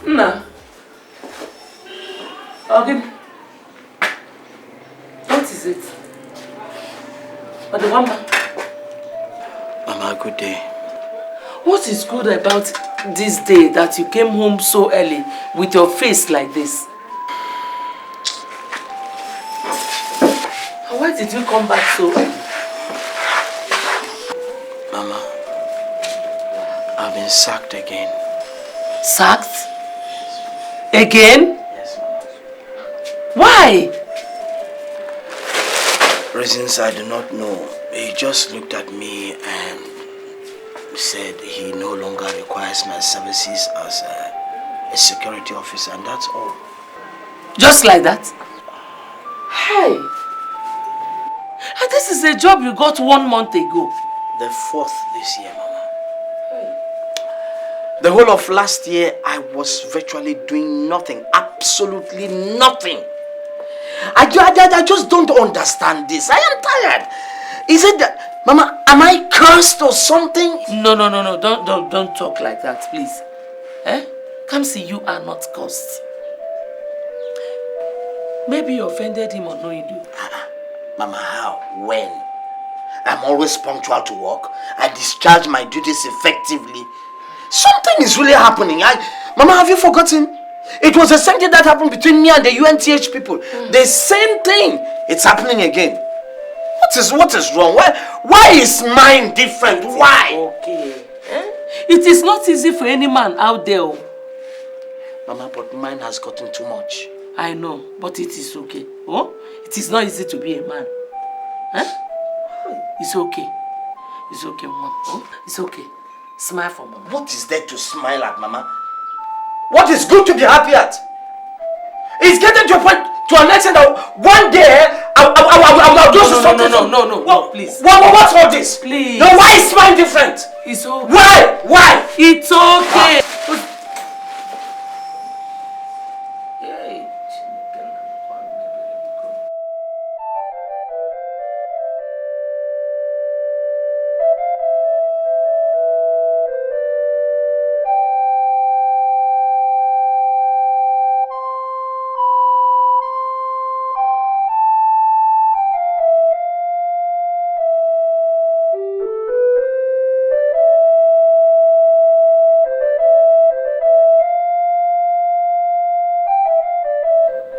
No. Okay. What is it? But the one. Mama, good day. What is good about this day that you came home so early with your face like this? Why did you come back so early? Mama, I've been sacked again. Sacked? Again? Yes, Mama. Why? Reasons I do not know. He just looked at me and said he no longer requires my services as a security officer, and that's all. Just like that? Hey! And this is a job you got 1 month ago. The 4th this year, Mama. The whole of last year, I was virtually doing nothing. Absolutely nothing. I just don't understand this. I am tired. Is it that, Mama, am I cursed or something? No. Don't talk like that, please. Kamsi, you are not cursed. Maybe you offended him unknowingly. Mama, how? When? I'm always punctual to work. I discharge my duties effectively. Something is really happening. Mama, have you forgotten? It was the same thing that happened between me and the UNTH people. The same thing. It's happening again. What is wrong? Why is mine different? Why? Okay. It is not easy for any man out there. Mama, but mine has gotten too much. I know, but it is okay. Oh? It is not easy to be a man. It's okay. It's okay, Mom. Oh? It's okay. Smile for Mom. What is there to smile at, Mama? What is good to be happy at? It's getting to a point, to an extent that one day I'll do something. No, please. What's all this? Please. No, why is mine different? It's okay. Why? It's okay.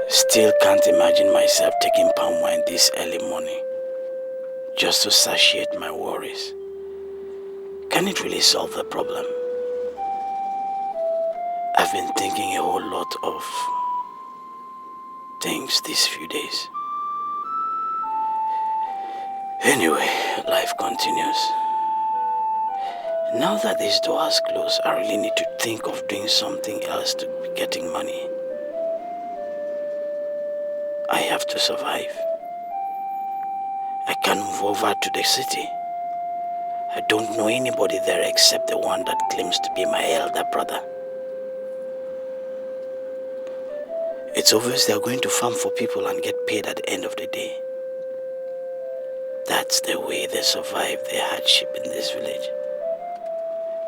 Still can't imagine myself taking palm wine this early morning just to satiate my worries. Can it really solve the problem? I've been thinking a whole lot of things these few days. Anyway, life continues. Now that this door has closed, I really need to think of doing something else to be getting money. I have to survive. I can't move over to the city. I don't know anybody there except the one that claims to be my elder brother. It's obvious they're going to farm for people and get paid at the end of the day. That's the way they survive their hardship in this village.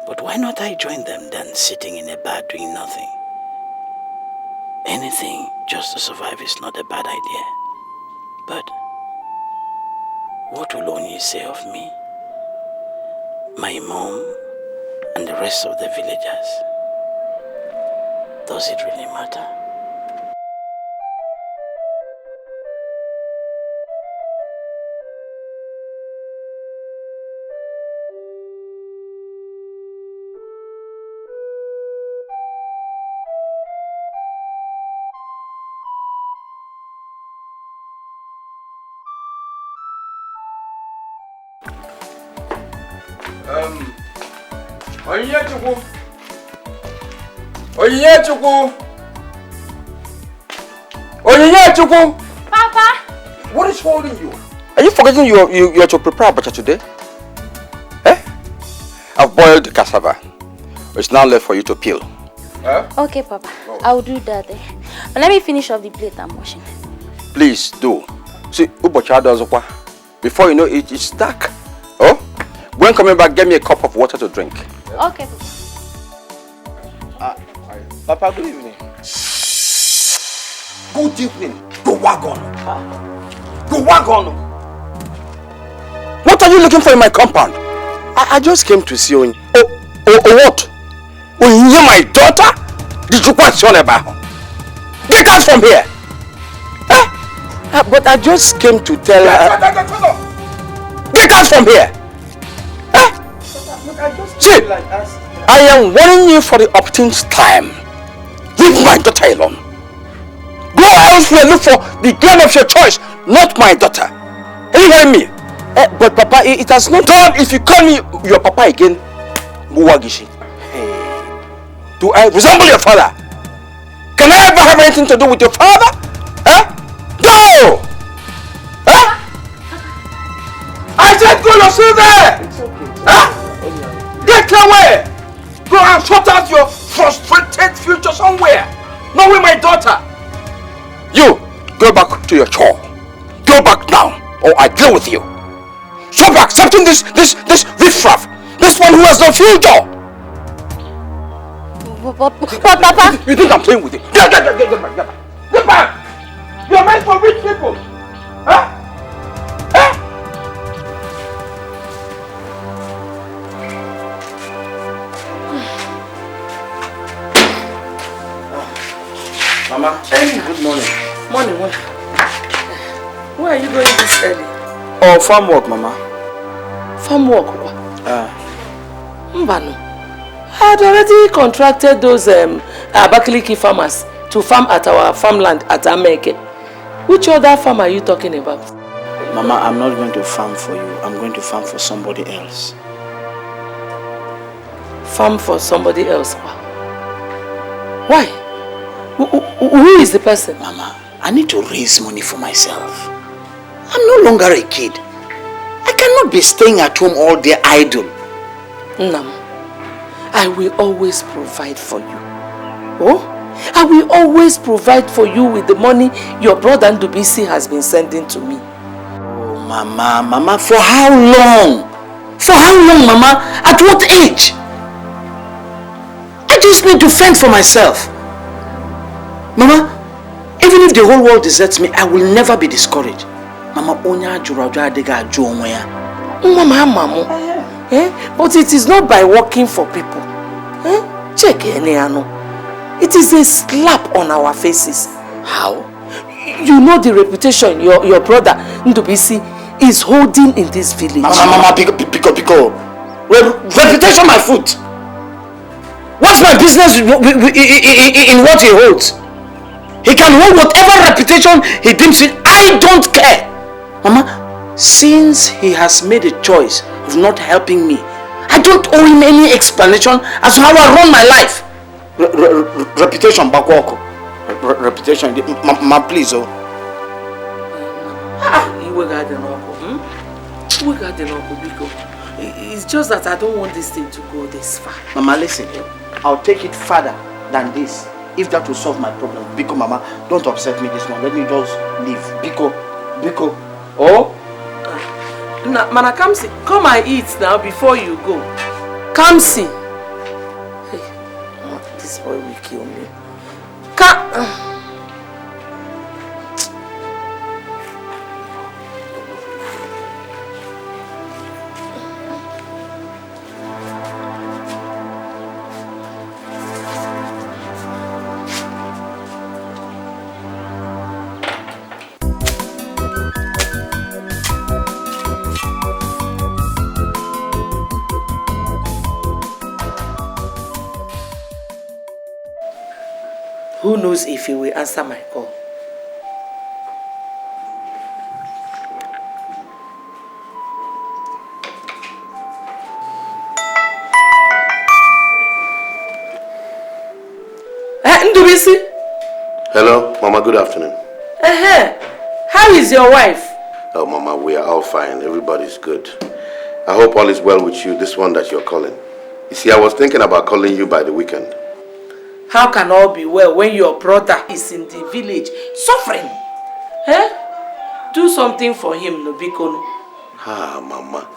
But why not I join them than sitting in a bar doing nothing? Anything just to survive is not a bad idea. But what will Oni say of me, my mom, and the rest of the villagers? Does it really matter? Onyechukwu! Papa! What is holding you? Are you forgetting you are to prepare abacha today? I've boiled cassava. It's now left for you to peel. Okay, Papa. I'll do that. But let me finish off the plate I'm washing. Please do. See, before you know it, it's dark. Oh? When coming back, get me a cup of water to drink. Okay, Papa. Papa, good evening. Good evening. Go wagon. Go wagon. What are you looking for in my compound? I just came to see you. What? Oh, you're my daughter? Did you question about her? Get out from here! But I just came to tell her... Get out from here! See, I am warning you for the umpteenth time. Leave my daughter alone. Go elsewhere, look for the girl of your choice, not my daughter. Are you hearing me? But Papa, it has not done. If you call me your Papa again, Buwagishi. Do I resemble your father? Can I ever have anything to do with your father? Go! I said go, you're still there! It's okay. Get away! Go and sort out your frustrated future somewhere. Not with my daughter. You, go back to your chore. Go back now, or I deal with you. Stop accepting this riffraff. This one who has no future. But Papa... You think I'm playing with you? Get back! Get back! You're meant for rich people! Huh? Mama, good morning. Morning. Where are you going this early? Oh, farm work, Mama. Farm work? Mbano. I had already contracted those Abakaliki farmers to farm at our farmland at Emeka. Which other farm are you talking about? Mama, I'm not going to farm for you. I'm going to farm for somebody else. Farm for somebody else? Why? Who is the person? Mama, I need to raise money for myself. I'm no longer a kid. I cannot be staying at home all day idle. No. I will always provide for you. Oh? I will always provide for you with the money your brother Ndubisi has been sending to me. Oh, Mama, for how long? For how long, Mama? At what age? I just need to fend for myself. Mama, even if the whole world deserts me, I will never be discouraged. Mama, onya juraja adega ajo onweya. Mama, but it is not by working for people. Check it is a slap on our faces. How? You know the reputation your brother Ndubisi is holding in this village. Mama, pico. Reputation my foot. What's my business in what he holds? He can hold whatever reputation he deems it. I don't care. Mama, since he has made a choice of not helping me, I don't owe him any explanation as to how I run my life. Reputation, Bakwoko. Reputation, ma please, oh. It's just that I don't want this thing to go this far. Mama, listen. I'll take it further than this. If that will solve my problem. Biko, Mama, don't upset me this one. Let me just leave. Biko. Oh? Mana Kamsi, come and eat now before you go. Kamsi. Hey, this boy will kill me. Who knows if he will answer my call? Ndubisi? Hello, Mama, good afternoon. How is your wife? Oh, Mama, we are all fine. Everybody's good. I hope all is well with you, this one that you're calling. You see, I was thinking about calling you by the weekend. How can all be well when your brother is in the village suffering? Do something for him, Nobikono. Mama.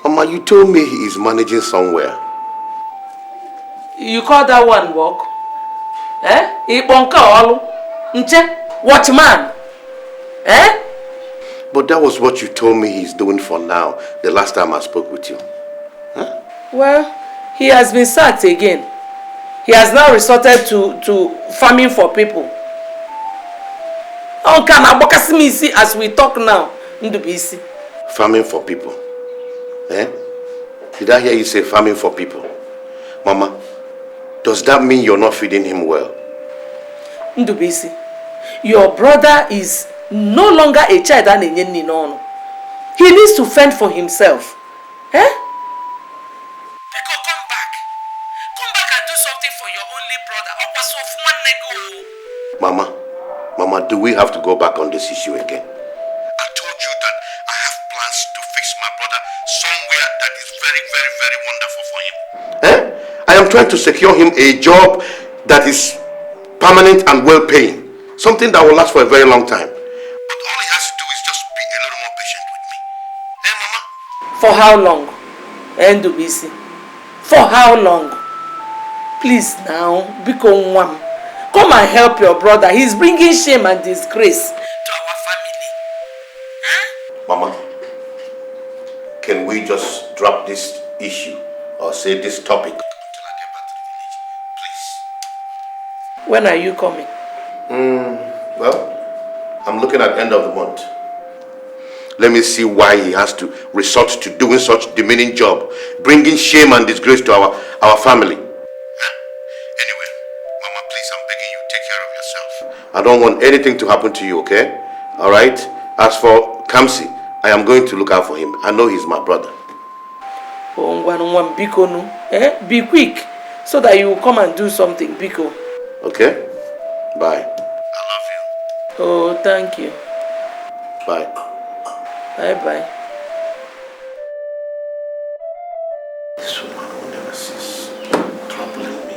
Mama, you told me he is managing somewhere. You call that one work? Ibonka olu. Nche, watchman. Eh? But that was what you told me he's doing for now, the last time I spoke with you. Huh? Well, he has been sacked again. He has now resorted to farming for people. As we talk now, farming for people? Eh? Did I hear you say farming for people? Mama, does that mean you're not feeding him well? Ndubisi, your brother is no longer a child. He needs to fend for himself. Eh? Come back. Come back and do something for your only brother. Mama, do we have to go back on this issue again? I told you that I have plans to fix my brother somewhere that is very, very, very wonderful for him. Eh? I am trying to secure him a job that is permanent and well-paying. Something that will last for a very long time. But all he has to do is just be a little more patient with me. Eh, Mama? For how long? Ndubisi. For how long? Please now, become one. Come and help your brother. He's bringing shame and disgrace to our family. Huh? Mama, can we just drop this issue or say this topic until I get back to the village? Please. When are you coming? Well, I'm looking at the end of the month. Let me see why he has to resort to doing such demeaning job, bringing shame and disgrace to our family. I don't want anything to happen to you, okay? Alright? As for Kamsi, I am going to look out for him. I know he's my brother. Be quick so that you will come and do something, Biko. Okay? Bye. I love you. Oh, thank you. Bye. Bye-bye. This woman will never cease troubling me.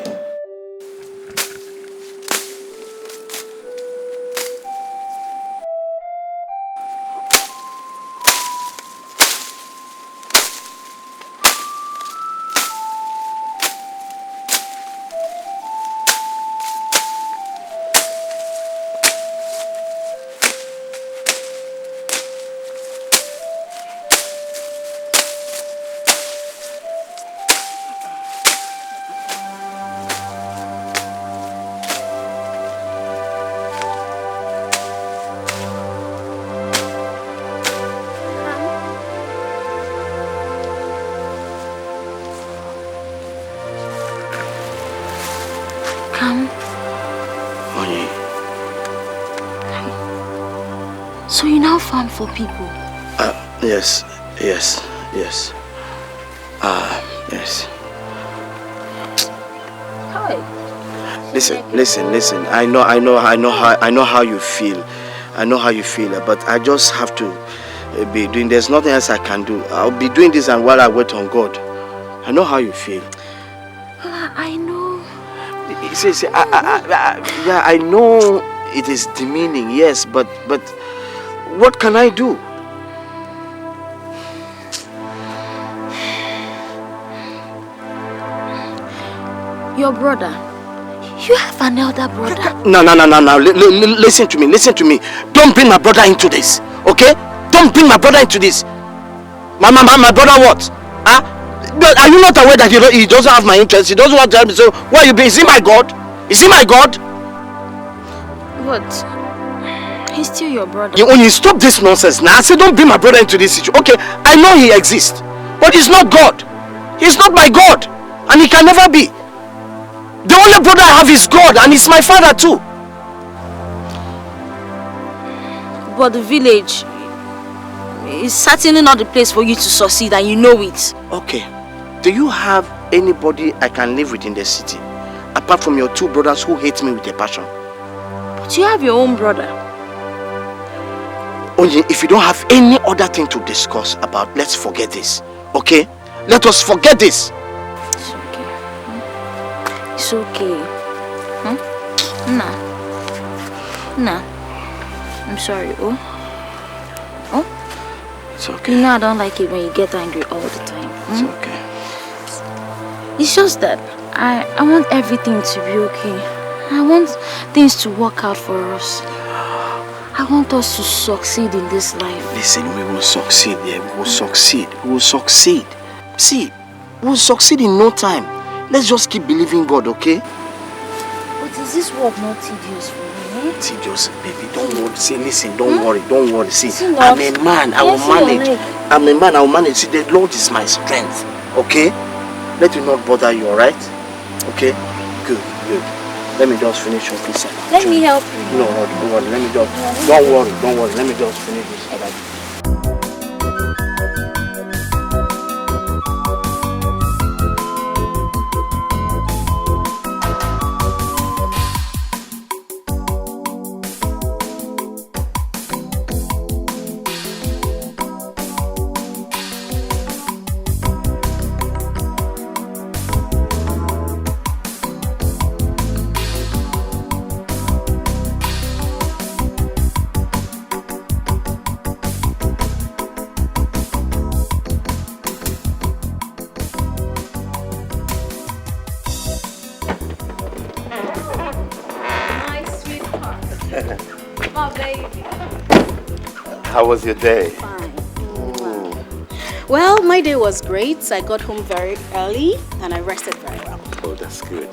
So you now farm for people? Yes. Yes. Hi. Listen. I know how you feel. I know how you feel, but I just have to be doing. There's nothing else I can do. I'll be doing this, and while I wait on God, I know how you feel. I know. See, I know it is demeaning, yes, but what can I do? Your brother. You have an elder brother. No. Listen to me. Don't bring my brother into this, okay? Don't bring my brother into this. My brother what? Huh? Are you not aware that he doesn't have my interest? He doesn't want to help me. So where you be? Is he my God? Is he my God? What? He's still your brother. When you stop this nonsense now, I say don't bring my brother into this situation. Okay, I know he exists, but he's not God. He's not my God, and he can never be. The only brother I have is God, and he's my father too. But the village is certainly not the place for you to succeed, and you know it. Okay. Do you have anybody I can live with in the city, apart from your two brothers who hate me with a passion? But you have your own brother. Only if you don't have any other thing to discuss about, let's forget this. Okay? Let us forget this. It's okay. It's okay. Nah. I'm sorry. Oh? It's okay. You know I don't like it when you get angry all the time. It's okay. It's just that I want everything to be okay. I want things to work out for us. I want us to succeed in this life. Listen, we will succeed, yeah. We will succeed. We will succeed. See, we will succeed in no time. Let's just keep believing God, okay? But is this work not tedious for me? Tedious, baby, don't worry. See, listen, don't worry, don't worry. See, I'm a man, I will manage. I'm a man, I will manage. See, the Lord is my strength, okay? Let me not bother you, alright? Okay? Good, good. Let me just finish off this. Let me help you. No, don't worry. Let me just. Don't worry. Let me just finish this. Alright. How was your day? Fine. Well, my day was great. I got home very early and I rested very well. Oh, that's good.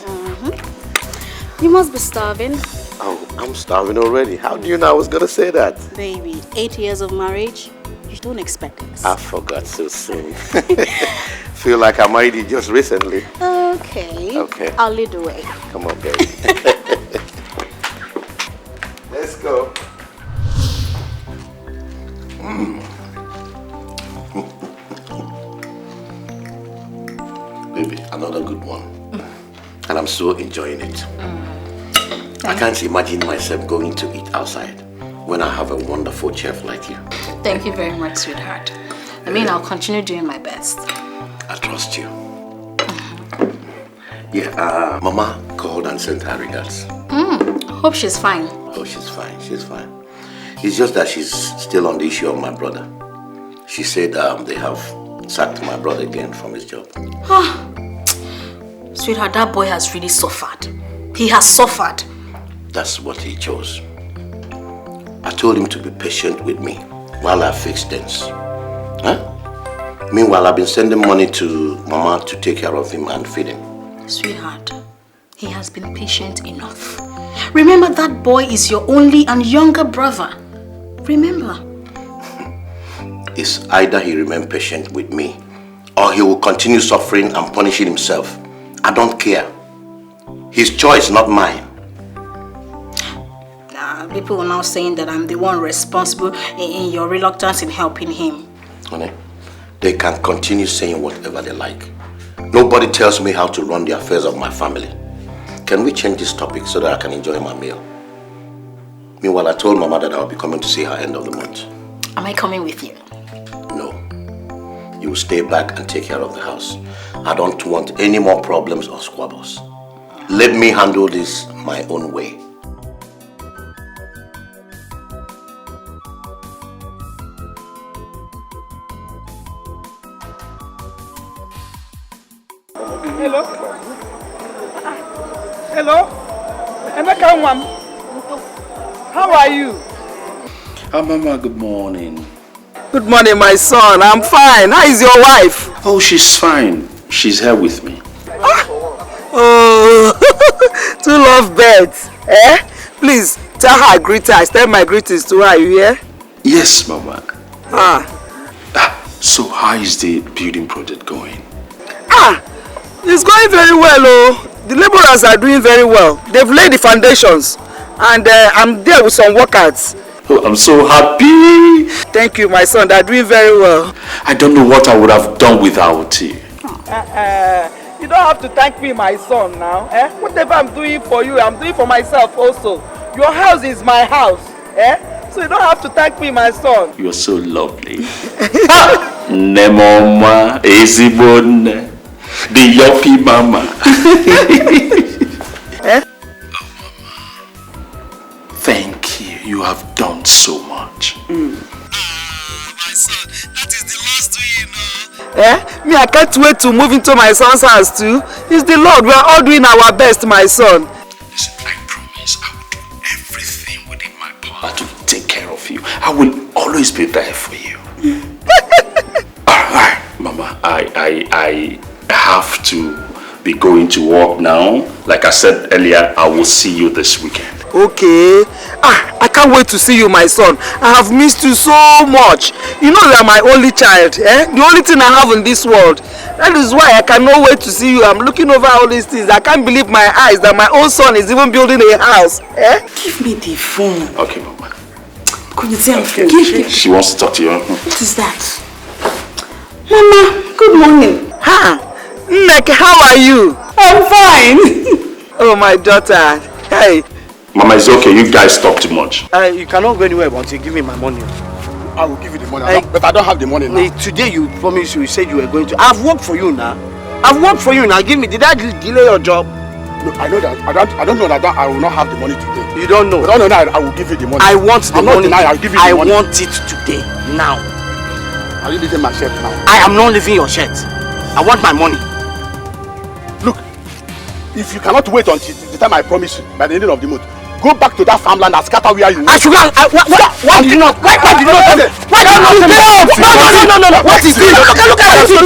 You must be starving. Oh, I'm starving already. How do you know I was going to say that? Baby, 8 years of marriage, you don't expect this. I forgot so soon. Feel like I married you just recently. Okay. Okay. I'll lead the way. Come on, baby. Let's go. Baby, another good one. And I'm so enjoying it. I can't imagine myself going to eat outside when I have a wonderful chef like you. Thank you very much, sweetheart. I mean, I'll continue doing my best. I trust you. Yeah, Mama called and sent her regards. Hope she's fine. Oh, she's fine, she's fine. It's just that she's still on the issue of my brother. She said they have sacked my brother again from his job. Sweetheart, that boy has really suffered. He has suffered. That's what he chose. I told him to be patient with me while I fix things. Huh? Meanwhile, I've been sending money to Mama to take care of him and feed him. Sweetheart, he has been patient enough. Remember, that boy is your only and younger brother. Remember. It's either he remains patient with me or he will continue suffering and punishing himself. I don't care. His choice, not mine. People are now saying that I'm the one responsible in your reluctance in helping him. Honey, they can continue saying whatever they like. Nobody tells me how to run the affairs of my family. Can we change this topic so that I can enjoy my meal? Meanwhile, I told Mama that I'll be coming to see her end of the month. Am I coming with you? No. You will stay back and take care of the house. I don't want any more problems or squabbles. Let me handle this my own way. Hello? Hello? Emeka, Mom. How are you? Mama, good morning. Good morning, my son. I'm fine. How is your wife? Oh, she's fine. She's here with me. Oh, two lovebirds. Please, tell her I greet her. I extend my greetings to her. You hear? Yes, Mama. So how is the building project going? It's going very well, oh. The laborers are doing very well. They've laid the foundations. And I'm there with some workers. Oh, I'm so happy. Thank you, my son. They're doing very well. I don't know what I would have done without you. You don't have to thank me, my son, now. Whatever I'm doing for you, I'm doing for myself also. Your house is my house. So you don't have to thank me, my son. You're so lovely. Nemoma, Ezibon, the Yopi Mama. Thank you. You have done so much. My son, that is the Lord's doing, Me, I can't wait to move into my son's house too. It's the Lord. We are all doing our best, my son. Listen, I means I will do everything within my power to take care of you. I will always be there for you. Alright, Mama, I have to be going to work now. Like I said earlier, I will see you this weekend. Okay. I can't wait to see you, my son. I have missed you so much. You know you are my only child, eh? The only thing I have in this world. That is why I cannot wait to see you. I'm looking over all these things. I can't believe my eyes that my own son is even building a house. Eh? Give me the phone. Okay, Mama. Could you tell Okay. me? She wants to talk to you. What is that? Mama, good morning. Ha! Nneka, how are you? I'm fine. Oh, my daughter. Hey. Mama, it's okay. You guys talk too much. You cannot go anywhere until you give me my money. I will give you the money, but I don't have the money now. Today you promised you said you were going to. I've worked for you now. Give me. Did I delay your job? No, I know that. I don't know that I will not have the money today. You don't know. But I will give you the money. I want the money. I'm not denying. I'll give you the money. I want it today. Now. Are you leaving my shirt now? I am not leaving your shirt. I want my money. Look, if you cannot wait until the time I promise you by the ending of the month, go back to that farmland and scatter where you I should go. Why did you not? Why did you not tell me? Why did you not tell me? No. What is it? Look at this. No.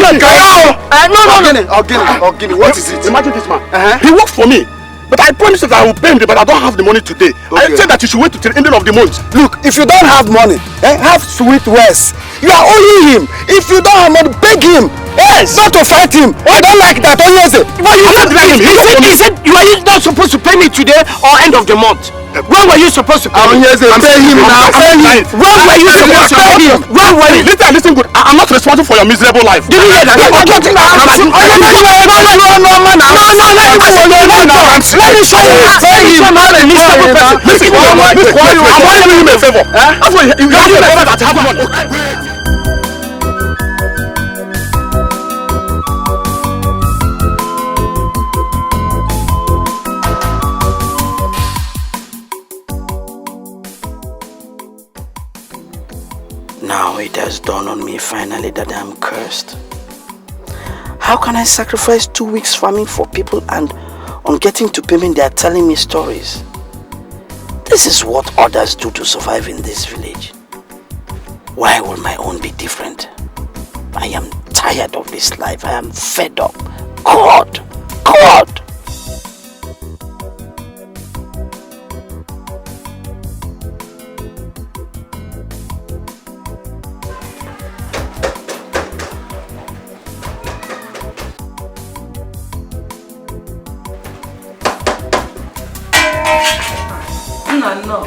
What is it? Imagine this man. He works for me. But I promise that I will pay him, but I don't have the money today. I said that you should wait till the ending of the month. Look, if you don't have money, have sweet words. You are owing him. If you don't have money, beg him. Yes. Not to fight him. I don't like that. But you said you are not supposed to pay me today or end of the month. When were you supposed to pay him? Pay him now. When were you supposed to pay him? When were you? Listen good. I'm not responsible for your miserable life. Did you hear that? Let me show you. Pay him. I'm not a miserable person. Listen, I'm only doing him a favor. That's why you have a favor that have money. Now it has dawned on me finally that I'm cursed. How can I sacrifice 2 weeks farming for people and on getting to payment they are telling me stories? This is what others do to survive in this village. Why will my own be different? I am tired of this life. I am fed up. God! No.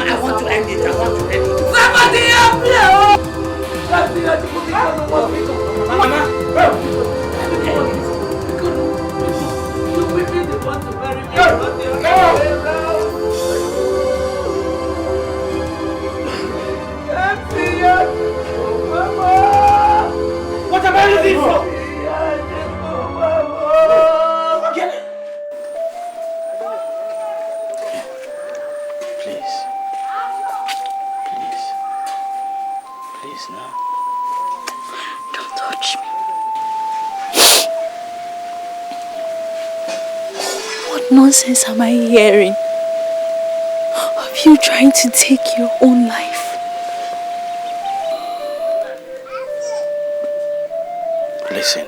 I want to end it. Somebody help me! What am I looking for? Please now. Don't touch me. What nonsense am I hearing? Of you trying to take your own life? Listen,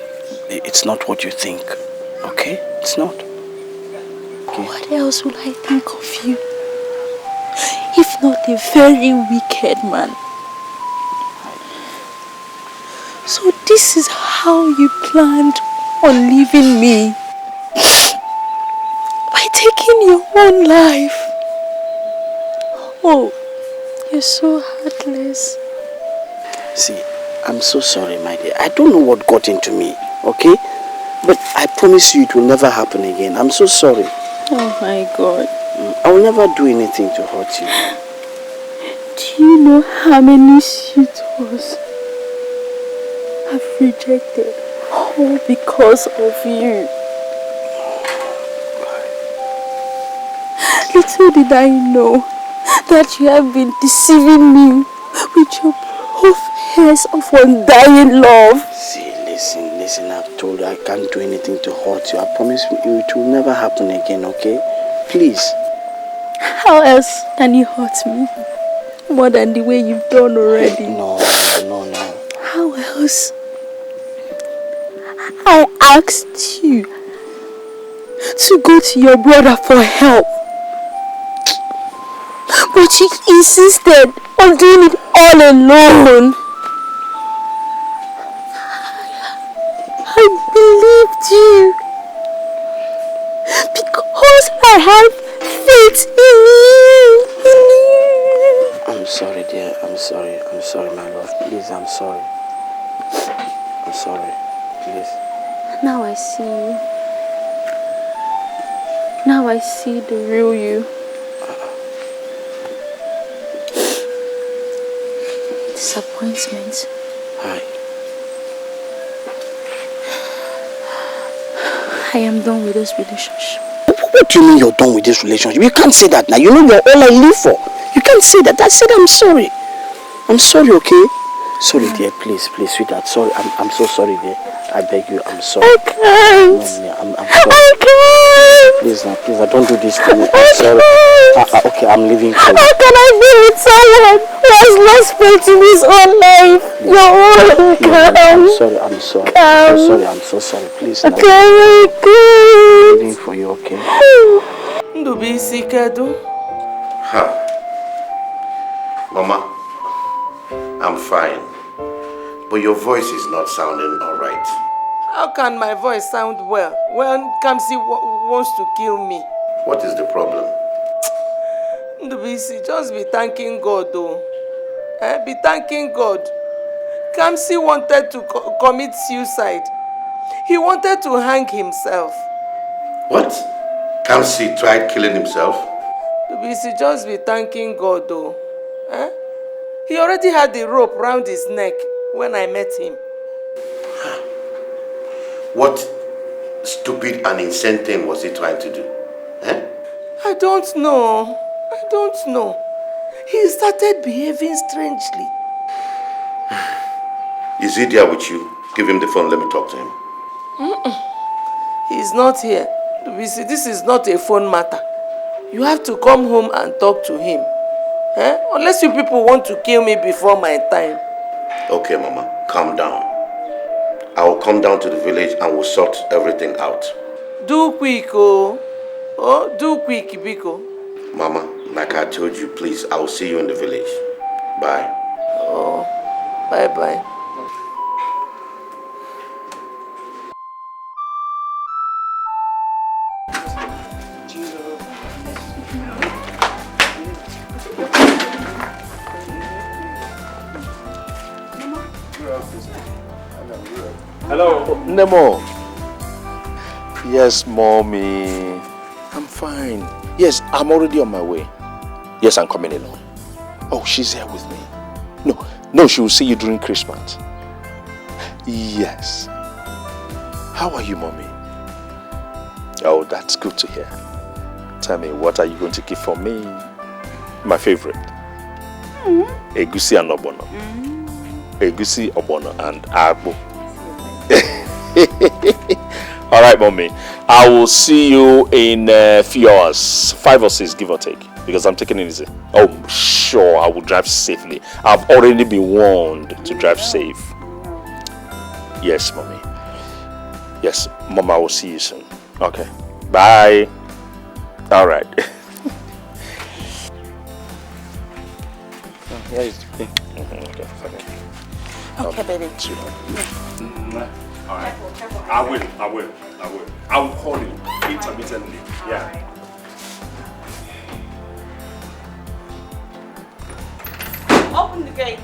it's not what you think, okay? It's not. Okay. What else will I think of you? If not a very wicked man. So this is how you planned on leaving me? By taking your own life? Oh, you're so heartless. See, I'm so sorry, my dear. I don't know what got into me, okay? But I promise you it will never happen again. I'm so sorry. Oh my God. I will never do anything to hurt you. Do you know how many suitors I've rejected? All because of you. Little did I know that you have been deceiving me with your profess of undying love. See, listen, I've told you I can't do anything to hurt you. I promise you it will never happen again, okay? Please. How else can you hurt me? More than the way you've done already. No. How else? I asked you to go to your brother for help. But you insisted on doing it all alone. I believed you. Because I have faith in you. I'm sorry, dear. I'm sorry, my love. Please, I'm sorry. I'm sorry. Please. Now I see you. Now I see the real you. Disappointment. Hi. I am done with this relationship. What do you mean you're done with this relationship? You can't say that now. You know you're all I live for. You can't say that. I said I'm sorry. I'm sorry, okay? Sorry, dear. Please, sweetheart. Sorry. I'm so sorry, dear. I beg you. I'm sorry. I can't. No, I'm sorry. I can't. Please, now, please. Don't do this to me. I'm sorry. Okay, I'm leaving for you. How can I be with someone who has lost faith in his own life? I'm sorry. I'm so sorry. I'm so sorry. Please, now. I'm leaving for you, okay? Ndubisi kedu? Mama, I'm fine. But your voice is not sounding alright. How can my voice sound well when Kamsi wants to kill me? What is the problem? Ndubisi, just be thanking God though. Be thanking God. Kamsi wanted to commit suicide. He wanted to hang himself. What? Kamsi tried killing himself? Ndubisi, just be thanking God though. He already had the rope round his neck when I met him. What stupid and insane thing was he trying to do? I don't know. He started behaving strangely. Is he there with you? Give him the phone, let me talk to him. He's not here. This is not a phone matter. You have to come home and talk to him. Unless you people want to kill me before my time. Okay, Mama, calm down. I will come down to the village and we'll sort everything out. Do quick, oh. Do quick, Biko. Mama, like I told you, please, I will see you in the village. Bye. Oh, bye-bye. Hello. Nemo. Yes, mommy. I'm fine. Yes, I'm already on my way. Yes, I'm coming along. Oh, she's here with me. No, she will see you during Christmas. Yes. How are you, mommy? Oh, that's good to hear. Tell me, what are you going to give for me? My favorite. Egusi and Obono. Egusi, Obono and Agbo. Alright, mommy. I will see you in a few hours. 5 or 6, give or take. Because I'm taking it easy. Oh, sure, I will drive safely. I've already been warned to drive safe. Yes, mommy. Yes, mama, I will see you soon. Okay. Bye. Alright. Where is the Okay, fine. Okay, baby. All right. I will. I will call you intermittently. Yeah. Open the gate.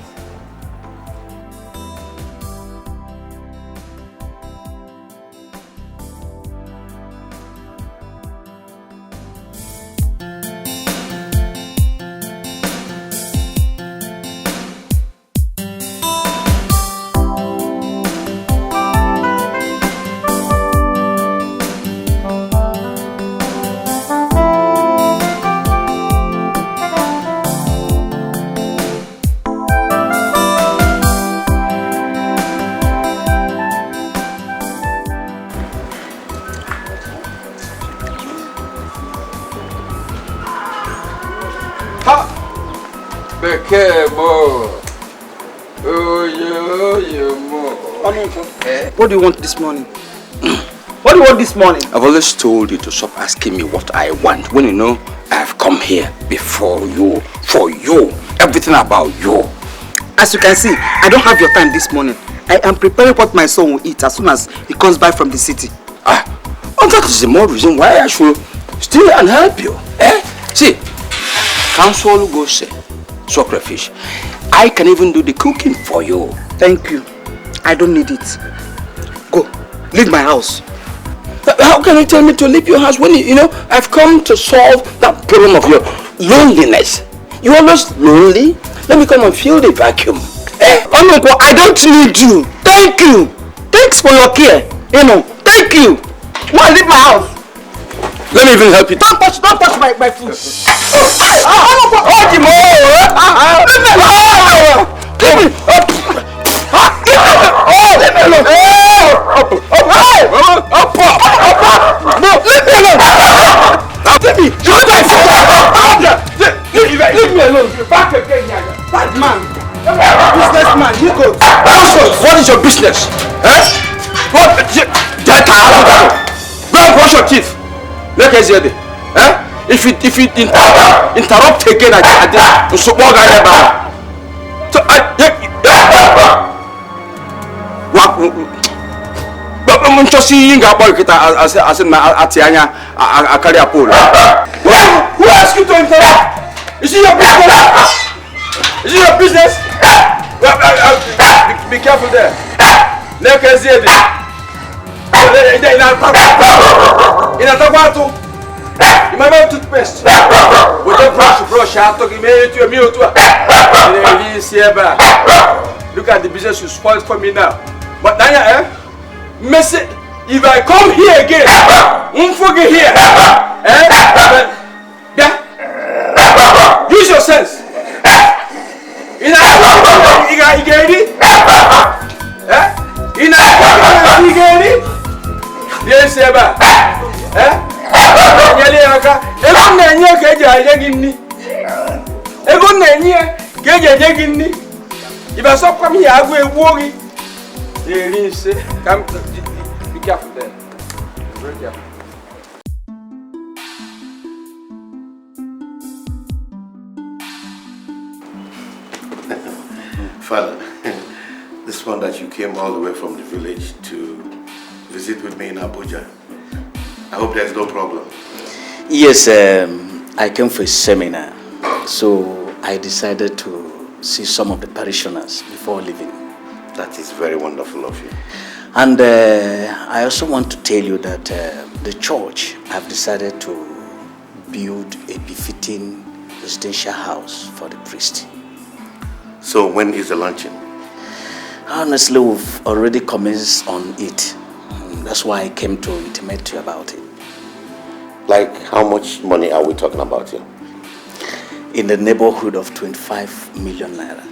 What do you want this morning? What do you want this morning? I've always told you to stop asking me what I want when you know I've come here before you, for you, everything about you. As you can see, I don't have your time this morning. I am preparing what my son will eat as soon as he comes back from the city. That is the more reason why I should stay and help you. See, counsel go say, sacrifice. I can even do the cooking for you. Thank you. I don't need it. Go, leave my house. How can you tell me to leave your house when you know I've come to solve that problem of your loneliness? You always lonely? Let me come and fill the vacuum. Uncle, I don't need you. Thank you. Thanks for your care. Thank you. Go and leave my house. Let me even help you. Don't touch my food. Leave me alone. Back again, bad man. Businessman, you go. What is your business? What? Go and brush your teeth. Look at here. If you interrupt again, I so what I'm just seeing about it as Atianya, I carry a pole. Who asked you to interrupt? Is it your business? Is it your business? Be careful there. Look at here. In a tomato. You might have toothpaste. With the brush, I took him to a meal to look at the business you spoiled for me now. But now, Messi, if I come here again, won't forget here. Use your sense. You get it? Yes, Eba. If I stop coming here, I will worry. Come, be careful there. Very careful. Father, this one that you came all the way from the village to visit with me in Abuja. I hope there's no problem. Yes, I came for a seminar, so I decided to see some of the parishioners before leaving. That is very wonderful of you. And I also want to tell you that the church have decided to build a befitting residential house for the priest. So when is the launching? Honestly, we've already commenced on it. That's why I came to intimate you about it. Like how much money are we talking about here? In the neighborhood of 25 million naira.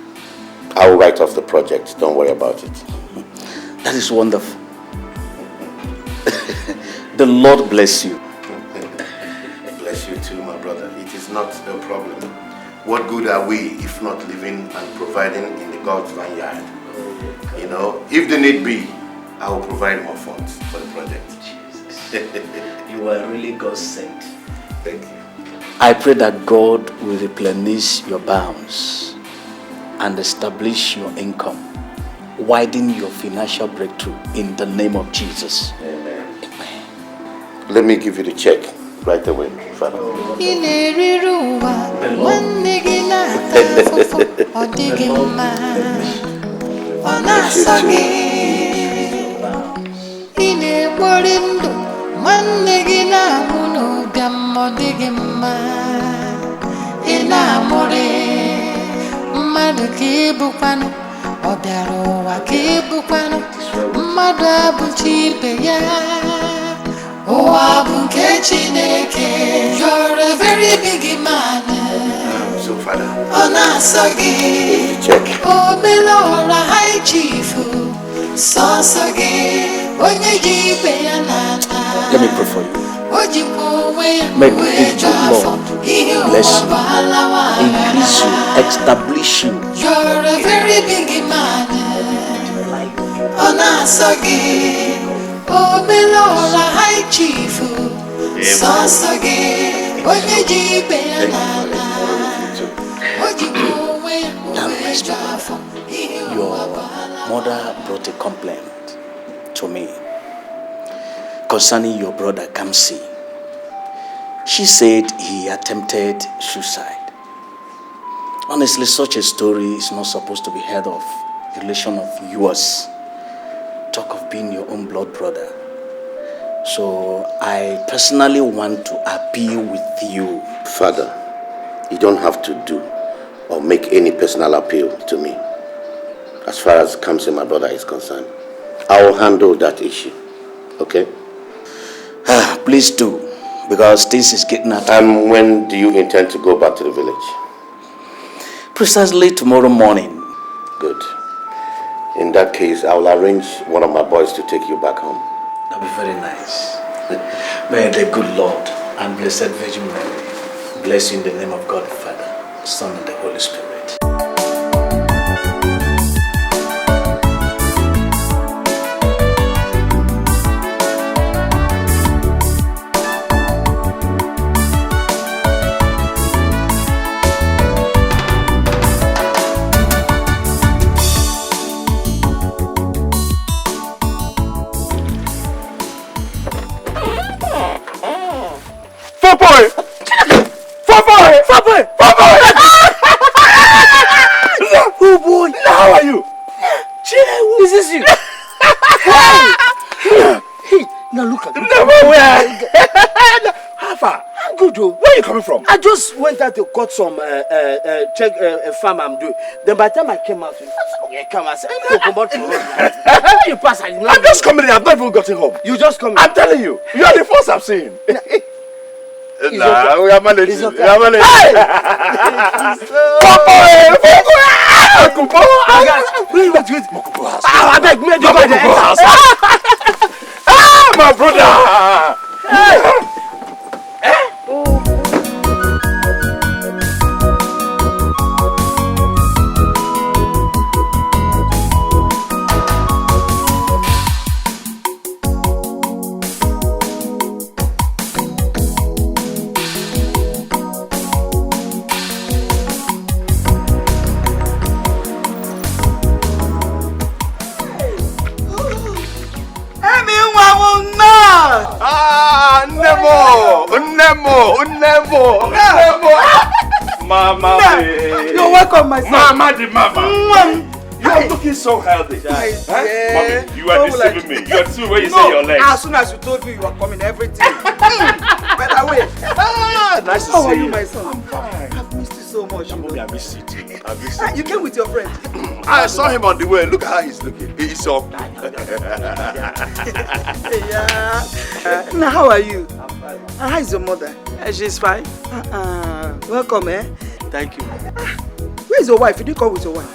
I will write off the project. Don't worry about it. That is wonderful. The Lord bless you. Bless you too, my brother. It is not a problem. What good are we if not living and providing in the God's vineyard? You know, if the need be, I will provide more funds for the project. Jesus. You are really God sent. Thank you. I pray that God will replenish your bounds and establish your income, widen your financial breakthrough in the name of Jesus. Amen. Amen. Let me give you the check right away, Father. You're a very big man. So, Father, check. Oh, Belora, High Chief. Let me pray for you. May the good Lord bless you, increase you, establish you. You're a very big man. Onasagi, Obinna high chief. Sasagi, Onyeji Beyanana. Your mother brought a complaint to me concerning your brother Kamsi. She said he attempted suicide. Honestly, such a story is not supposed to be heard of. A relation of yours. Talk of being your own blood brother. So I personally want to appeal with you. Father, you don't have to do or make any personal appeal to me. As far as Kamsi, my brother, is concerned, I will handle that issue. Okay? Please do, because this is getting out. And when do you intend to go back to the village? Precisely tomorrow morning. Good. In that case, I will arrange one of my boys to take you back home. That'll be very nice. May the good Lord and Blessed Virgin Mary bless you in the name of God the Father, Son, and the Holy Spirit. Oh boy! How are you? Is this you? Hey, now look at me. How far? I'm good though. Where are you coming from? I just went out to cut some check a farm I'm doing. Then by the time I came out, I said, okay, come. I said, come on. You pass. I'm just coming in. I've not even gotten home. You just come in. I'm telling you. You are the first I've seen. Nah, we are managing. Okay. We are managing. Hey! My brother! Hey! Nemo. Mama, you're welcome, my son. Mama, you are looking so healthy. Mommy, you are deceiving me. You are too where you say your legs. As soon as you told me you were coming, everything. Better way. Nice to see you. How are you, my son? I'm fine. I've missed you so much. Mommy, I miss you too. You came with your friend. I saw him on the way. Look at how he's looking. He's so. Now, how are you? I'm fine. How is your mother? She's fine. Welcome, eh? Thank you. Where's your wife? You didn't come with your wife.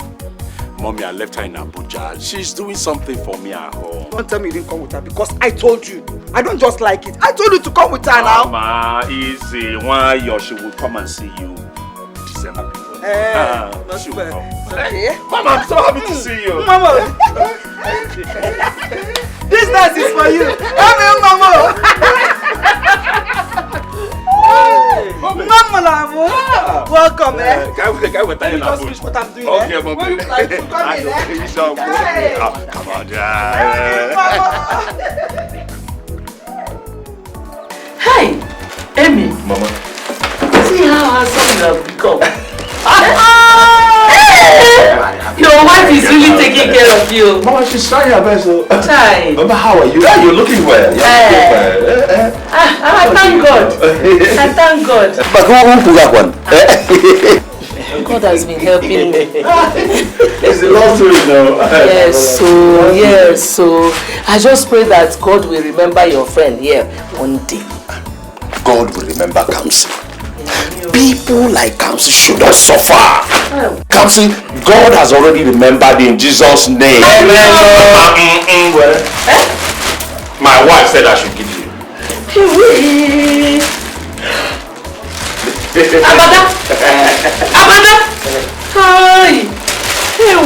Mommy, I left her in Abuja. She's doing something for me at home. Don't tell me you didn't come with her because I told you. I don't just like it. I told you to come with her now. Mama, easy. Why she will come and see you December before. She will come. Okay. Mama, I'm so happy to see you. Mama. This dance is for you. Mama. Mama, welcome, eh? Let me just finish what I'm doing, okay, eh? Mommy. When you like to come in, eh? Hey. Come on, Hi, Amy. Mama. See how handsome you have become. Your wife is really taking care of you. Mama, she's trying her best. Chai. Mama, how are you? You're looking well. I thank God. I thank God. But who put that one? God has been helping me. It's a long story, you know. Yes, so I just pray that God will remember your friend here one day. God will remember Kamsi. People like Kamsi should not suffer. Kamsi, God has already remembered in Jesus' name. My wife said I should give you. Abada! Abada! Hi! Ew!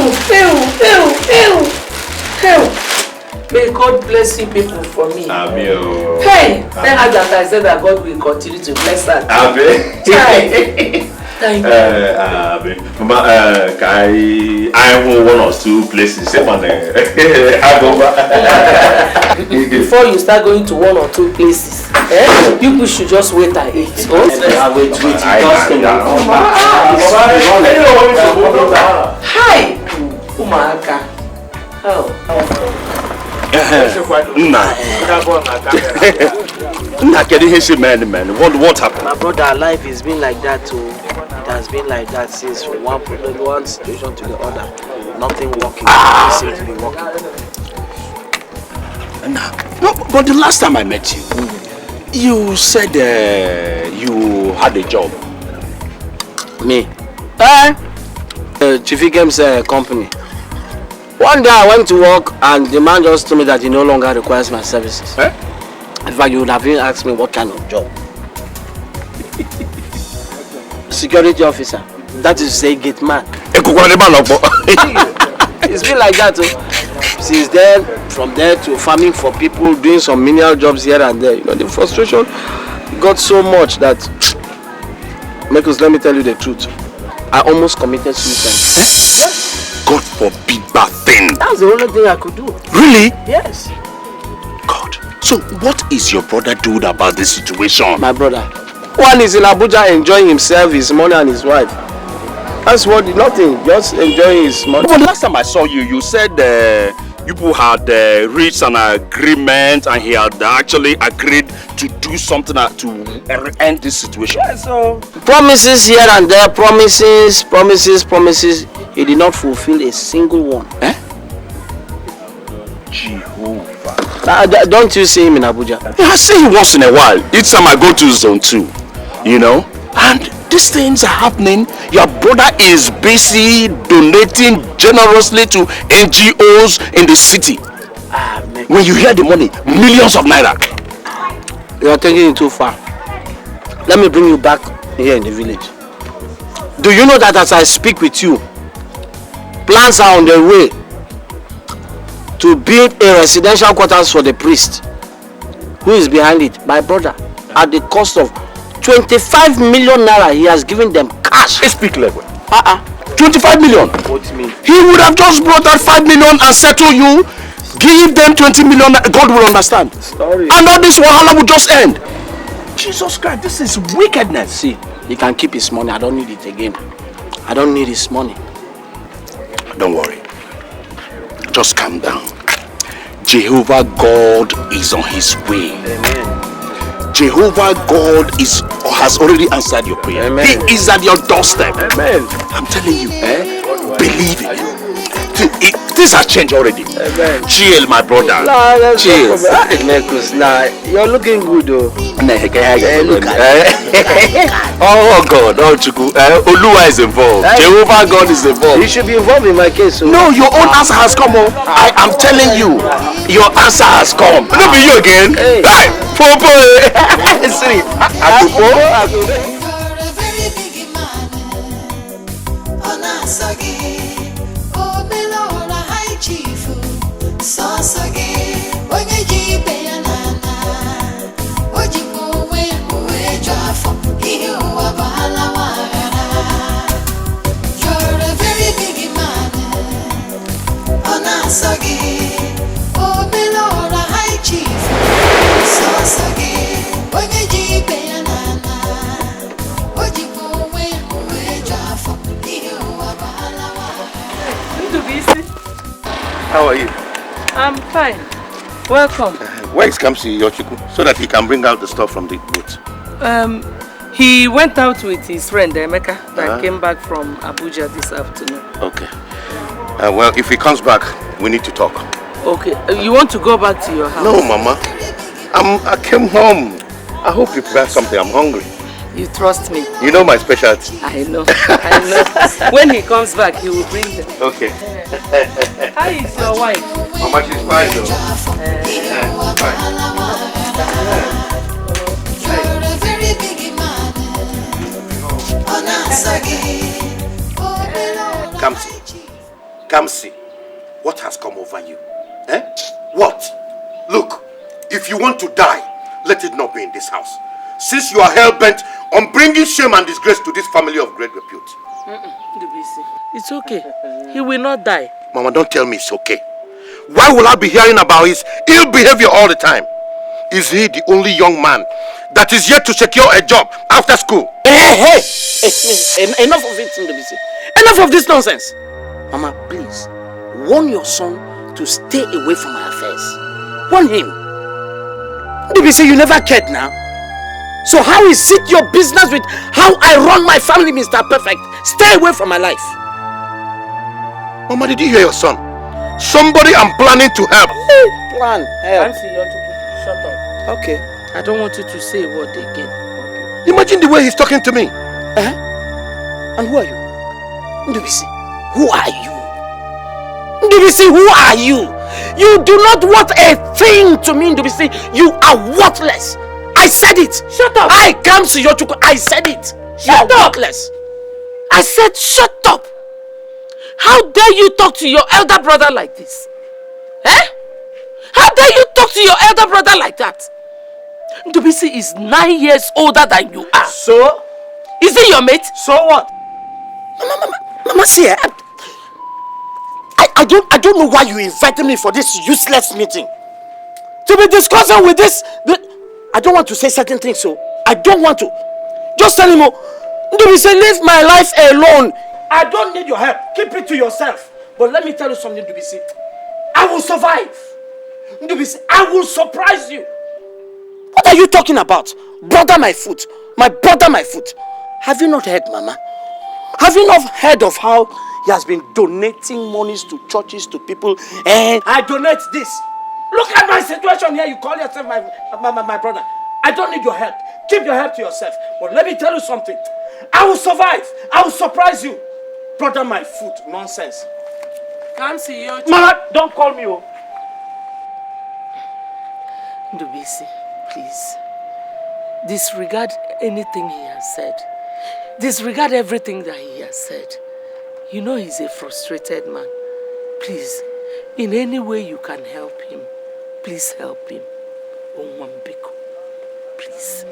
May God bless you people for me. Amen. Hey! Tell her that I said that God will continue to bless her. Amen. Thank you. Mama, I will one or two places. Before you start going to one or two places, people should just wait and eat. Hi! Umaka. What happened? My brother, life has been like that too. It has been like that since one situation to the other. Nothing working. Nothing seems to be working. No, but the last time I met you, you said you had a job. Me? Chief Ikem's company. One day I went to work and the man just told me that he no longer requires my services. In fact, you would have even asked me what kind of job. Security officer. That is to say, gate man. It's been like that too. Since then, from there to farming for people, doing some menial jobs here and there. You know, the frustration got so much that, Marcus, let me tell you the truth. I almost committed suicide. God forbid that thing. That's the only thing I could do. Really? Yes. God. So what is your brother doing about this situation? My brother. One is in Abuja enjoying himself, his money and his wife. That's what, nothing, just enjoying his money. But last time I saw you, you said you had reached an agreement and he had actually agreed to do something to end this situation. Yeah, so promises here and there, promises. He did not fulfill a single one. Jehovah. Don't you see him in Abuja? Yeah, I see him once in a while. Each time I go to zone 2, you know. And these things are happening. Your brother is busy donating generously to NGOs in the city. When you hear the money, millions of naira. You are taking it too far. Let me bring you back here in the village. Do you know that as I speak with you, plans are on their way to build a residential quarters for the priest? Who is behind it? My brother. At the cost of 25 million naira, he has given them cash. Speak level. 25 million. What mean? He would have just brought that 5 million and settle you. Give them 20 million. God will understand. Sorry. And all this wahala will just end. Jesus Christ, this is wickedness. See, he can keep his money. I don't need it again. I don't need his money. Don't worry. Just calm down. Jehovah God is on his way. Amen. Jehovah God has already answered your prayer. Amen. He is at your doorstep. Amen. I'm telling you, believe it. Things have changed already. Amen. Chill, my brother. Chill. You're looking good though. Look oh God, oh Chuku. Oluwa is involved. Jehovah God is involved. You should be involved in my case. So. No, your own answer has come. I am telling you, your answer has come. Look at you again. Hey. Right. Popo. See. How are you? I'm fine. Welcome. Where is Kamsi Yochiku so that he can bring out the stuff from the boat? He went out with his friend Emeka that came back from Abuja this afternoon. Okay. Well, if he comes back, we need to talk. Okay. You want to go back to your house? No, Mama. I came home. I hope you prepared something. I'm hungry. You trust me. You know my specialty. I know. I know. When he comes back, he will bring them. Okay. How is your wife? Mama, she's fine though. Fine. Kamsi, what has come over you? Eh? What? Look, if you want to die, let it not be in this house. Since you are hell-bent on bringing shame and disgrace to this family of great repute. It's okay. He will not die. Mama, don't tell me it's okay. Why will I be hearing about his ill behavior all the time? Is he the only young man that is yet to secure a job after school? Hey! Enough of it, Ndubisi. Enough of this nonsense. Mama, please, warn your son to stay away from my affairs. Warn him. Ndubisi, you never cared now. So how is it your business with how I run my family, Mr. Perfect? Stay away from my life. Mama, did you hear your son? Somebody I'm planning to help. Plan, help. Shut up. Okay. I don't want you to say a word again. Imagine the way he's talking to me. And who are you? Ndubisi, who are you? Ndubisi, who are you? You do not want a thing to me, Ndubisi. You are worthless. I said it. Shut up. I come to your chuku. I said it. Shut up. Worthless. I said shut up. How dare you talk to your elder brother like this? How dare you talk to your elder brother like that? Ndubisi is 9 years older than you are. So? Is he your mate? So what? Mama, see, I don't know why you invited me for this useless meeting. To be discussing with this. I don't want to say certain things, so I don't want to. Just tell him, Ndubisi, leave my life alone. I don't need your help. Keep it to yourself. But let me tell you something, Ndubisi. I will survive. Ndubisi, I will surprise you. What are you talking about? Brother my foot. My brother my foot. Have you not heard, Mama? Have you not heard of how he has been donating monies to churches, to people, and I donate this. Look at my situation here. You call yourself my brother. I don't need your help. Keep your help to yourself. But let me tell you something. I will survive. I will surprise you. Brother my foot. Nonsense. Kamsi, Mama, don't call me. Ndubisi, please. Disregard anything he has said. Disregard everything that he has said. You know he's a frustrated man. Please, in any way you can help him, please help him. Onwambiko. Please.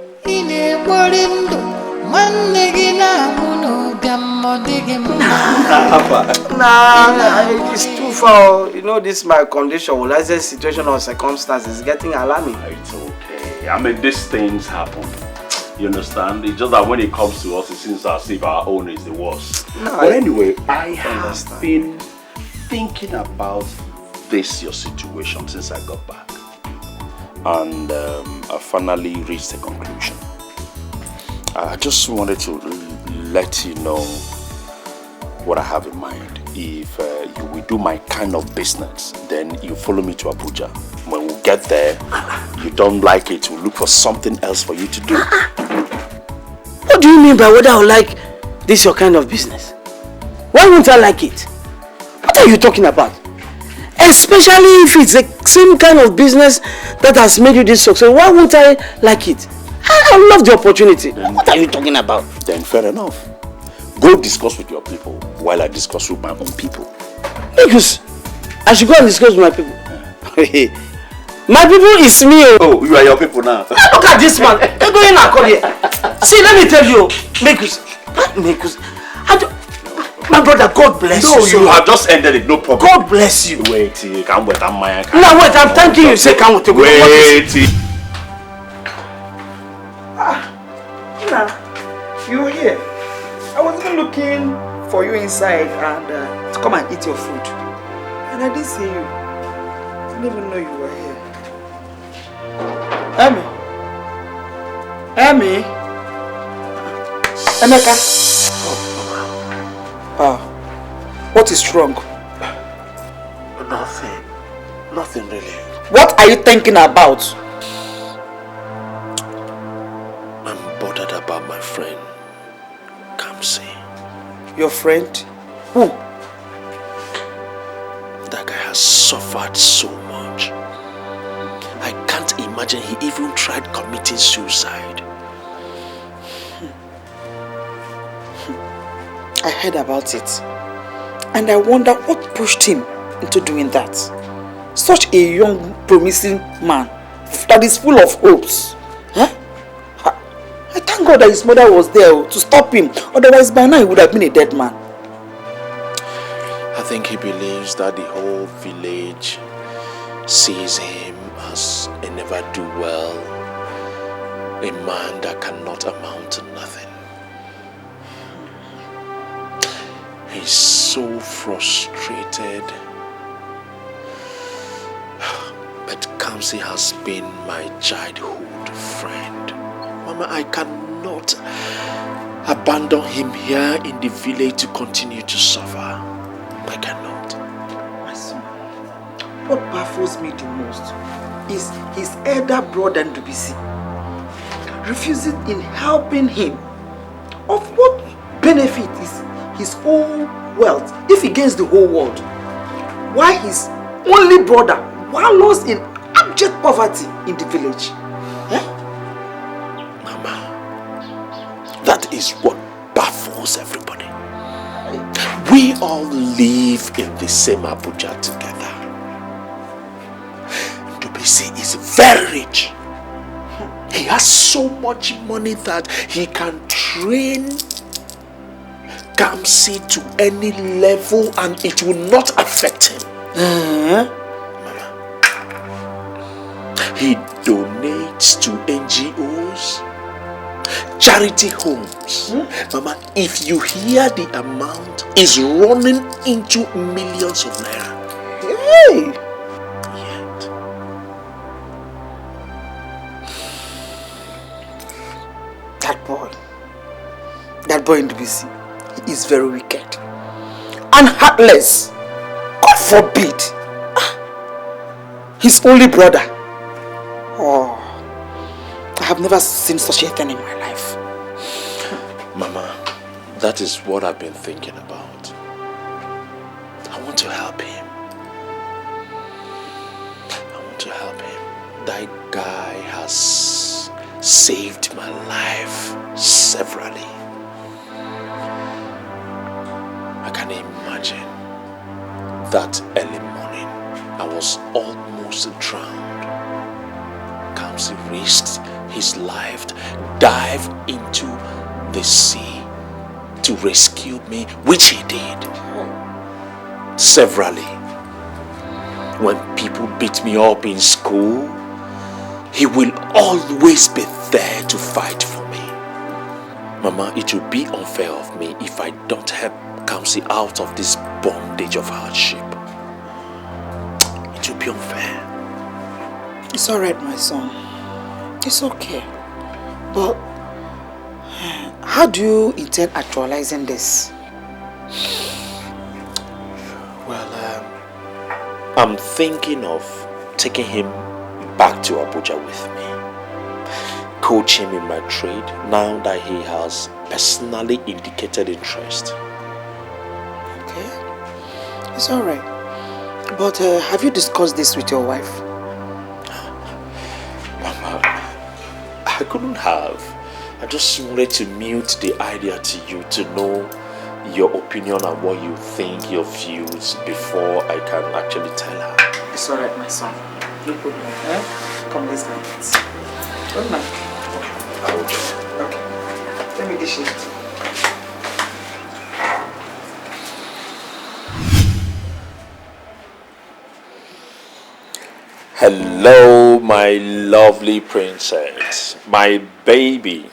Nah, it's too far. You know, this my condition. Well, that's a situation or circumstance is getting alarming. It's okay. I mean, these things happen. You understand? It's just that when it comes to us, it seems as if our own is the worst. No, but anyway, I have been thinking about this, your situation, since I got back. And I finally reached a conclusion. I just wanted to let you know what I have in mind. If you will do my kind of business, then you follow me to Abuja. When we get there, you don't like it, we'll look for something else for you to do. What do you mean by whether I will like this your kind of business? Why won't I like it? What are you talking about? Especially if it's the same kind of business that has made you this success. Why won't I like it? I love the opportunity. What are you talking about? Then fair enough. Go discuss with your people while I discuss with my own people. Because I should go and discuss with my people. My people is me. Oh, you are your people now. Look at this man. They're going to here. See, let me tell you, Mekus, my brother, God bless you. No, you have just ended it, no problem. God bless you. Wait, you can't wait. Now wait, I'm thanking you. Say, come with wait. You're here. I was even looking for you inside and to come and eat your food. And I didn't see you. I didn't even know you were here. Emmy? Emeka? What is wrong? Nothing really. What are you thinking about? I'm bothered about my friend, Kamsi. Your friend? Who? That guy has suffered so much. I can't imagine he even tried committing suicide. I heard about it. And I wonder what pushed him into doing that. Such a young, promising man that is full of hopes. Huh? I thank God that his mother was there to stop him. Otherwise, by now he would have been a dead man. I think he believes that the whole village sees him as a never-do-well, a man that cannot amount to nothing. He's so frustrated. But Kamsi has been my childhood friend. Mama, I cannot abandon him here in the village to continue to suffer. I cannot. My son, what baffles me the most is his elder brother Ndubisi refusing in helping him. Of what benefit is his own wealth if he gains the whole world? Why his only brother wallows in abject poverty in the village? Mama, that is what baffles everybody. We all live in the same Abuja together. Ndubisi is very rich. He has so much money that he can train Kamsi to any level and it will not affect him. Mama, he donates to NGOs, charity homes. Mama, if you hear the amount, is running into millions of naira. Hey! That boy in Ndubisi, he is very wicked and heartless. God forbid. His only brother. Oh, I have never seen such a thing in my life. Mama, that is what I've been thinking about. I want to help him. I want to help him. That guy has saved my life severally. I can imagine that early morning I was almost drowned. Kamsi risked his life, dived into the sea to rescue me, which he did severally. When people beat me up in school, he will always be there to fight for me. Mama, it would be unfair of me if I don't help Kamsi out of this bondage of hardship. It would be unfair. It's alright, my son. It's okay. But how do you intend actualizing this? Well, I'm thinking of taking him back to Abuja with me. Coach him in my trade now that he has personally indicated interest. Okay. It's alright. But have you discussed this with your wife? Mama, I couldn't have. I just wanted to mute the idea to you to know your opinion and what you think, your views, before I can actually tell her. It's alright, my son. No problem. Come, let's go. Good night. Okay, I will just. Okay. Let me dish it. Hello, my lovely princess, my baby.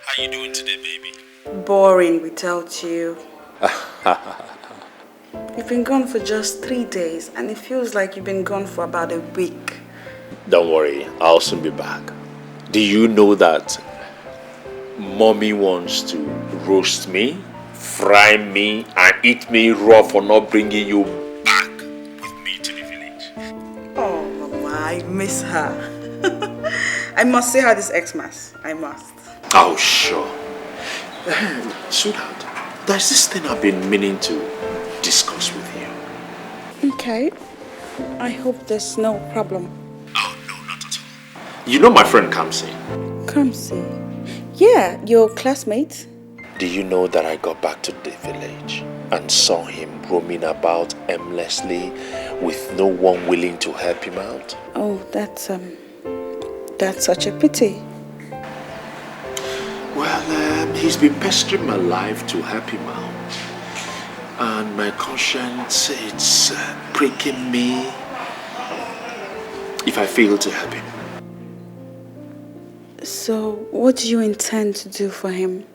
How you doing today, baby? Boring without you. You've been gone for just 3 days and it feels like you've been gone for about a week. Don't worry, I'll soon be back. Do you know that mommy wants to roast me, fry me, and eat me raw for not bringing you back with me to the village? Oh, Mama, I miss her. I must see her this Xmas. I must. Oh, sure. Sweetheart, there's this thing I've been meaning to discuss with you. Okay. I hope there's no problem. Oh, no, not at all. You know my friend Kamsi? Kamsi? Yeah, your classmate? Do you know that I got back to the village and saw him roaming about aimlessly with no one willing to help him out? Oh, that's such a pity. Well, he's been pestering my life to help him out. And my conscience, it's pricking me if I fail to help him. So, what do you intend to do for him?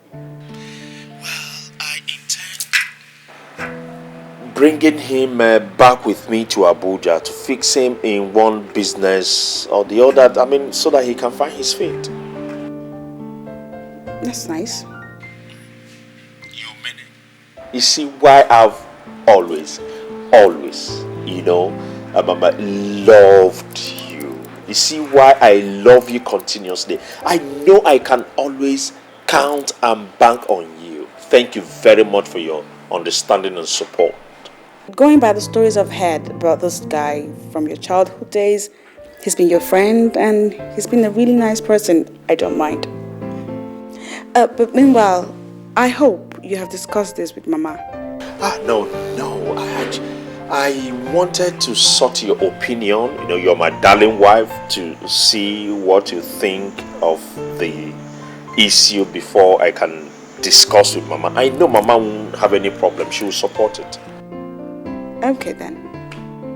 Bringing him back with me to Abuja to fix him in one business or the other, so that he can find his feet. That's nice. You see why I've always, Mama, loved you. You see why I love you continuously. I know I can always count and bank on you. Thank you very much for your understanding and support. Going by the stories I've heard about this guy from your childhood days, he's been your friend and he's been a really nice person. I don't mind. But meanwhile, I hope you have discussed this with Mama. No. I wanted to sort your opinion. You're my darling wife, to see what you think of the issue before I can discuss with Mama. I know Mama won't have any problem. She will support it. Okay then.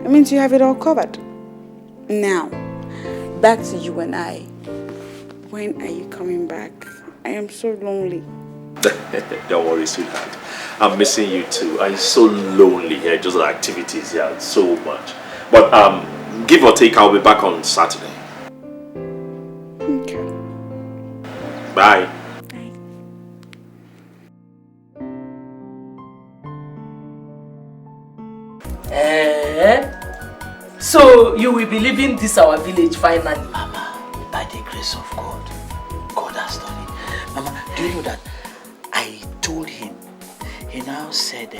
It means you have it all covered. Now, back to you and I. When are you coming back? I am so lonely. Don't worry, sweetheart. I'm missing you too. I'm so lonely here, just the activities here, so much. But give or take, I'll be back on Saturday. Okay. Bye. So you will be leaving this our village finally? Mama, by the grace of God, God has done it. Mama, do you know that I told him, he now said,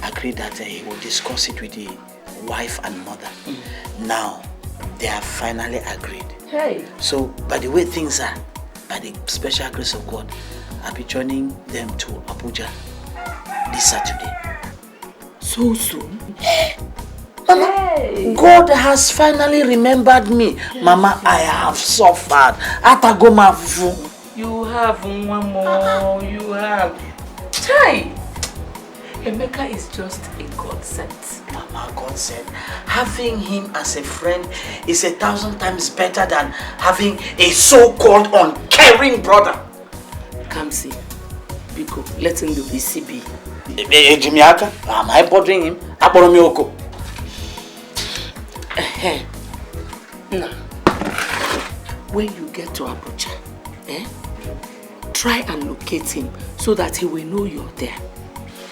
agreed that he will discuss it with the wife and mother. Now, they have finally agreed. Hey. So, by the way things are, by the special grace of God, I'll be joining them to Abuja this Saturday. So soon? Mama, hey. God has finally remembered me. Mama, I have suffered. You have one more. You have. Chai! Emeka is just a godsend. Mama, God said, having him as a friend is 1,000 times better than having a so-called uncaring brother. Kamsi, Biko, let him do BCB. Jimiaka, am I bothering him? Aboromioko. Now, when you get to Abuja, try and locate him so that he will know you're there.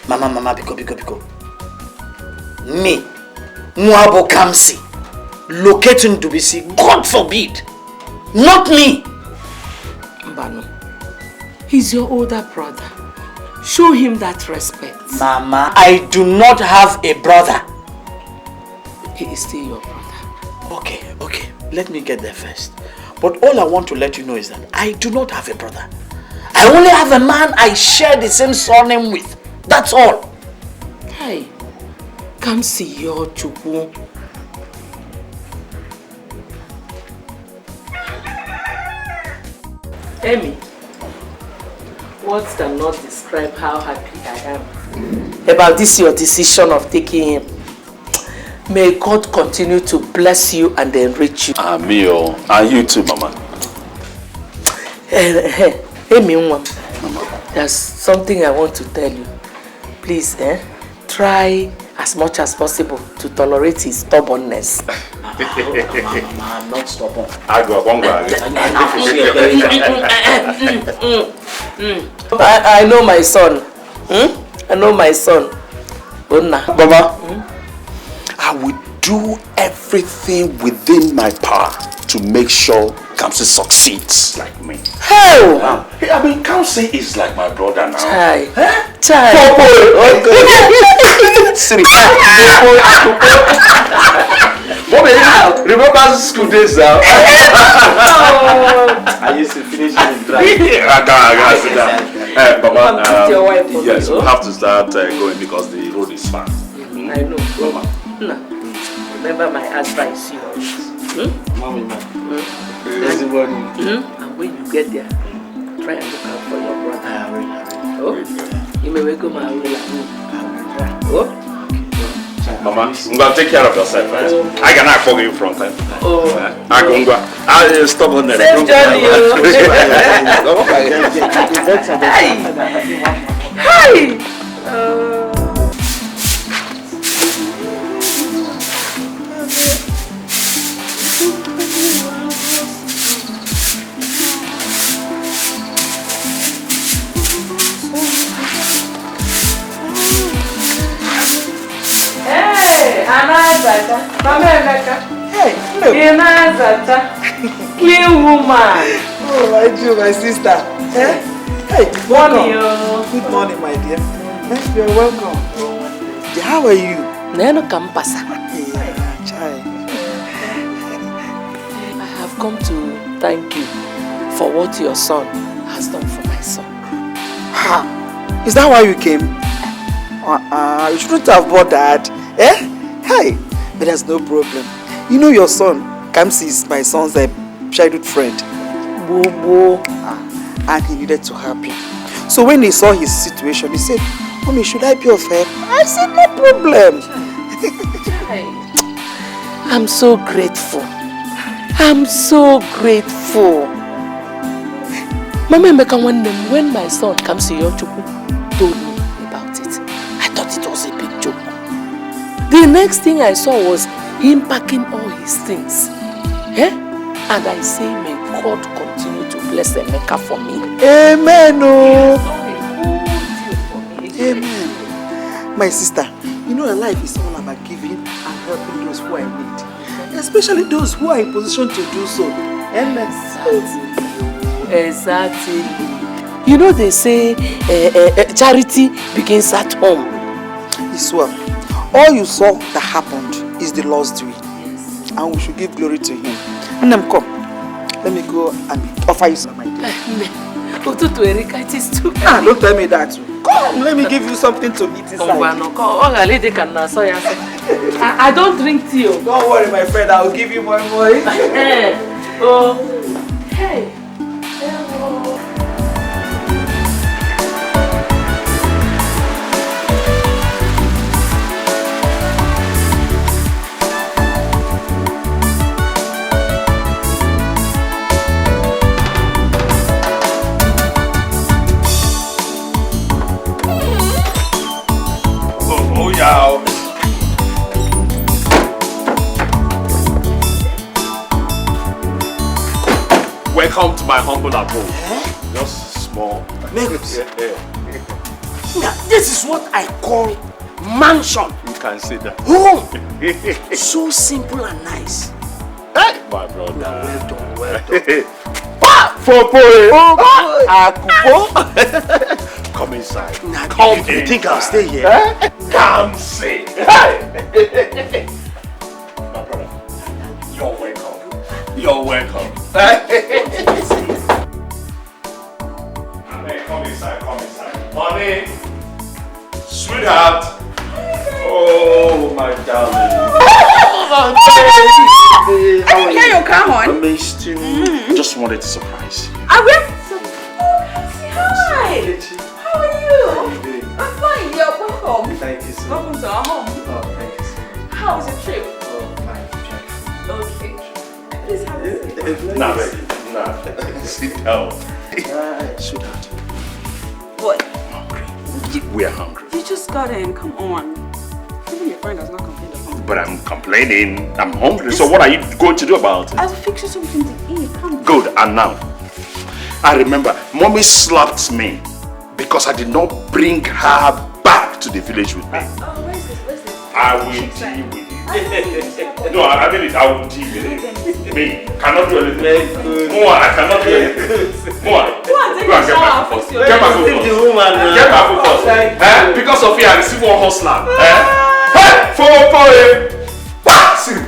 Mama, Biko. Me, Mourning Kamsi, locating Dubisi, God forbid. Not me. Mbano, he's your older brother. Show him that respect. Mama, I do not have a brother. He is still your brother. Okay. Let me get there first. But all I want to let you know is that I do not have a brother. I only have a man I share the same surname with. That's all. Hey, come see your chupu. Amy, words cannot describe how happy I am about this your decision of taking him. May God continue to bless you and enrich you. Amio, and you too, Mama. Amy, there's something I want to tell you. Please, try as much as possible to tolerate his stubbornness. Mama, I'm not stubborn. I know my son. I know my son. Mama, I will do everything within my power to make sure Kamsi succeeds like me. How? Wow. I mean, Kamsi is like my brother now. Chai. Remember school days now? I used to finish in the drive. I can't sit down. Mama, your wife for yes, me, we have to start going because the road is far. I know. Mama. No. Remember my advice, you Mommy, man. And when you get there, try and look out for your brother. Oh, you may go my way. Oh, Mama, I'm going to take care of yourself. Right? I can act for you from time to time. Oh, I'll stop on there. Same journey, Hi! Hey, Anazata, Mama Emeka. Hey, Anazata, clean woman. Oh, my dear, my sister. Eh? Hey, Morning. Good morning, my dear. You're welcome. How are you? Neno Kampasa. Chai. I have come to thank you for what your son has done for my son. Ha! Is that why you came? You shouldn't have bothered. Eh? Hey, but there's no problem. You know your son, Kamsi, is my son's childhood friend. Bobo. And he needed to help him. So when he saw his situation, he said, Mommy, should I be of help? I said, no problem. I'm so grateful. I'm so grateful. Mama Emeka, when my son Kamsi Yochukwu told me about it, I thought it was a big joke. The next thing I saw was him packing all his things. Eh? And I say, may God continue to bless Emeka for me. Amen. Oh. Amen. My sister, you know life is all about giving and helping those who are in need. Especially those who are in position to do so. Amen. Exactly. You know they say charity begins at home. It's well. All you saw that happened is the Lord's doing. Yes. And we should give glory to Him. And then come. Let me go and offer you some ideas. It is too early. Don't tell me that. Come, let me give you something to eat inside. I don't drink tea. Don't worry, my friend. I will give you more. Oh, hey. Welcome to my humble abode. Just small. Now, this is what I call mansion. You can say that. Home. So simple and nice. Hey, my brother. Well done, well done. Come inside. Now, come you think I'll stay here? Kamsi. Hey. My brother, you're welcome. You're welcome. Come inside, come inside. Honey, sweetheart. Oh, my darling. Can you come on? I missed you. Just wanted to surprise you. I will. Hi. How are you? I'm fine. You're welcome. Thank you so much. Welcome to our home. Oh, thank you so much. How was your trip? Oh, fine. Okay. Please have a seat. Nah, baby. Nah. Sit down. Sweetheart. What? We are hungry. You just got in. Come on. Even your friend has not complained of hunger. But I'm complaining. I'm hungry. So what are you going to do about it? I'll fix you something to eat. Come. Good. And now, I remember Mommy slapped me because I did not bring her back to the village with me. Oh, where's this? I will deal with it. No, I mean it. I will deal with it. Me cannot do anything. More, I cannot do anything. More. Go and get my food first. Get my food first. Get my food first. Because of you, I receive one hustler. Hey, for him. See.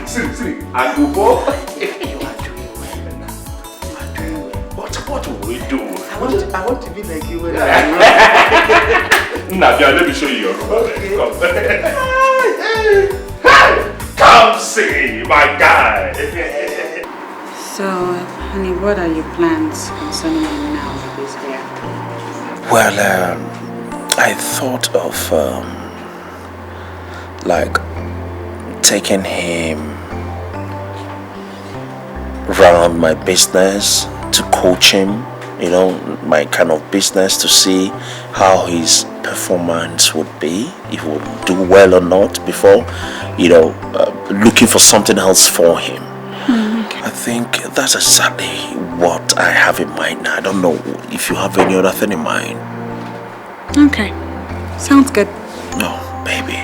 And go. You are doing well now. You are doing well. What will we do? I want to be like you when Now, let me show you your room. Okay. Come see my guy. So, honey, what are your plans concerning him now that he's here? Well, I thought of like taking him around my business to coach him, you know, my kind of business, to see how his performance would be, if he would do well or not, before, you know, looking for something else for him. I think that's exactly what I have in mind now. I don't know if you have any other thing in mind. Okay, sounds good. No, baby.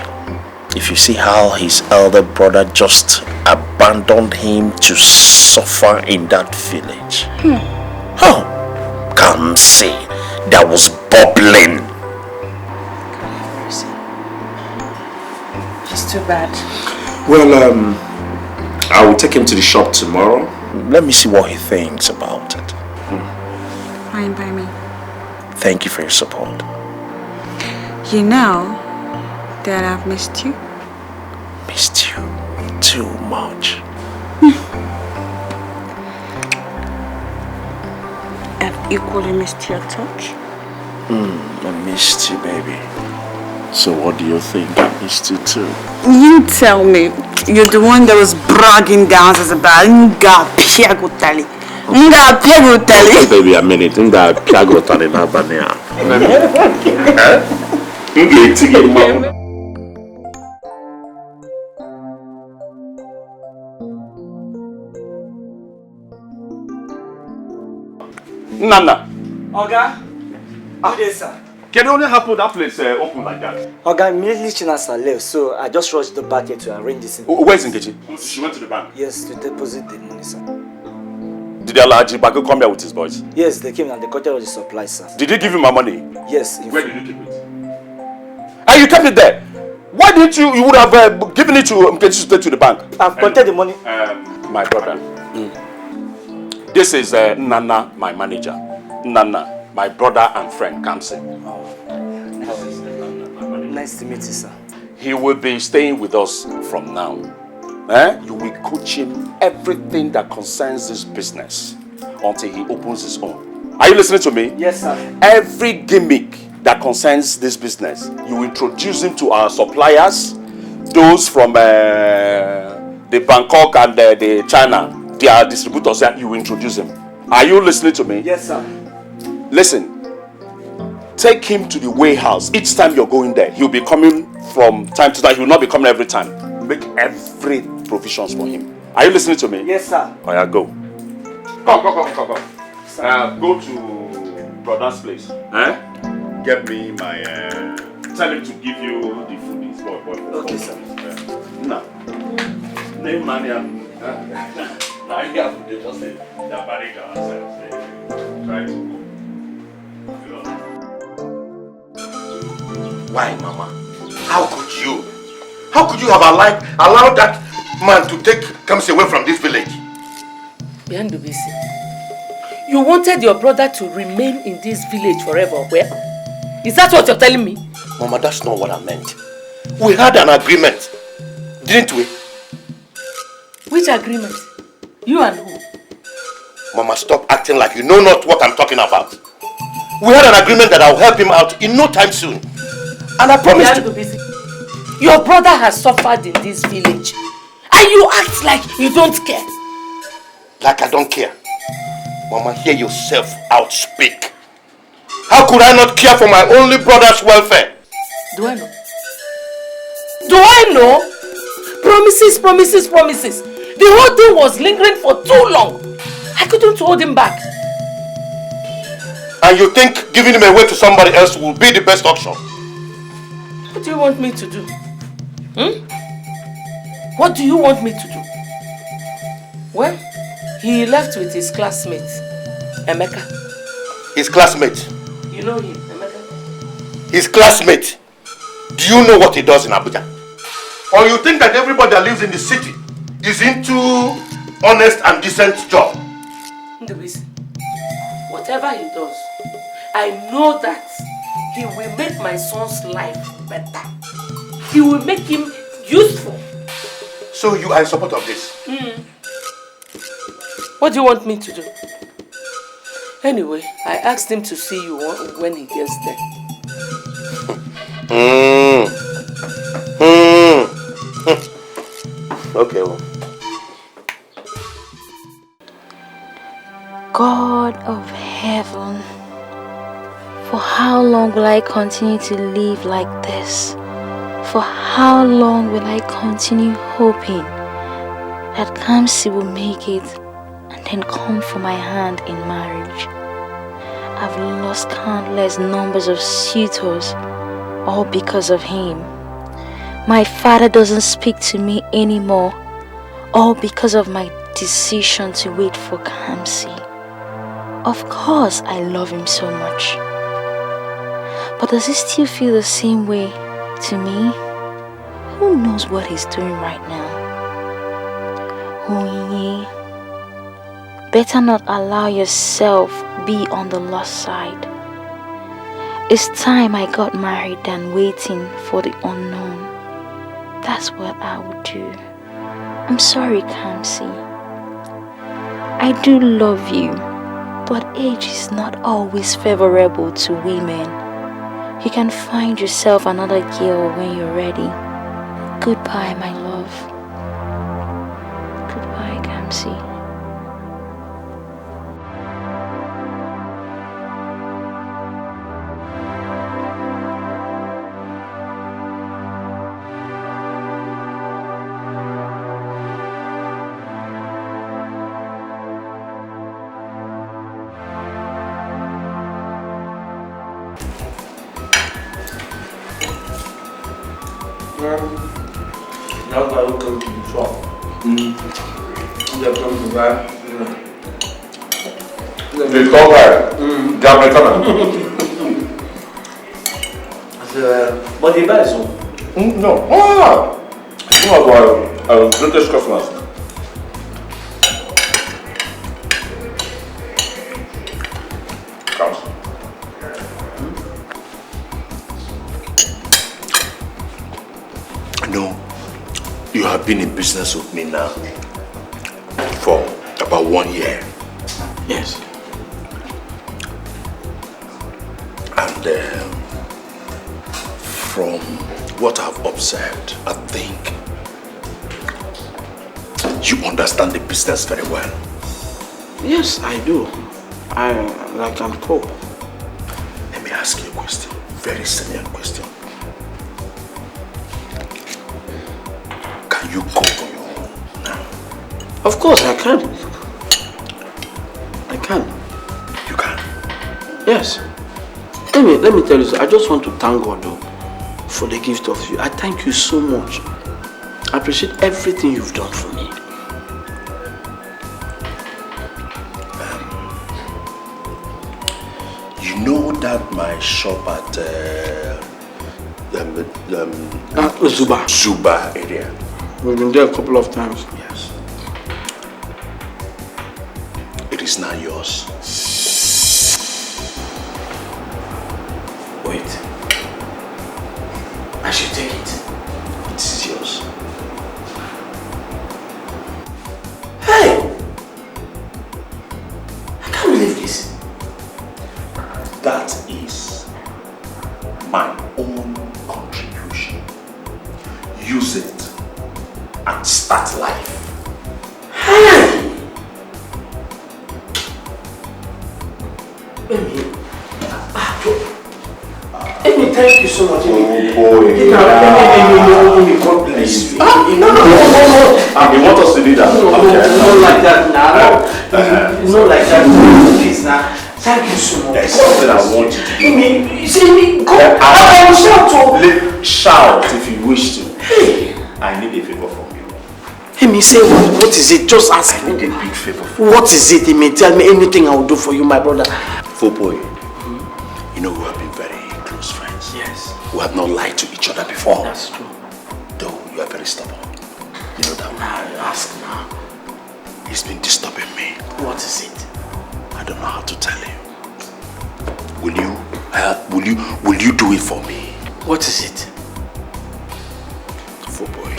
If you see how his elder brother just abandoned him to suffer in that village. Oh, Kamsi, that was bubbling. It's too bad. Well, I will take him to the shop tomorrow. Let me see what he thinks about it. Fine by me. Thank you for your support. You know that I've missed you. Missed you too much. I've equally missed your touch. I missed you, baby. So what do you think? I missed you too. You tell me. You're the one that was bragging downstairs about Nga Piagotali. Nga Piagotali. Baby, a minute. Nga Piagotali na bania. Nana. Oga, good day, sir. Can it only happen that place open like that? Oga, immediately Chinasa left, so I just rushed the back here to arrange this. Where's Nkechi? She went to the bank. Yes, to deposit the money, sir. Did the Alhaji Baku come here with his boys? Yes, they came and they collected all the supplies, sir. Did you give him my money? Yes. Where did you keep it? And you kept it there? Why didn't you? You would have given it to Nkechi to take to the bank. I've collected the money. My brother. This is Nana, my manager. Nana, my brother and friend, Kamsi. Nice to meet you, sir. He will be staying with us from now. You will coach him everything that concerns this business until he opens his own. Are you listening to me? Yes, sir. Every gimmick that concerns this business, you will introduce him to our suppliers, those from the Bangkok and the China, their distributors, you will introduce him. Are you listening to me? Yes, sir. Listen, take him to the warehouse. Each time you're going there, he'll be coming from time to time. He will not be coming every time. Make every provisions for him. Are you listening to me? Yes, sir. Oh yeah, go. Come. Go to brother's place. Get me my. Tell him to give you the food. Okay, sir. Now, name money. Now you have to just say the barrier outside. Try to go. Why, Mama? How could you? How could you have allowed that man to take Kamsi away from this village? Biandubisi, you wanted your brother to remain in this village forever, where? Is that what you're telling me? Mama, that's not what I meant. We had an agreement, didn't we? Which agreement? You and who? Mama, stop acting like you know not what I'm talking about. We had an agreement that I'll help him out in no time soon. And I promised you. Your brother has suffered in this village. And you act like you don't care. Like I don't care. Mama, hear yourself out speak. How could I not care for my only brother's welfare? Do I know? Do I know? Promises. The whole thing was lingering for too long. I couldn't hold him back. And you think giving him away to somebody else will be the best option? What do you want me to do? What do you want me to do? Well, he left with his classmate, Emeka. His classmate? You know him, Emeka? His classmate? Do you know what he does in Abuja? Or you think that everybody that lives in the city is into honest and decent job? Ndubisi, whatever he does, I know that he will make my son's life better. He will make him useful. So you are in support of this? What do you want me to do? Anyway, I asked him to see you when he gets there. Okay, well. God of heaven, for how long will I continue to live like this? For how long will I continue hoping that Kamsi will make it and then come for my hand in marriage? I've lost countless numbers of suitors, all because of him. My father doesn't speak to me anymore, all because of my decision to wait for Kamsi. Of course, I love him so much. But does he still feel the same way to me? Who knows what he's doing right now? Oye, better not allow yourself be on the lost side. It's time I got married than waiting for the unknown. That's what I would do. I'm sorry, Kamsi. I do love you, but age is not always favorable to women. You can find yourself another girl when you're ready. Goodbye, my love. Goodbye, Kamsi. Now that we come to the shop, they come to buy. The Corpe, Jamaican. But they buy some. No. No, British customers. Comes. No, you have been in business with me now for about 1 year. Yes. And from what I've observed, I think you understand the business very well. Yes, I do. I can cope. Let me ask you a question, very serious question. Can you cope on your own now? Of course I can. I can. You can? Yes. Let me tell you, I just want to thank God though, for the gift of you. I thank you so much. I appreciate everything you've done for me. You know that my shop at Zuba area. We've been there a couple of times. Yes. It is now yours. Wait. I should take it. It is yours. Hey! I can't believe this. That is my own contribution. Use it and start life. Hey! Amy, thank you so much. Oh boy. God bless you. No. You want us to do that? No, not like that now. Not like that. Please now. Thank you so much. There's something I want you to do. Amy, you see me? Go. I will shout. Shout if you wish to. Hey. I need a favor from you. Amy, say what is it? Just ask. I need a big favor. What is it, Amy? Tell me anything I will do for you, my brother. Boy, you know we have been very close friends. Yes. We have not lied to each other before. That's true. Though you are very stubborn. You know that. Ask now. It's been disturbing me. What is it? I don't know how to tell you. will you do it for me? What is it? For boy.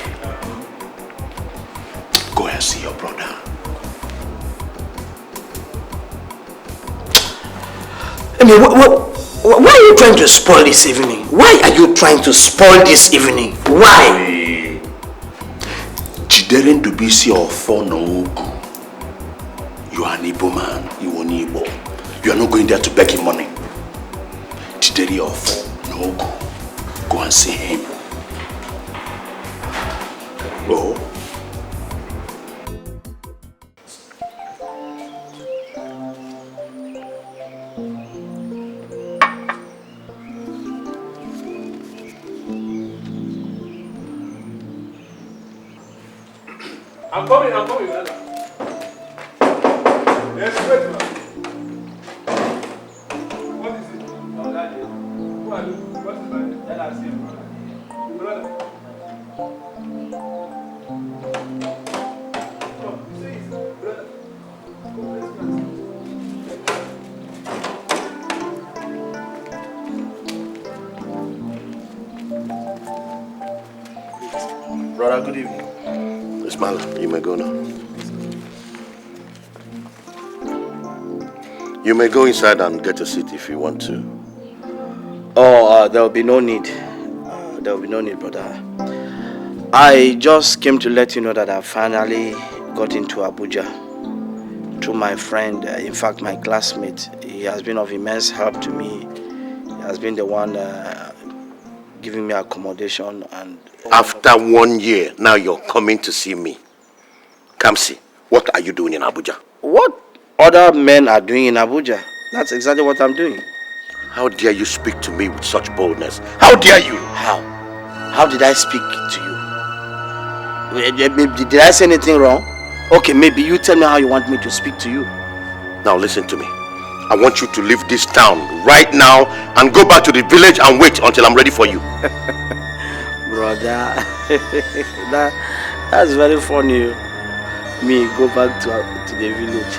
Go and see your brother. I mean, why are you trying to spoil this evening? Why are you trying to spoil this evening? Why? Chideren to be see or for no. You are an Igbo man. You are an Igbo. You are not going there to beg him money. Chideri or for no go. Go and see him. Oh. I'm coming, brother. Yes, wait, man. What is it? Oh, that is. Who are you? What is my name? Let us see, brother. Brother. Come, say it, brother. Come, let's go. Brother, good evening. Ismail, you may go now. You may go inside and get a seat if you want to. Oh, there will be no need. There will be no need, brother. I just came to let you know that I finally got into Abuja through my friend, in fact, my classmate. He has been of immense help to me. He has been the one giving me accommodation and... After 1 year, now you're coming to see me. Kamsi, what are you doing in Abuja? What other men are doing in Abuja? That's exactly what I'm doing. How dare you speak to me with such boldness? How dare you? How? How did I speak to you? Did I say anything wrong? Okay, maybe you tell me how you want me to speak to you. Now listen to me. I want you to leave this town right now and go back to the village and wait until I'm ready for you. Brother, that's very funny. Me go back to the village.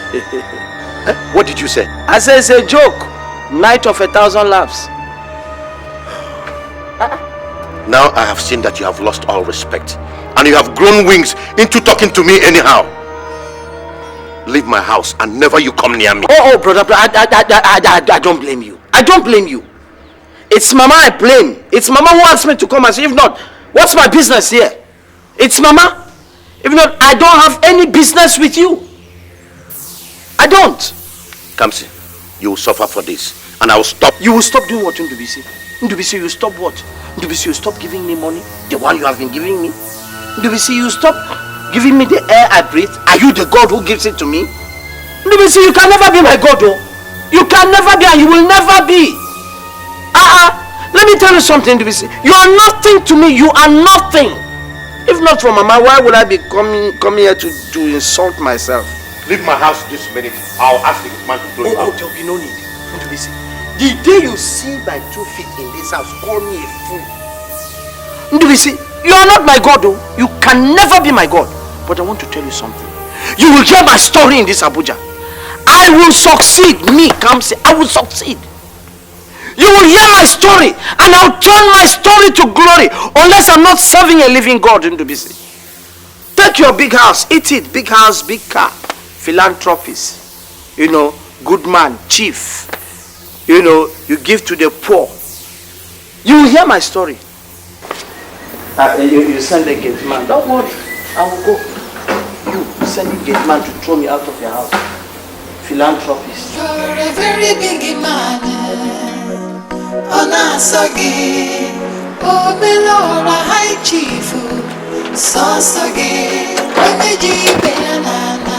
What did you say? I said it's a joke. Night of 1,000 laughs. Now I have seen that you have lost all respect and you have grown wings into talking to me anyhow. Leave my house and never you come near me. Oh, brother, I don't blame you. I don't blame you. It's Mama I blame. It's Mama who asked me to come and say, if not, what's my business here? It's Mama. If not, I don't have any business with you. I don't. Kamsi, you will suffer for this and I will stop. You will stop doing what, Ndubisi? Ndubisi, you stop what? Ndubisi, you stop giving me money? The one you have been giving me? Ndubisi, you stop giving me the air I breathe? Are you the God who gives it to me? Ndubisi, you can never be my God, oh. You can never be and you will never be. Let me tell you something, Ndubisi. You are nothing to me. You are nothing. If not for Mama, why would I be coming here to insult myself? Leave my house this minute. I'll ask the man to throw you out. There will be no need. Ndubisi, the day you see my 2 feet in this house, call me a fool. Ndubisi, you are not my God, though. You can never be my God. But I want to tell you something. You will hear my story in this Abuja. I will succeed. Me, Kamsi, I will succeed. You will hear my story and I'll turn my story to glory unless I'm not serving a living God in Ndubisi. Take your big house, eat it, big house, big car, philanthropist, good man, chief, you give to the poor. You will hear my story. You send a gate man, don't worry, I will go. You send a gate man to throw me out of your house. Philanthropist. You're a very big man. Onasagi, Obinna high chief, Sasagi, Vanity, Banana,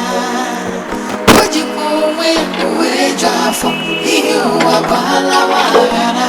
Ojipo, we draft, you are Balawara.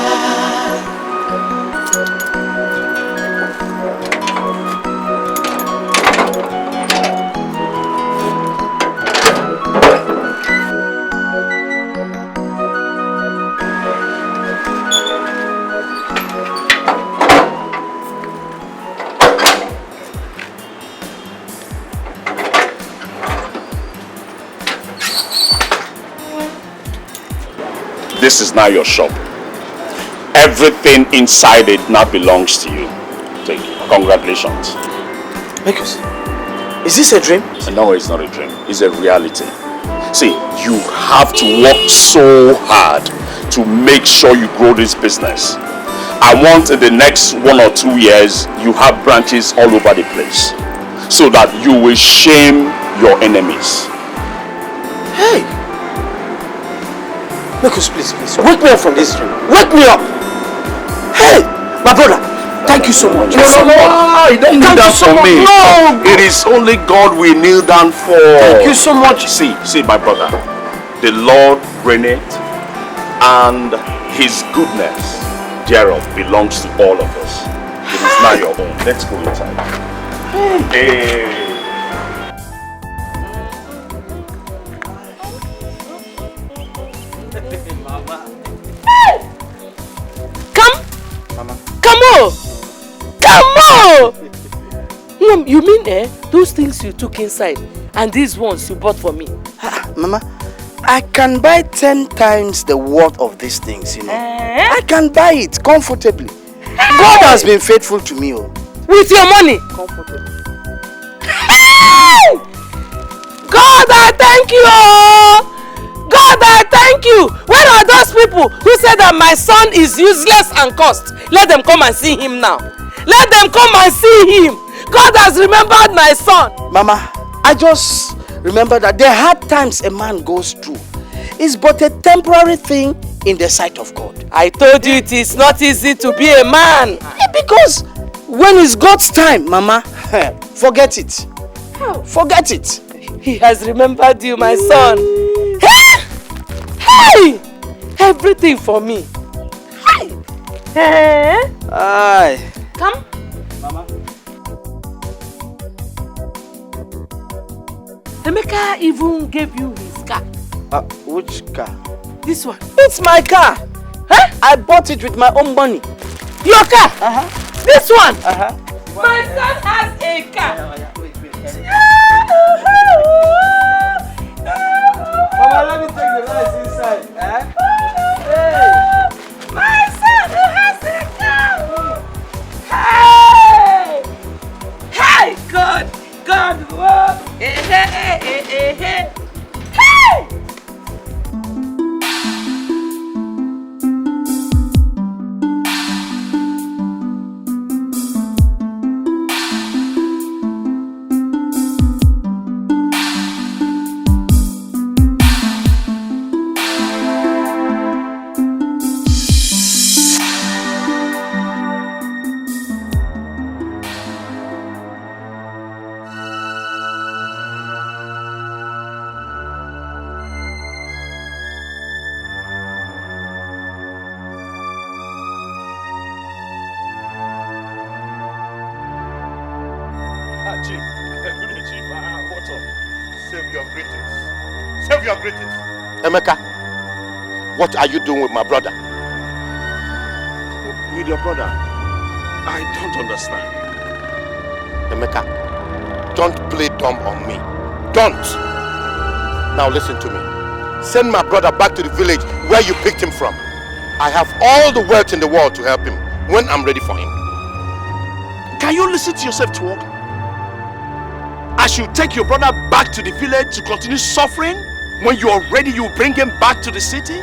this is now your shop. Everything inside it now belongs to you. Take it. Congratulations. Marcus, is this a dream? No, it's not a dream. It's a reality. See, you have to work so hard to make sure you grow this business. I want in the next 1 or 2 years, you have branches all over the place so that you will shame your enemies. Hey! Marcus, please, wake me up from this dream. Wake me up! Hey! My brother, thank you so much. No, you don't kneel down for me. No! It is only God we kneel down for. Thank you so much. See, my brother. The Lord reigneth, and His goodness thereof belongs to all of us. It is now your own. Let's go inside. Hey. Come on! You mean those things you took inside and these ones you bought for me? Mama, I can buy 10 times the worth of these things, you know. I can buy it comfortably. God has been faithful to me. With your money? Comfortably. Hey! God, I thank you! God, I thank you! Where are those people who said that my son is useless and cursed? Let them come and see him now. Let them come and see him. God has remembered my son. Mama, I just remember that the hard times a man goes through is but a temporary thing in the sight of God. I told you it is not easy to be a man. Because when it's God's time, Mama, forget it. Forget it. He has remembered you, my son. Hey! Everything for me. Hey! Aye. Come. Mama. Emeka even gave you his car. Which car? This one. It's my car. Huh? I bought it with my own money. Your car? This one? My son has a car. Mama, let me take the lights inside. Hey. My son has a car. Hey! Hey! God! Whoa! Hey! Emeka, what are you doing with my brother? With your brother? I don't understand. Emeka, don't play dumb on me. Don't! Now listen to me. Send my brother back to the village where you picked him from. I have all the wealth in the world to help him when I'm ready for him. Can you listen to yourself talk? I should take your brother back to the village to continue suffering? When you are ready, you bring him back to the city?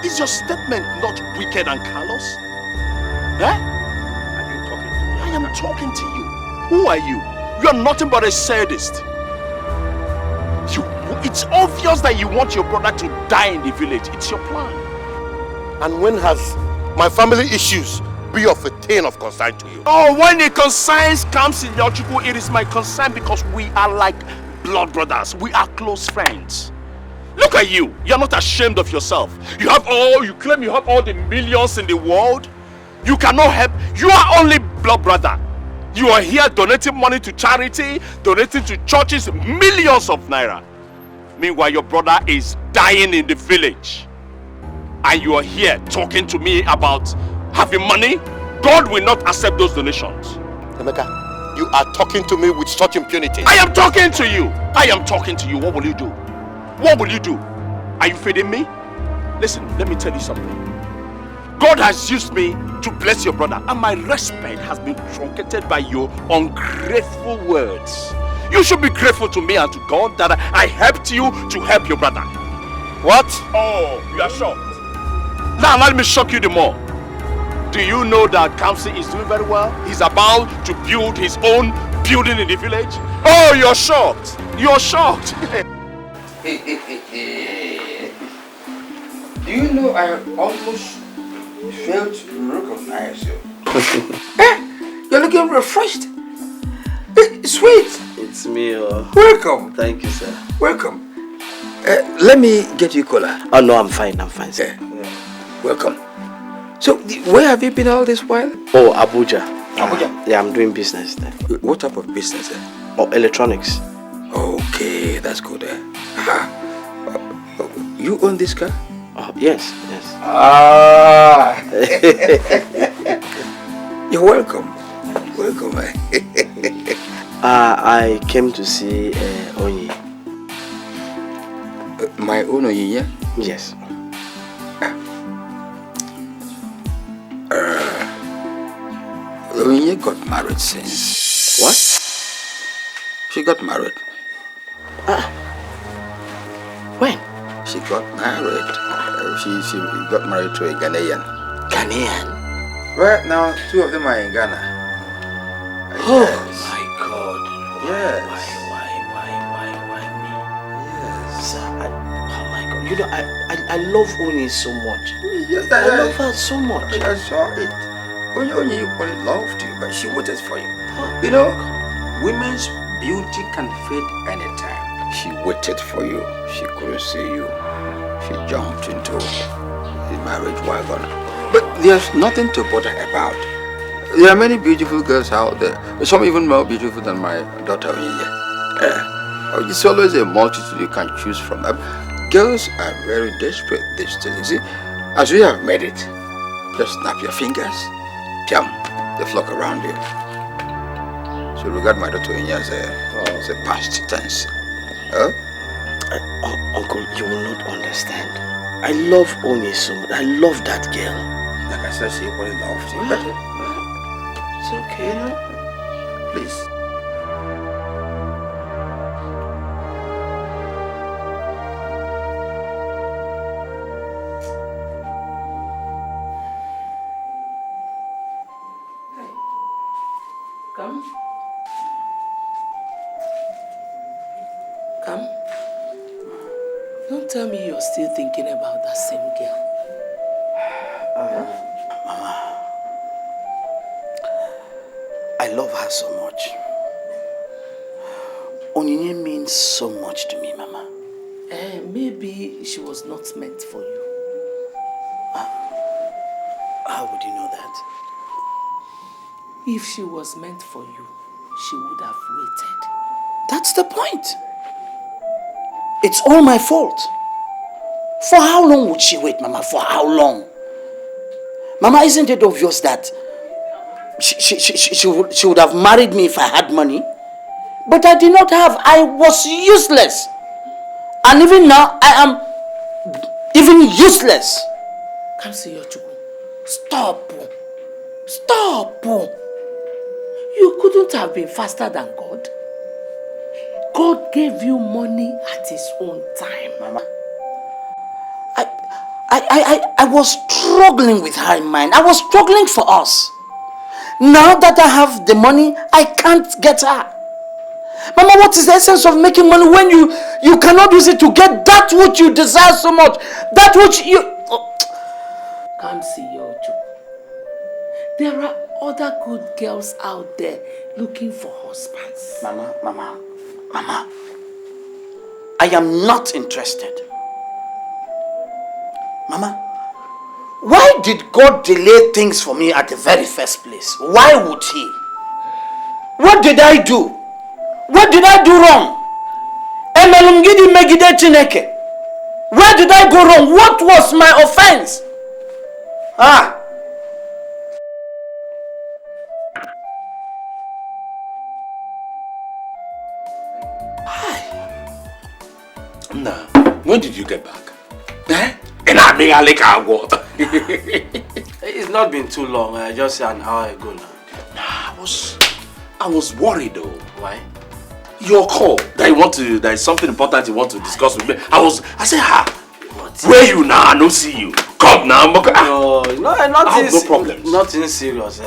Is your statement not wicked and callous? Eh? Are you talking to me? I am talking to you. Who are you? You are nothing but a sadist. It's obvious that you want your brother to die in the village. It's your plan. And when has my family issues be of a thing of concern to you? Oh, when it concerns Kamsi, it is my concern because we are like blood brothers. We are close friends. Look at you. You're not ashamed of yourself. You claim you have all the millions in the world. You cannot help. You are only blood brother. You are here donating money to charity, donating to churches, millions of naira. Meanwhile, your brother is dying in the village. And you are here talking to me about having money. God will not accept those donations. Emeka, you are talking to me with such impunity. I am talking to you. I am talking to you. What will you do? What will you do? Are you feeding me? Listen, let me tell you something. God has used me to bless your brother, and my respect has been truncated by your ungrateful words. You should be grateful to me and to God that I helped you to help your brother. What? Oh, you are shocked. Now let me shock you the more. Do you know that Kamsi is doing very well? He's about to build his own building in the village. Oh, you're shocked. You're shocked. Do you know I almost failed to recognize you? You're looking refreshed. Sweet. It's me. Welcome. Thank you, sir. Welcome. Let me get you cola. Oh no, I'm fine, sir. Welcome. So, where have you been all this while? Oh, Abuja. Abuja? Yeah, I'm doing business there. What type of business? Oh, electronics. Okay, that's good. You own this car? Oh, yes. Ah! You're welcome. Welcome. I came to see Onyi. My own Onyi, yeah? Yes. Onyi got married since. What? She got married. When? She got married. She got married to a Ghanaian. Ghanaian? Right now, 2 of them are in Ghana. Oh Yes. my God. Yes. Why me? Yes. Sir, oh my God. You know, I love Onyi so much. Yes, I love her so much. I saw it. Onyi equally loved you, but she waited for you. You know, women's beauty can fade anytime. She waited for you. She couldn't see you. She jumped into the marriage wagon. But there's nothing to bother about. There are many beautiful girls out there. Some even more beautiful than my daughter Onyi. It's always a multitude you can choose from. Girls are very desperate these days. You see, as we have made it, just snap your fingers. Piam, they flock around you. So regard my daughter Onyi as a past tense. Uncle, you will not understand. I love Onyi so much. I love that girl. Like I said, she equally loved you. But it's okay, you know? Please. Come. Don't tell me you're still thinking about that same girl. Mama, I love her so much. Onyinye means so much to me, Mama. Maybe she was not meant for you. How would you know that? If she was meant for you, she would have waited. That's the point. It's all my fault. For how long would she wait, Mama? For how long? Mama, isn't it obvious that she would have married me if I had money? But I did not have. I was useless. And even now, I am even useless. Kamsi Yochukwu, stop. Stop. You couldn't have been faster than God. God gave you money at his own time. Mama, I was struggling with her in mind. I was struggling for us. Now that I have the money, I can't get her. Mama, what is the essence of making money when you cannot use it to get that which you desire so much? That which you... Kamsi Yochukwu, there are other good girls out there looking for husbands. Mama, I am not interested. Mama, why did God delay things for me at the very first place? Why would he? What did I do? What did I do wrong? Emelungidi megide Chineke. Where did I go wrong? What was my offense? Nah, when did you get back? It's not been too long, just an hour ago now. I was worried though. Why? Your call that there is something important you want to discuss with me. I said, where you now? I don't see you. Come now, No, nothing. No problems. Nothing serious.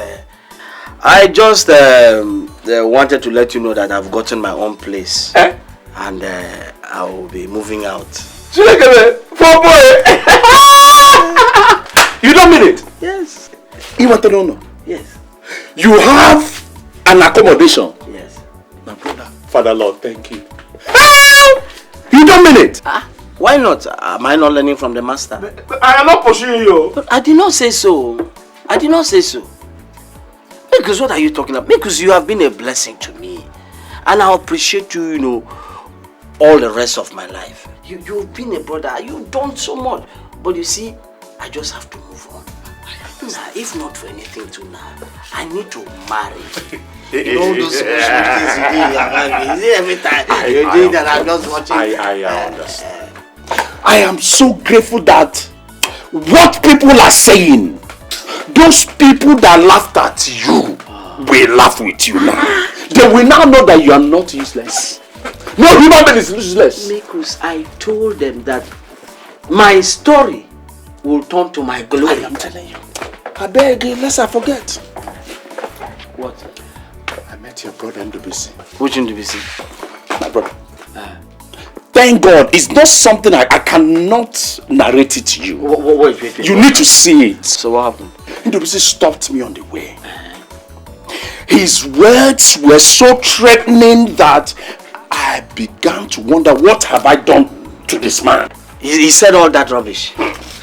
I just wanted to let you know that I've gotten my own place, and I will be moving out. You don't mean it? Yes. You want to know? Yes. You have an accommodation? Yes. My brother, Father Lord, thank you. You don't mean it? Why not? Am I not learning from the master? I am not pursuing you. But I did not say so. I did not say so. Because what are you talking about? Because you have been a blessing to me. And I appreciate you, all the rest of my life. You've been a brother. You've done so much. But you see, I just have to move on. Nah, if not for anything too now, I need to marry. All those things you do, every time you're doing that, I'm just watching. I understand. I am so grateful that what people are saying, those people that laughed at you will laugh with you now. They will now know that you are not useless. No human being is useless. Because I told them that my story will turn to my glory. I am telling you. I beg you, lest I forget. What? I met your brother in Ndubisi. Which Ndubisi? My brother. Thank God, it's not something I cannot narrate it to you. Wait. You need to see it. So what happened? Ndubisi stopped me on the way. His words were so threatening that I began to wonder, what have I done to this man? He said all that rubbish.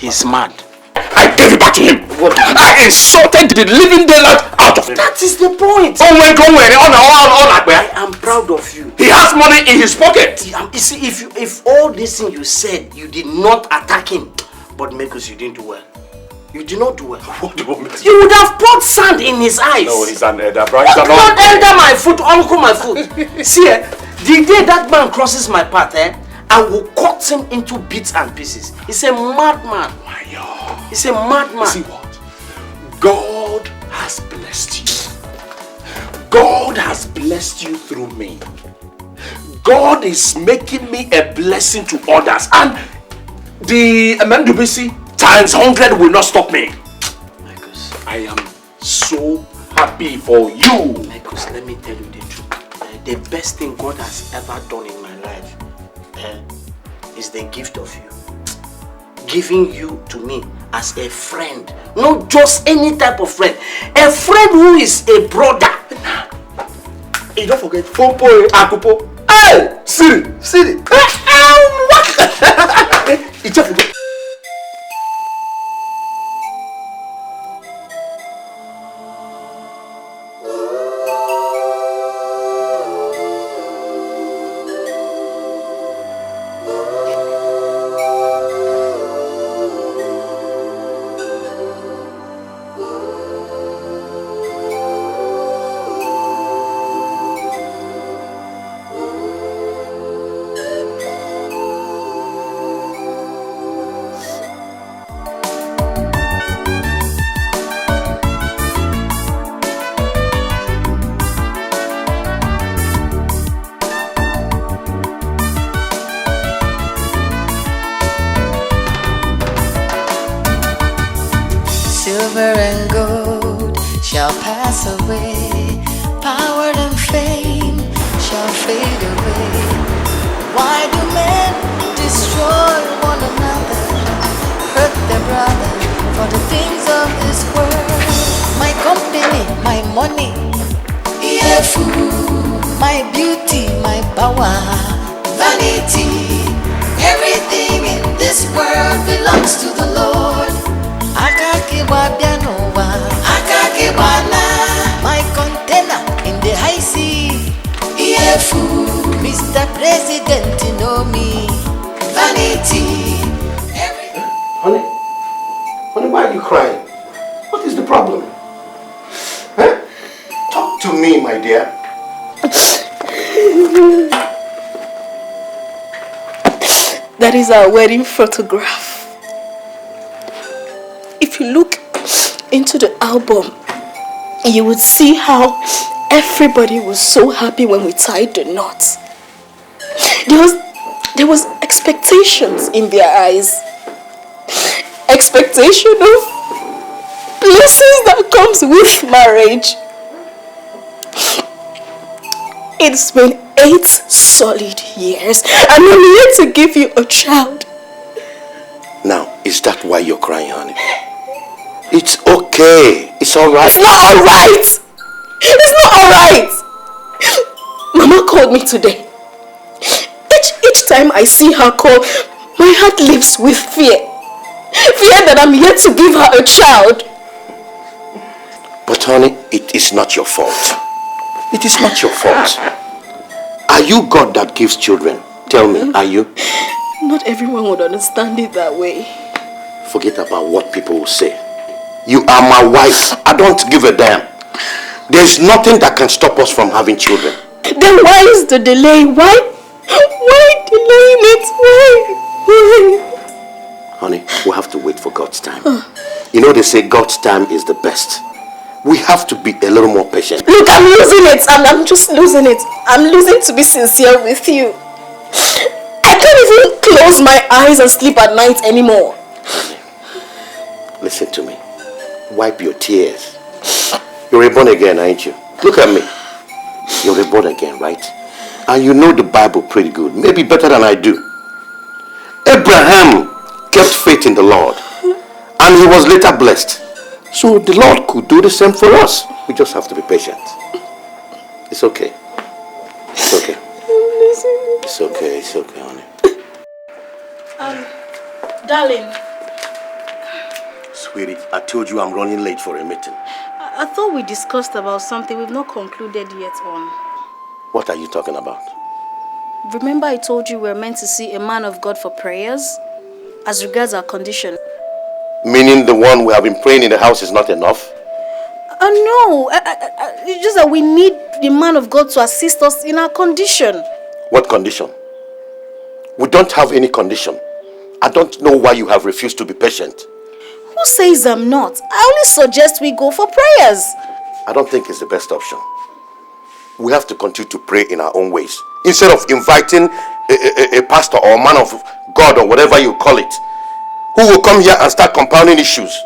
He's mad. I gave it back to him. What? I insulted the living daylight out of him. That is the point. I am proud of you. He has money in his pocket. You see, if all this thing you said, you did not attack him, but because you didn't do well. You did not do well. What do you want me to do? You would have poured sand in his eyes. No, he's an elder, bro. Not elder my foot, uncle my foot. See, the day that man crosses my path, I will cut him into bits and pieces. He's a madman. He's a madman. See what? God has blessed you. God has blessed you through me. God is making me a blessing to others. And the Ndubisi times 100 will not stop me. Marcus, I am so happy for you. Marcus, let me tell you the truth. The best thing God has ever done in my life is the gift of you. Giving you to me as a friend. Not just any type of friend. A friend who is a brother. Hey, don't forget Popo, Akupo. Hey, Siri. What? It's just forget. Silver and gold shall pass away, power and fame shall fade away. Why do men destroy one another, hurt their brother for the things of this world? My company, my money, my beauty, my power, vanity. Everything in this world belongs to the Lord. My container in the high sea. Mr. President, you know me. Vanity. Honey, why are you crying? What is the problem? Talk to me, my dear. That is our wedding photograph. if you look into the album, you would see how everybody was so happy when we tied the knot. There was expectations in their eyes. Expectation of blessings that comes with marriage. It's been 8 solid years and I'm here to give you a child. Now, is that why you're crying, honey? It's okay. It's alright. It's not alright! It's not alright! Mama called me today. Each time I see her call, my heart leaps with fear. Fear that I'm yet to give her a child. But honey, it is not your fault. It is not your fault. Are you God that gives children? Tell me, are you? Not everyone would understand it that way. Forget about what people will say. You are my wife. I don't give a damn. There's nothing that can stop us from having children. Then why is the delay? Why delaying it? Why? Honey, we have to wait for God's time. You know they say God's time is the best. We have to be a little more patient. Look, I'm losing it. I'm just losing it. I'm losing to be sincere with you. I can't even close my eyes and sleep at night anymore. Honey, listen to me. Wipe your tears. You're reborn again, ain't you? Look at me. You're reborn again, right? And you know the Bible pretty good. Maybe better than I do. Abraham kept faith in the Lord. And he was later blessed. So the Lord could do the same for us. We just have to be patient. It's okay. It's okay. It's okay. It's okay, honey. Darling. Sweetie, I told you I'm running late for a meeting. I thought we discussed about something we've not concluded yet on. What are you talking about? Remember I told you we're meant to see a man of God for prayers? As regards our condition. Meaning the one we have been praying in the house is not enough? No. It's just that we need the man of God to assist us in our condition. What condition? We don't have any condition. I don't know why you have refused to be patient. Who says I'm not? I only suggest we go for prayers. I don't think it's the best option. We have to continue to pray in our own ways. Instead of inviting a pastor or a man of God or whatever you call it, who will come here and start compounding issues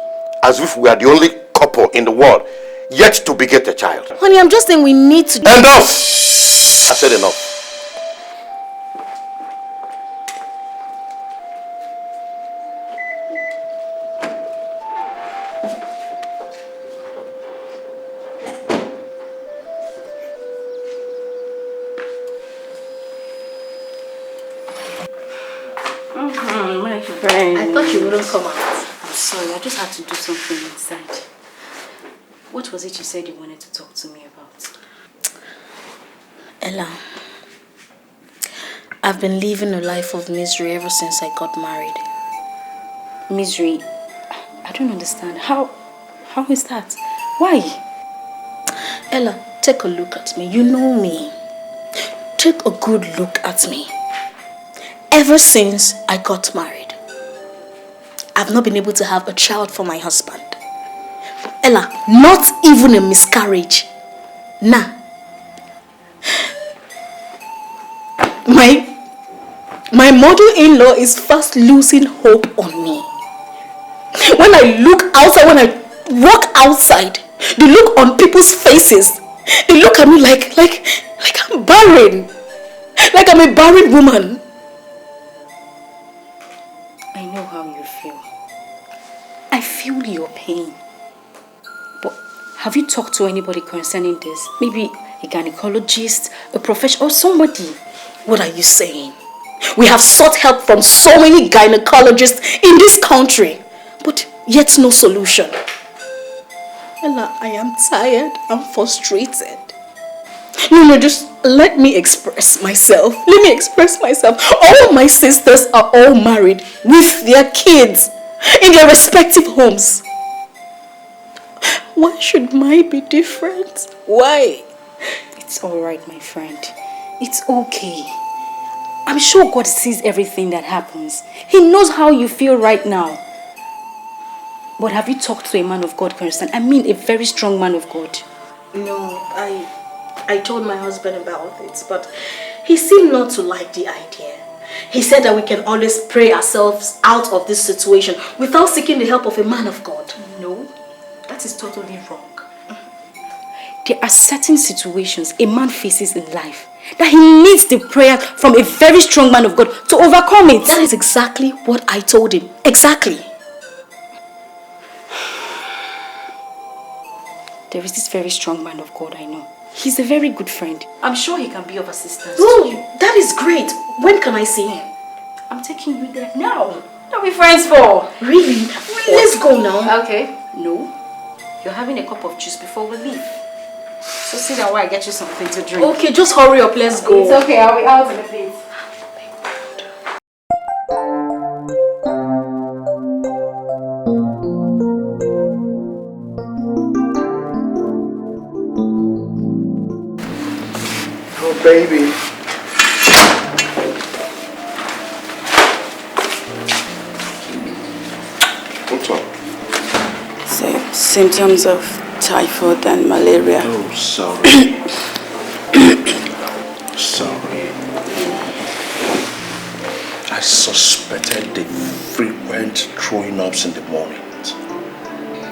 as if we are the only couple in the world yet to beget a child. Honey, I'm just saying we need to... Enough! I said enough. My friend. I thought you wouldn't come out. I'm sorry, I just had to do something inside. What was it you said you wanted to talk to me about? Ella, I've been living a life of misery ever since I got married. Misery? I don't understand. How is that? Why? Ella, take a look at me. You know me. Take a good look at me. Ever since I got married, I've not been able to have a child for my husband. Ella, not even a miscarriage. Nah. My mother-in-law is fast losing hope on me. When I look outside, when I walk outside, the look on people's faces, they look at me like I'm barren. Like I'm a barren woman. I know how you feel. I feel your pain. But have you talked to anybody concerning this? Maybe a gynecologist, a professional, or somebody? What are you saying? We have sought help from so many gynecologists in this country, but yet no solution. Ella, I am tired. I'm frustrated. No, just let me express myself. Let me express myself. All my sisters are all married with their kids in their respective homes. Why should mine be different? Why? It's alright, my friend. It's okay. I'm sure God sees everything that happens. He knows how you feel right now. But have you talked to a man of God, Kirsten? I mean, a very strong man of God. No, I told my husband about it, but he seemed not to like the idea. He said that we can always pray ourselves out of this situation without seeking the help of a man of God. No, that is totally wrong. There are certain situations a man faces in life that he needs the prayer from a very strong man of God to overcome it. That is exactly what I told him. Exactly. There is this very strong man of God I know. He's a very good friend. I'm sure he can be of assistance. Oh, that is great. When can I see him? I'm taking you there now. What are we friends for? Really? Let's go now. Okay. No. You're having a cup of juice before we leave. So sit down while I get you something to drink. Okay, just hurry up. Let's go. It's okay. I'll be out in a bit. Oh, baby. What's up? Symptoms of typhoid and malaria. Oh, sorry. Sorry. I suspected the frequent throwing ups in the mornings.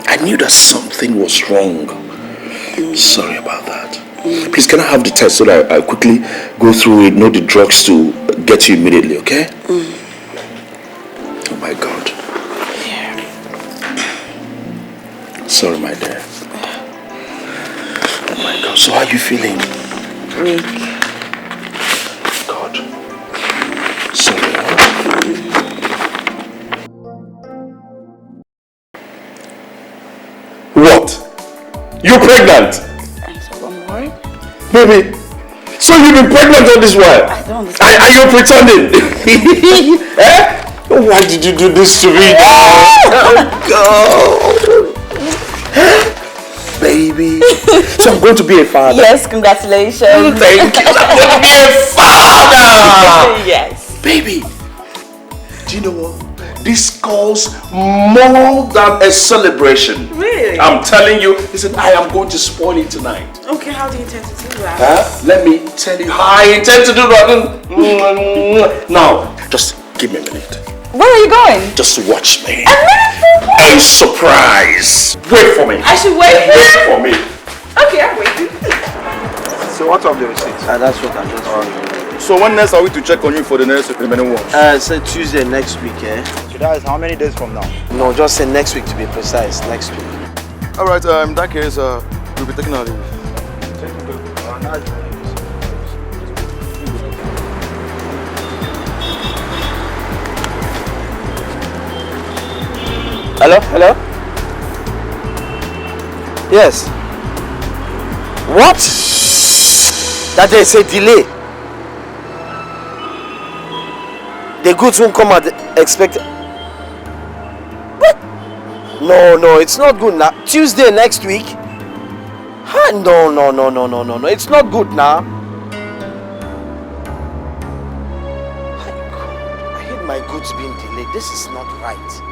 I knew that something was wrong. Sorry about that. Please, can I have the test so that I quickly go through it, know the drugs to get you immediately, okay? Oh my God. Yeah. Sorry, my dear. Oh my God. So how are you feeling? Weak. God. Sorry. What? You're pregnant? Baby, so you've been pregnant all this while? I don't understand. Are you pretending? Eh? Why did you do this to me? Oh, God. Baby. So I'm going to be a father. Yes, congratulations. Thank you. I'm going to be a father. Yes. Baby, do you know what? This calls more than a celebration. Really? I'm telling you, listen, I am going to spoil it tonight. Okay, how do you intend to do that? Huh? Let me tell you how I intend to do that. Now, just give me a minute. Where are you going? Just watch me. A surprise. Wait for me. I should wait Wait here? for me. Okay, I'm waiting. So what of the receipts? That's what I'm just So when next are we to check on you for the next remaining ones? Say Tuesday next week, eh? So that is how many days from now? No, just say next week to be precise. Next week. Alright, in that case, we'll be taking our leave. Hello? Hello? Yes. What? That there's a delay. The goods won't come at expected. What? No, it's not good now. Tuesday next week? Huh? No. It's not good now. I hate my goods being delayed. This is not right.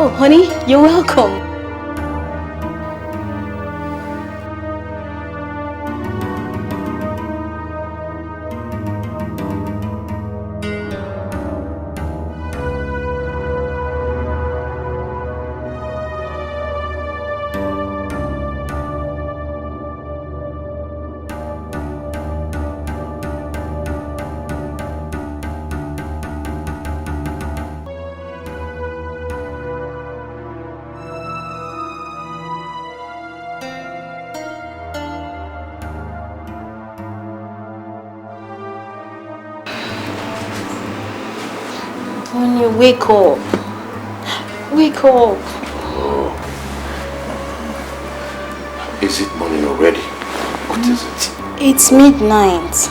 Oh, honey, you're welcome. wake up. Wake up. Oh. Is it morning already? What is it? It's midnight.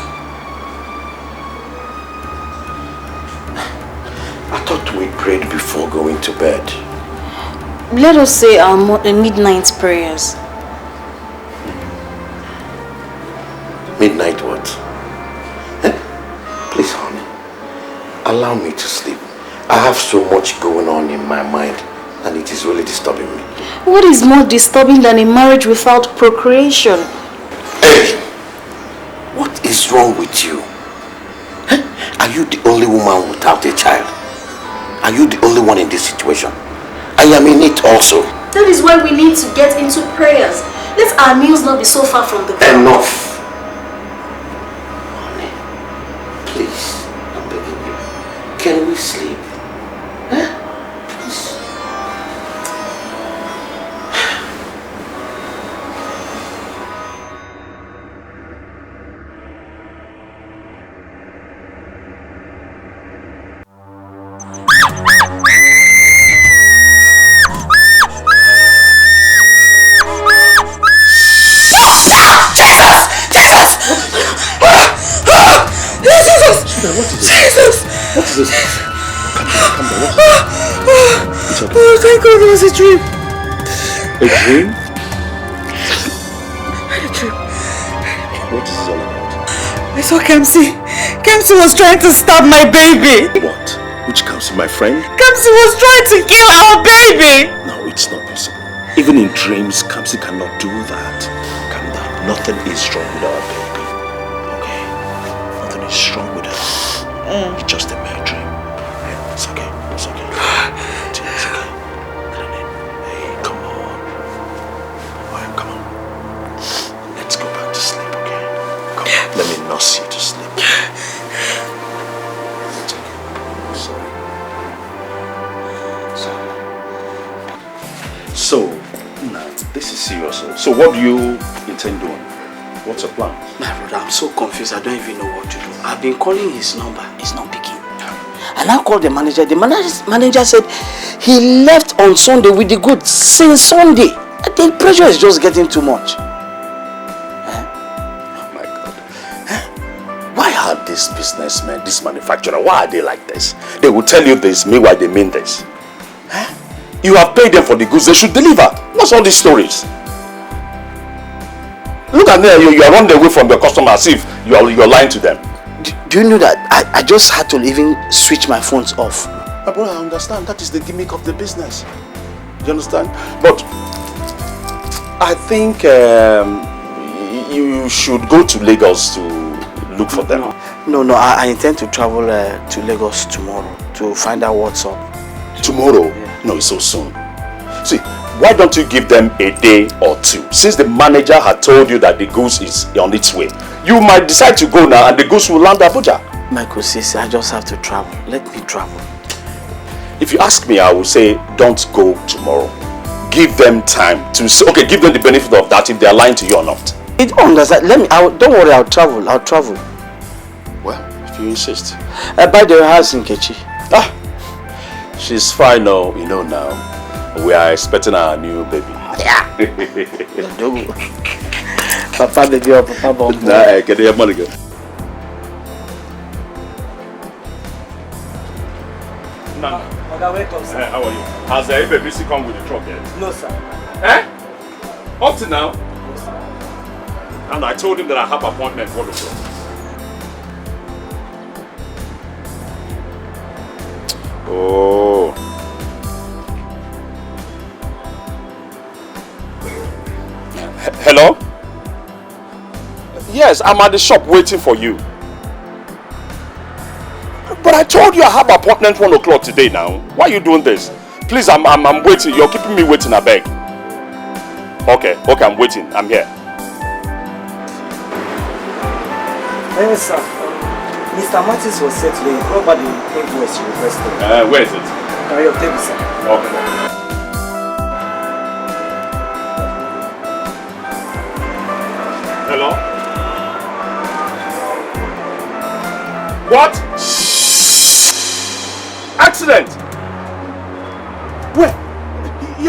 I thought we prayed before going to bed. Let us say our midnight prayers. Midnight what? Eh? Please, honey, allow me to sleep. I have so much going on in my mind and it is really disturbing me. What is more disturbing than a marriage without procreation? Hey! What is wrong with you? Eh? Are you the only woman without a child? Are you the only one in this situation? I am in it also. That is why we need to get into prayers. Let our meals not be so far from the ground. Enough! Honey, please, I'm begging you. Can we sleep? Huh? Please. What is this? Calm down. It's okay. Oh, thank God it was a dream. A dream? I had a dream. What is this all about? I saw Kamsi. Kamsi was trying to stab my baby. What? Which Kamsi, my friend? Kamsi was trying to kill our baby. No, it's not possible. Even in dreams, Kamsi cannot do that. Calm down. Nothing is wrong with our baby. Okay? Nothing is wrong with her. It's just a mere dream. Yeah, it's okay. It's okay. It's okay. Hey, come on. Alright, come on. Let's go back to sleep, okay? Come on. Let me nurse you to sleep. It's okay. I'm sorry. So, now, this is serious. So what do you intend doing? What's your plan? My brother, I'm so confused. I don't even know what to do. I've been calling his number. He's not picking. And I called the manager. The manager said he left on Sunday with the goods since Sunday. The pressure is just getting too much. Oh my God. Why are these businessmen, this manufacturer, why are they like this? They will tell you this, meanwhile they mean this. You have paid them for the goods, they should deliver. What's all these stories? Look at them, you are running away from your customers as if you're lying to them. Do you know that I just had to even switch my phones off? My brother, I understand. That is the gimmick of the business. You understand? But I think you should go to Lagos to look for them. No, I intend to travel to Lagos tomorrow to find out what's up. Tomorrow? Yeah. No, it's so soon. See, why don't you give them a day or two? Since the manager had told you that the goose is on its way, you might decide to go now and the goose will land Abuja. Michael says I just have to travel. Let me travel. If you ask me, I will say don't go tomorrow. Give them time to say, okay, give them the benefit of that if they are lying to you or not. You don't understand. Don't worry, I'll travel. Well, if you insist. By the house in Kechi. She's fine now, you know now. We are expecting our new baby. Yeah. Papa baby or Papa bomb. Nah, get your money, girl. Nana. Welcome, sir. How are you? Has the baby come with the truck yet? No, sir. Up to now? No, sir. And I told him that I have appointment for the truck. Oh. Hello? Yes, I'm at the shop waiting for you. But I told you I have appointment 1 o'clock today now. Why are you doing this? Please, I'm waiting. You're keeping me waiting, I beg. Okay, I'm waiting. I'm here. Yes, sir. Mr. Martins was set today. What about the invoice you requested? Where is it? Your table, sir. Okay. Hello? What? Accident!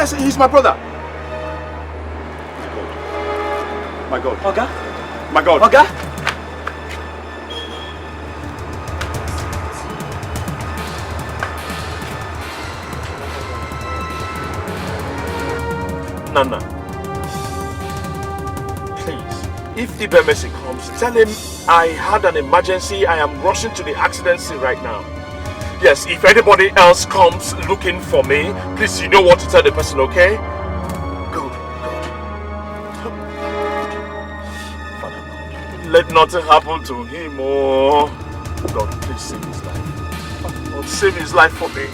Yes, he's my brother. My God. Oga? My God. Oga? Nana. Please, if Ibemesi comes, tell him I had an emergency. I am rushing to the accident scene right now. Yes, if anybody else comes looking for me, please, you know what to tell the person, okay? Good, good. Father, let nothing happen to him, oh. God, please save his life. God, save his life for me.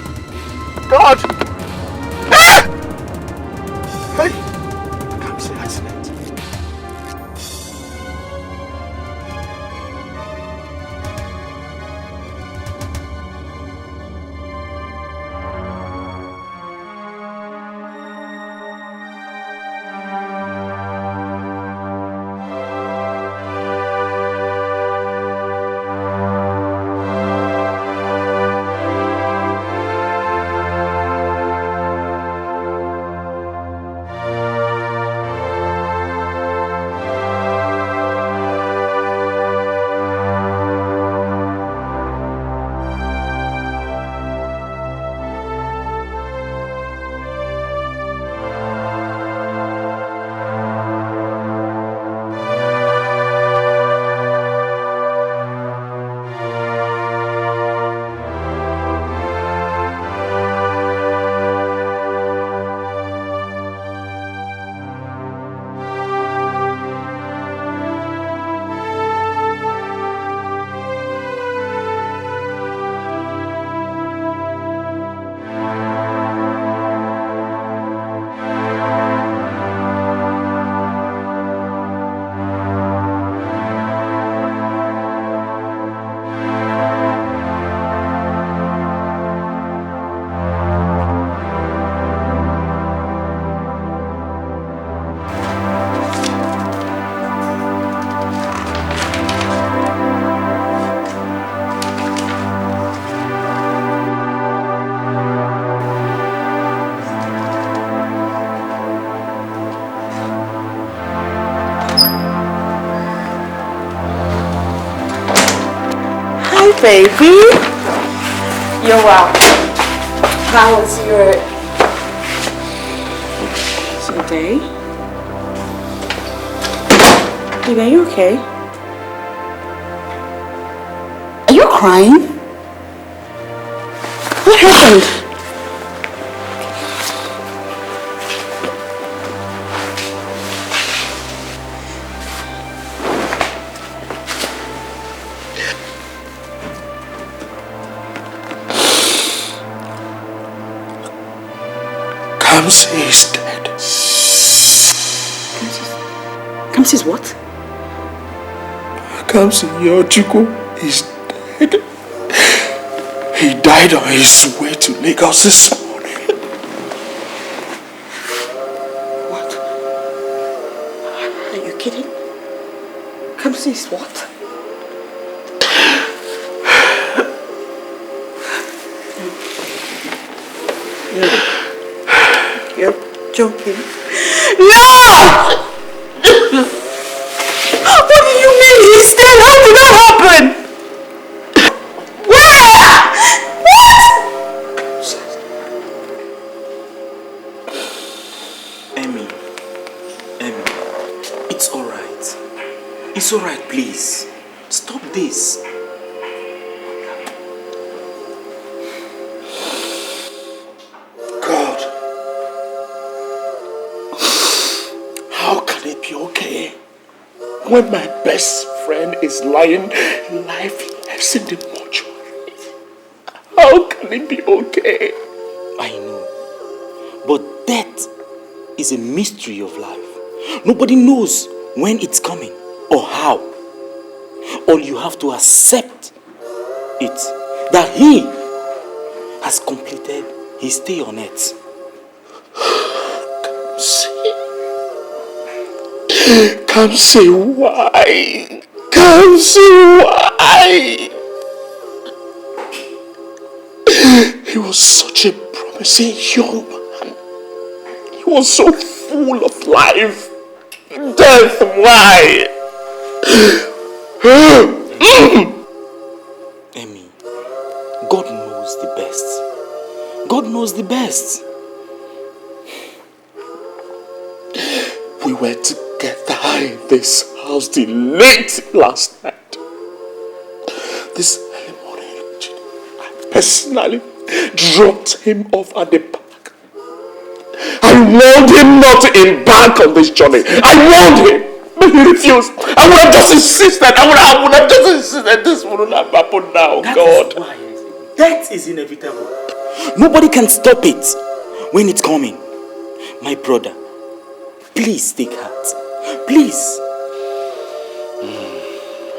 God! Ah! Hey! Kamsi accident. Baby, you're welcome. How was your day? Baby, are you okay? Are you crying? What happened? Kamsi is dead. Kamsi is what? Kamsi Yochiko is dead. He died on his way to Lagos this morning. What? Are you kidding? Kamsi is what? You're joking. No! What do you mean he's dead? How did that happen? Where? What? Emmy, it's alright. It's alright, please. Stop this. When my best friend is lying lifeless in the mortuary, how can it be okay? I know, but death is a mystery of life. Nobody knows when it's coming or how. All you have to accept it, that he has completed his stay on earth. Kamsi, why? Kamsi, why? He was such a promising young man. He was so full of life. Death, why? Amy, God knows the best. God knows the best. We were together in this house till late last night. This early morning, I personally dropped him off at the park. I warned him not to embark on this journey. I warned him, but he refused. I would have just insisted. I would have just insisted. This wouldn't have happened now, God. That is inevitable. Nobody can stop it when it's coming. My brother, please take heart. Please.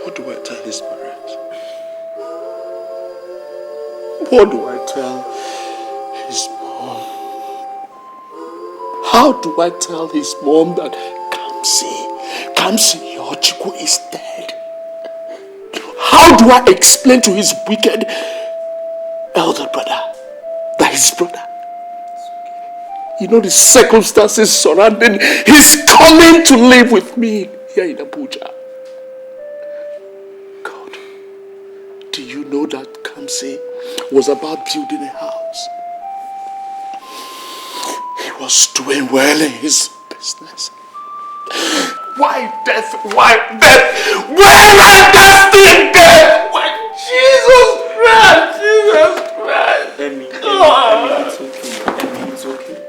What do I tell his parents? What do I tell his mom? How do I tell his mom that Kamsi Yochukwu is dead? How do I explain to his wicked elder brother that his brother, you know the circumstances surrounding his coming to live with me here in Abuja? God, do you know that Kamsi was about building a house? He was doing well in his business. Why death? Why death? Where are destiny death? Why Jesus Christ? Jesus Christ. Emi, it's okay. Emi, it's okay.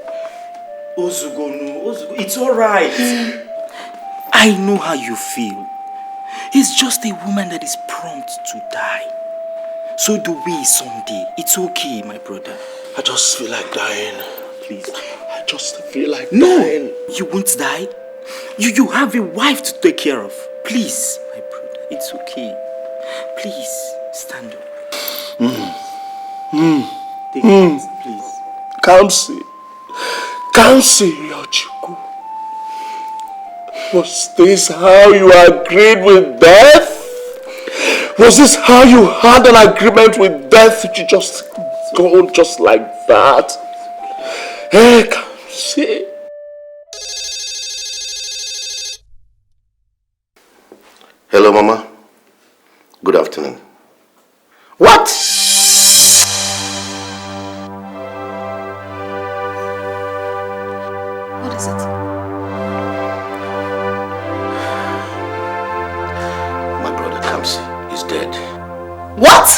Ozugo, it's alright. I know how you feel. He's just a woman that is prompt to die. So do we someday. It's okay, my brother. I just feel like dying. Please. I just feel like dying. No, you won't die. You have a wife to take care of. Please, my brother. It's okay. Please, stand up. Take it, please. Kamsi Yochukwu. Was this how you agreed with death? Was this how you had an agreement with death to just go just like that? Hey, Kamsi. Hello, Mama. Good afternoon. What? What is it? My brother Kamsi is dead. What?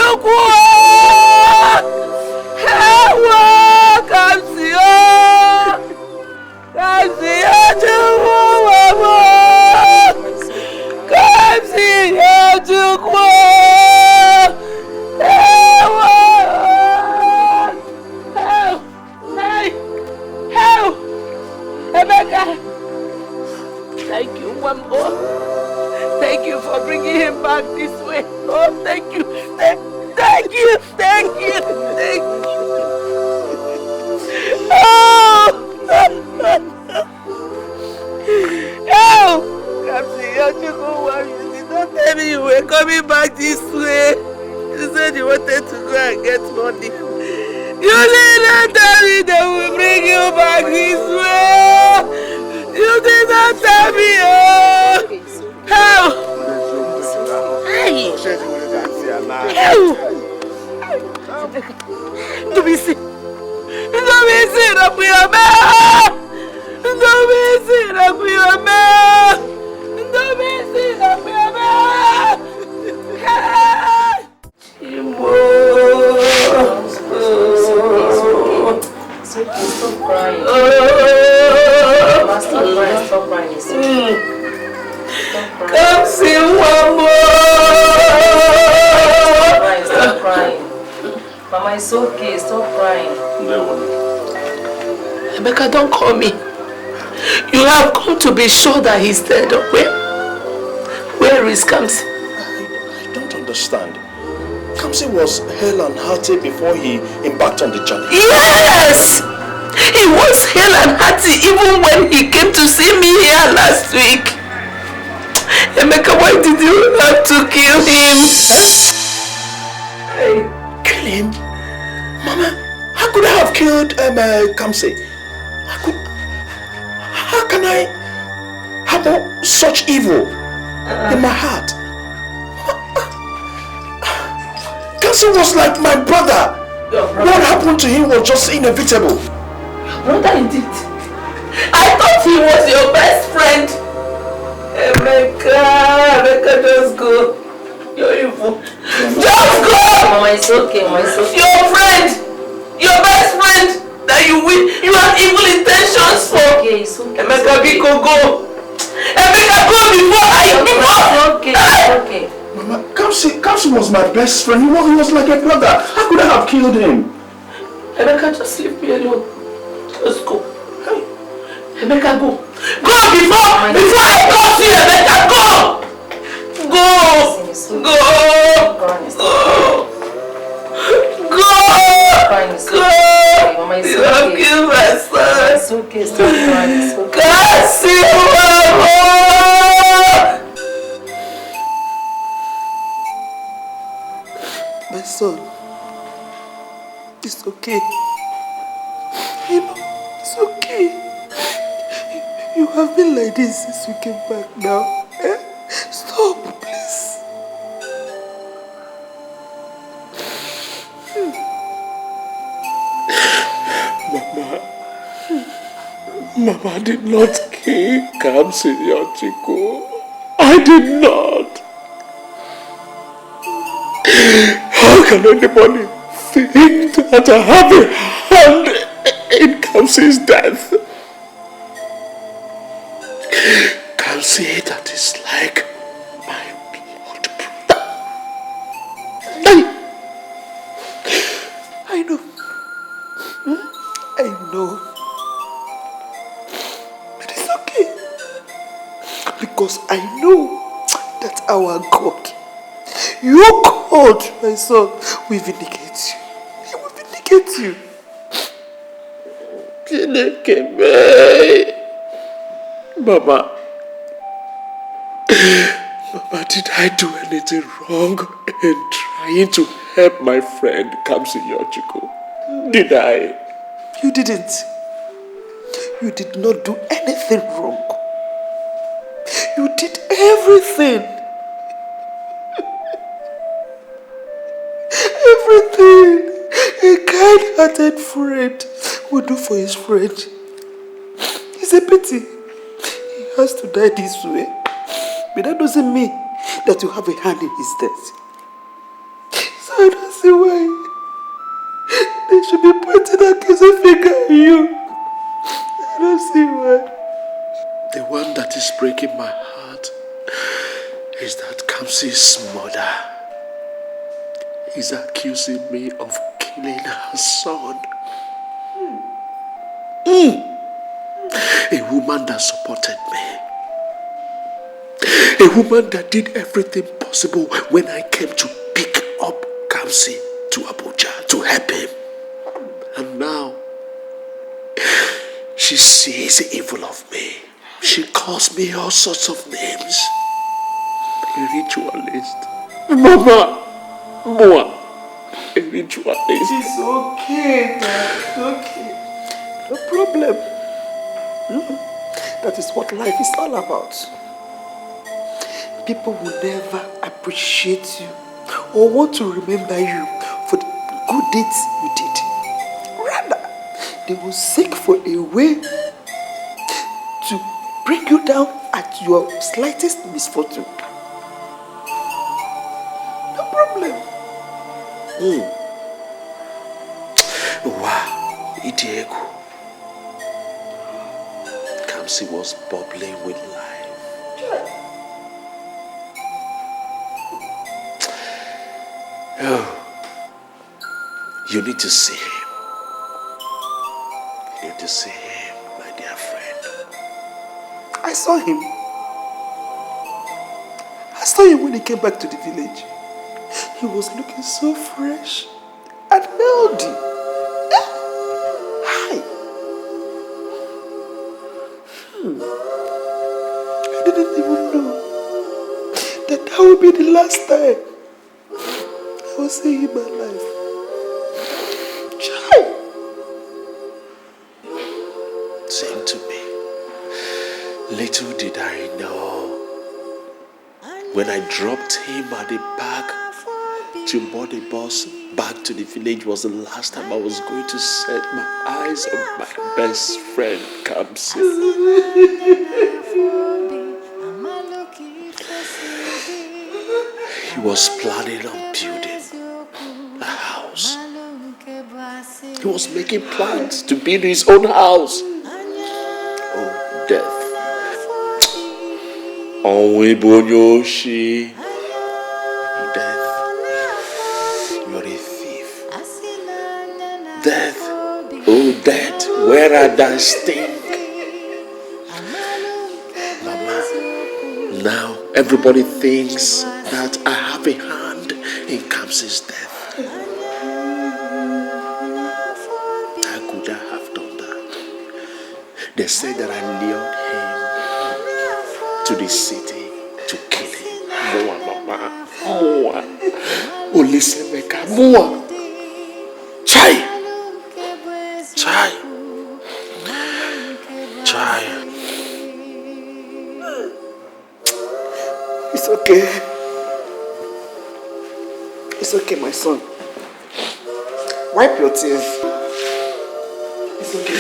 Chukwu! Ewo! Kamsi o! Kamsi o Chukwu wabo! Kamsi o Chukwu! Ewo! Help! Emeka! Thank you, Wambo. Thank you for bringing him back this way. Oh, thank you. Thank you. Thank you. Thank you. Oh! Help! Kamsi, you did not tell me you were coming back this way. You said you wanted to go and get money. You did not tell me they will bring you back this way. You did not tell me. How? Hey! Don't be sick. Don't be sick. Don't be a man. Don't be sick. Don't be a man. Don't be sick. Don't be a man. Stop crying. Stop crying. Stop crying. Kamsi Wambo! Stop crying. Mama, it's okay. Stop crying. Emeka, don't call me. You have come to be sure that he's dead. Where is Kamsi? I don't understand. Kamsi was hale and hearty before he embarked on the journey. Yes! He was hale and hearty even when he came to see me here last week. Emeka, why did you have to kill him? Kill him? Mama, how could I have killed Kamsi? How can I harbor such evil in my heart? Kamsi was like my brother. What happened to him was just inevitable. Brother, indeed. I thought he was your best friend. Emeka, just go. You're evil. Just go! Mama, it's okay. Mama, it's okay. Your friend! Your best friend! That you have evil intentions for! Okay, it's okay. Emeka, Biko, go! Emeka, go before I... It's okay, it's okay. Mama, Kamsi was my best friend. He was like a brother. How could I have killed him? Emeka, just leave me alone. Just go. Hey. Emeka, go. Go before I come to you, Emeka, go! Go! Go! Go! Go! You have killed my son. It's okay, stop crying. It's okay. Kamsi Wambo! My son, it's okay. You know, it's okay. You have been like this since we came back now. Eh? Stop, please. Mama did not kill Kamsi Yochiko. I did not. How can anybody think that I have a hand in Kamsi's death? Kamsi, that is like my blood brother. I know. I know. But it's okay. Because I know that our God, your God, my son, will vindicate you. He will vindicate you. Mama, did I do anything wrong in trying to help my friend Kamsi Yochiko? Did I? You didn't. You did not do anything wrong. You did everything. Everything a kind-hearted friend would do for his friend. It's a pity he has to die this way. But that doesn't mean that you have a hand in his death. So see why they should be pointing accusing finger at you. I don't see why. The one that is breaking my heart is that Kamsi's mother is accusing me of killing her son. A woman that supported me. A woman that did everything possible when I came to pick up Kamsi to Abuja to help him. And now, she sees evil of me. She calls me all sorts of names. A ritualist. Mama! Moa! A ritualist. It's okay, Dad. It's okay. No problem. That is what life is all about. People will never appreciate you or want to remember you for the good deeds you did. Rather, they will seek for a way to bring you down at your slightest misfortune. No problem. Wow, Ini Edo. Kamsi was bubbling with life. Oh, you need to see him. You need to see him, my dear friend. I saw him. I saw him when he came back to the village. He was looking so fresh and healthy. Hi. I didn't even know that would be the last time I will see him alive. Child. Same to me. Little did I know, when I dropped him at the back to board the bus back to the village was the last time I was going to set my eyes on my best friend Kamsi. He was planning on building a house. He was making plans to build his own house. Oh, death. Onwebonyoshi. Death. You're a thief. Death. Oh, death. Where are thy stink? Mama, now everybody thinks that I have a hand in Kamsi's death. How could I have done that? They said that I lured him to the city to kill him. Moa, Mama. Moa. Emeka. Moa. Chai. Chai. Chai. It's okay. It's okay, my son. Wipe your tears. It's okay.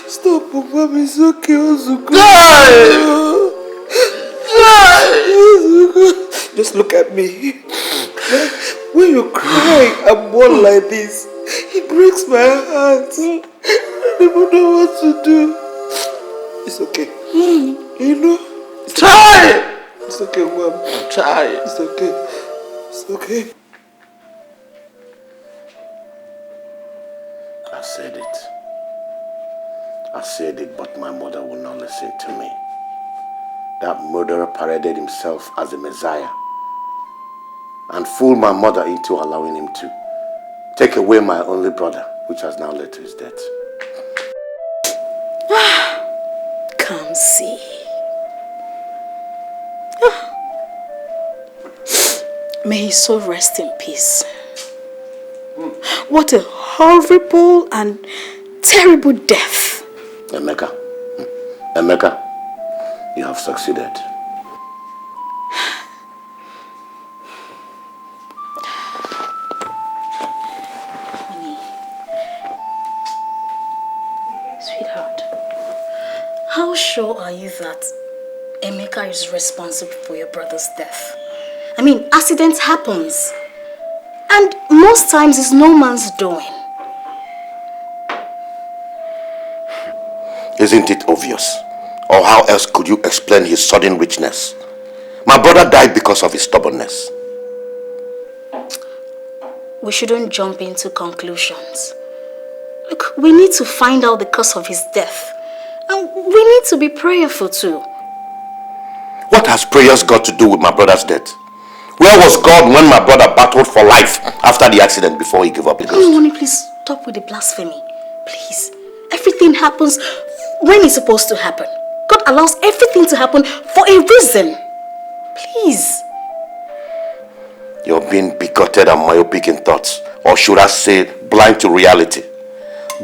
Stop, Mom. It's okay. Ozuko. Just look at me. When you cry and mourn like this, it breaks my heart. I don't even know what to do. It's okay. You know? Try! It's okay, Mom. Try. It's okay. It's okay. I said it, but my mother will not listen to me. That murderer paraded himself as the Messiah and fooled my mother into allowing him to take away my only brother, which has now led to his death. Kamsi. May his soul rest in peace. What a horrible and terrible death. Emeka, you have succeeded. Honey, sweetheart, how sure are you that Emeka is responsible for your brother's death? I mean, accidents happens. And most times it's no man's doing. Isn't it obvious? Or how else could you explain his sudden richness? My brother died because of his stubbornness. We shouldn't jump into conclusions. Look, we need to find out the cause of his death. And we need to be prayerful too. What has prayers got to do with my brother's death? Where was God when my brother battled for life after the accident before he gave up the ghost? Honey, please stop with the blasphemy. Please. Everything happens when it's supposed to happen. God allows everything to happen for a reason. Please. You're being bigoted and myopic in thoughts, or should I say blind to reality.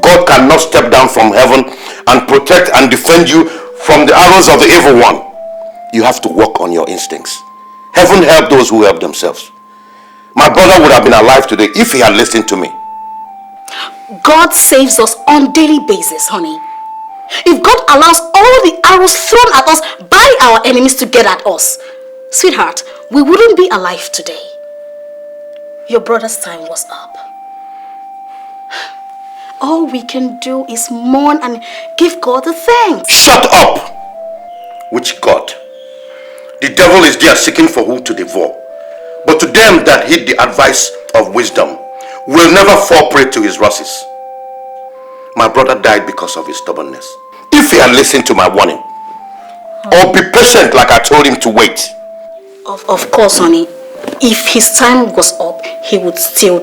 God cannot step down from heaven and protect and defend you from the arrows of the evil one. You have to work on your instincts. Heaven help those who help themselves. My brother would have been alive today if he had listened to me. God saves us on a daily basis, honey. If God allows all the arrows thrown at us by our enemies to get at us, sweetheart, we wouldn't be alive today. Your brother's time was up. All we can do is mourn and give God the thanks. Shut up! Which God? The devil is there seeking for whom to devour. But to them that heed the advice of wisdom will never fall prey to his rushes. My brother died because of his stubbornness. If he had listened to my warning, or be patient like I told him to wait. Of course, honey. If his time was up, he would still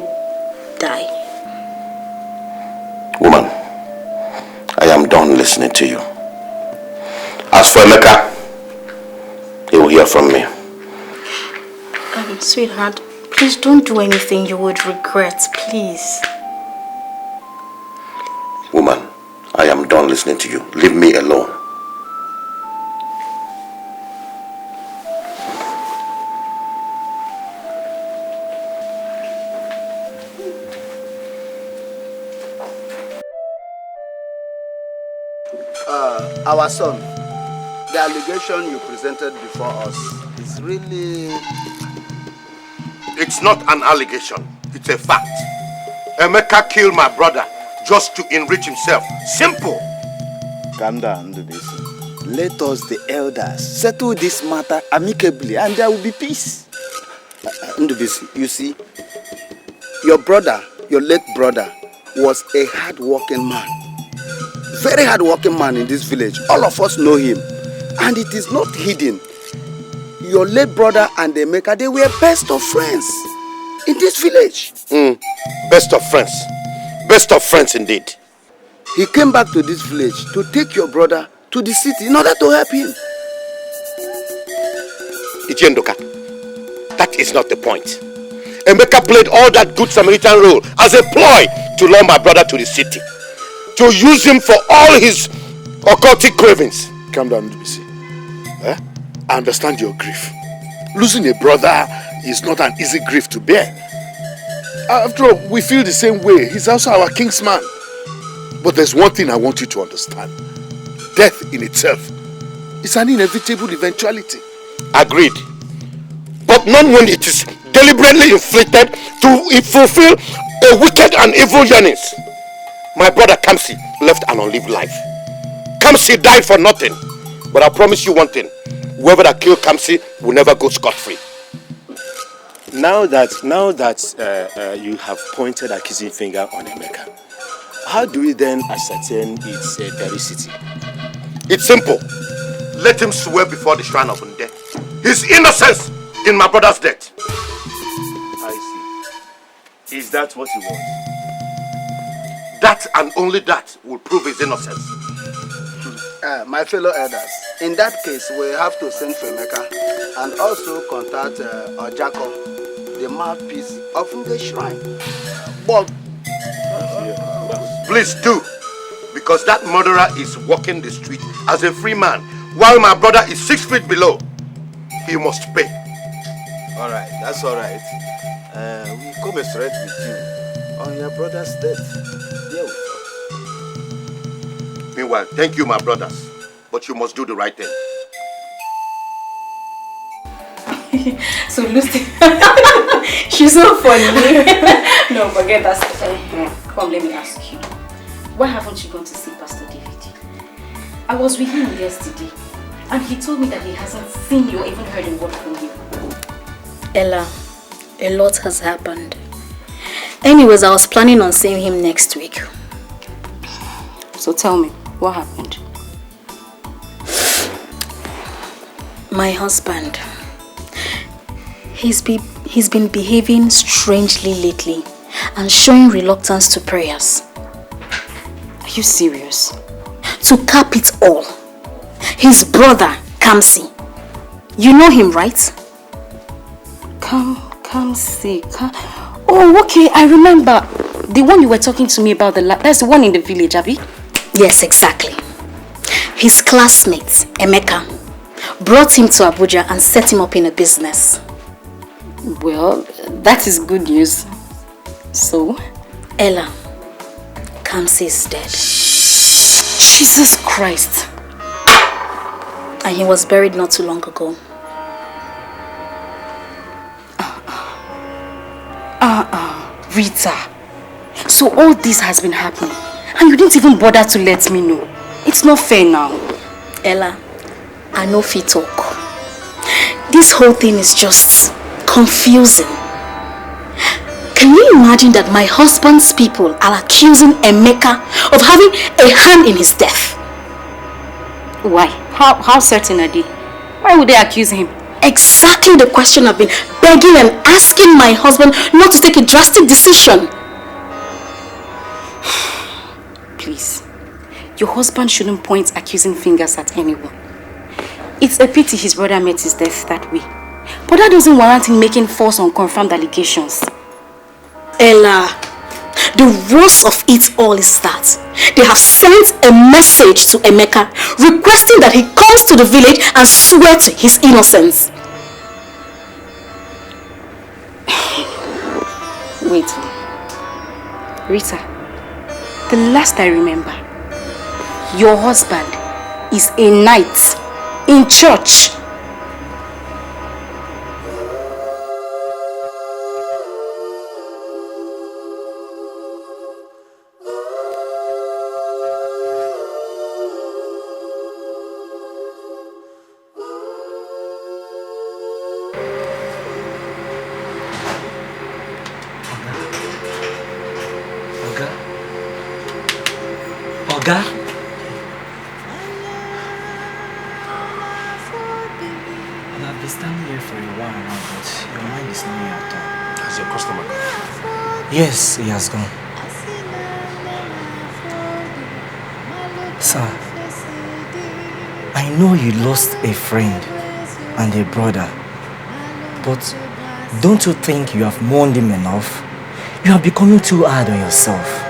die. Woman, I am done listening to you. As for Emeka, he will hear from me. Sweetheart, please don't do anything you would regret, please. Woman, I am done listening to you. Leave me alone. Our son, the allegation you presented before us is really... It's not an allegation. It's a fact. Emeka killed my brother just to enrich himself. Simple. Calm down, Ndubisi. Let us, the elders, settle this matter amicably and there will be peace. Ndubisi, you see, your brother, your late brother, was a hard-working man. Very hard-working man in this village. All of us know him. And it is not hidden. Your late brother and Emeka, they were best of friends in this village. Best of friends. Best of friends indeed. He came back to this village to take your brother to the city in order to help him. Ichiendoka, that is not the point. Emeka played all that good Samaritan role as a ploy to lure my brother to the city. To use him for all his occultic cravings. Calm down, Ndubisi. I understand your grief. Losing a brother is not an easy grief to bear. After all, we feel the same way. He's also our kingsman. But there's one thing I want you to understand. Death in itself is an inevitable eventuality. Agreed. But not when it is deliberately inflicted to fulfill a wicked and evil yearnings. My brother Kamsi left an unlived life. Kamsi died for nothing. But I promise you one thing. Whoever that killed Kamsi will never go scot-free. Now that you have pointed accusing finger on Emeka, how do we then ascertain its veracity? It's simple. Let him swear before the shrine of Nde his innocence in my brother's death. I see. Is that what you want? That and only that will prove his innocence. My fellow elders, in that case, we have to send for Emeka and also contact Ojako, the mouthpiece of the shrine. But please do, because that murderer is walking the street as a free man, while my brother is 6 feet below. He must pay. all right, that's all right. We commiserate with you on your brother's death. Yeah. Meanwhile, thank you, my brothers, but you must do the right thing. So Lucy, she's so funny. No, forget that. Come, let me ask you. Why haven't you gone to see Pastor David? I was with him yesterday, and he told me that he hasn't seen you or even heard a word from you. Ella, a lot has happened. Anyways, I was planning on seeing him next week. So tell me, what happened? My husband. He's been behaving strangely lately and showing reluctance to prayers. Are you serious? To cap it all, his brother, Kamsi. You know him, right? Kamsi. Oh, okay, I remember. The one you were talking to me about, that's the one in the village, Abby? Yes, exactly. His classmate, Emeka, brought him to Abuja and set him up in a business. Well, that is good news. So? Ella, Kamsi is dead. Jesus Christ. And he was buried not too long ago. Rita. So all this has been happening and you didn't even bother to let me know. It's not fair now. Ella, I know if you talk. This whole thing is just confusing. Can you imagine that my husband's people are accusing Emeka of having a hand in his death? Why? How certain are they? Why would they accuse him? Exactly the question I've been begging and asking my husband not to take a drastic decision. Please, your husband shouldn't point accusing fingers at anyone. It's a pity his brother met his death that way. But that doesn't warrant him making false or unconfirmed allegations. Ella, the worst of it all is that they have sent a message to Emeka requesting that he comes to the village and swear to his innocence. Wait. Rita, the last I remember, your husband is a knight in church. Oga? I've been standing here for a while now, but your mind is not here at all. Has your customer gone? Yes, he has gone. Sir, I know you lost a friend and a brother, but don't you think you have mourned him enough? You are becoming too hard on yourself.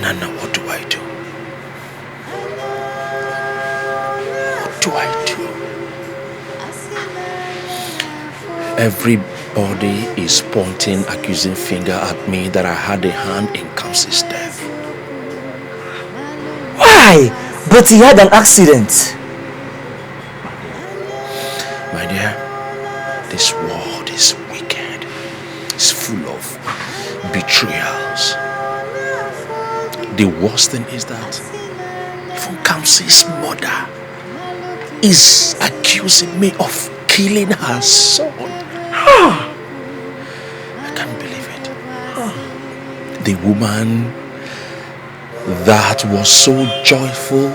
Nana, what do I do? What do I do? Everybody is pointing accusing finger at me that I had a hand in Kamsi's death. Why? But he had an accident. My dear, this world is wicked. It's full of betrayals. The worst thing is that even Kamsi's mother is accusing me of killing her son. I can't believe it. The woman that was so joyful,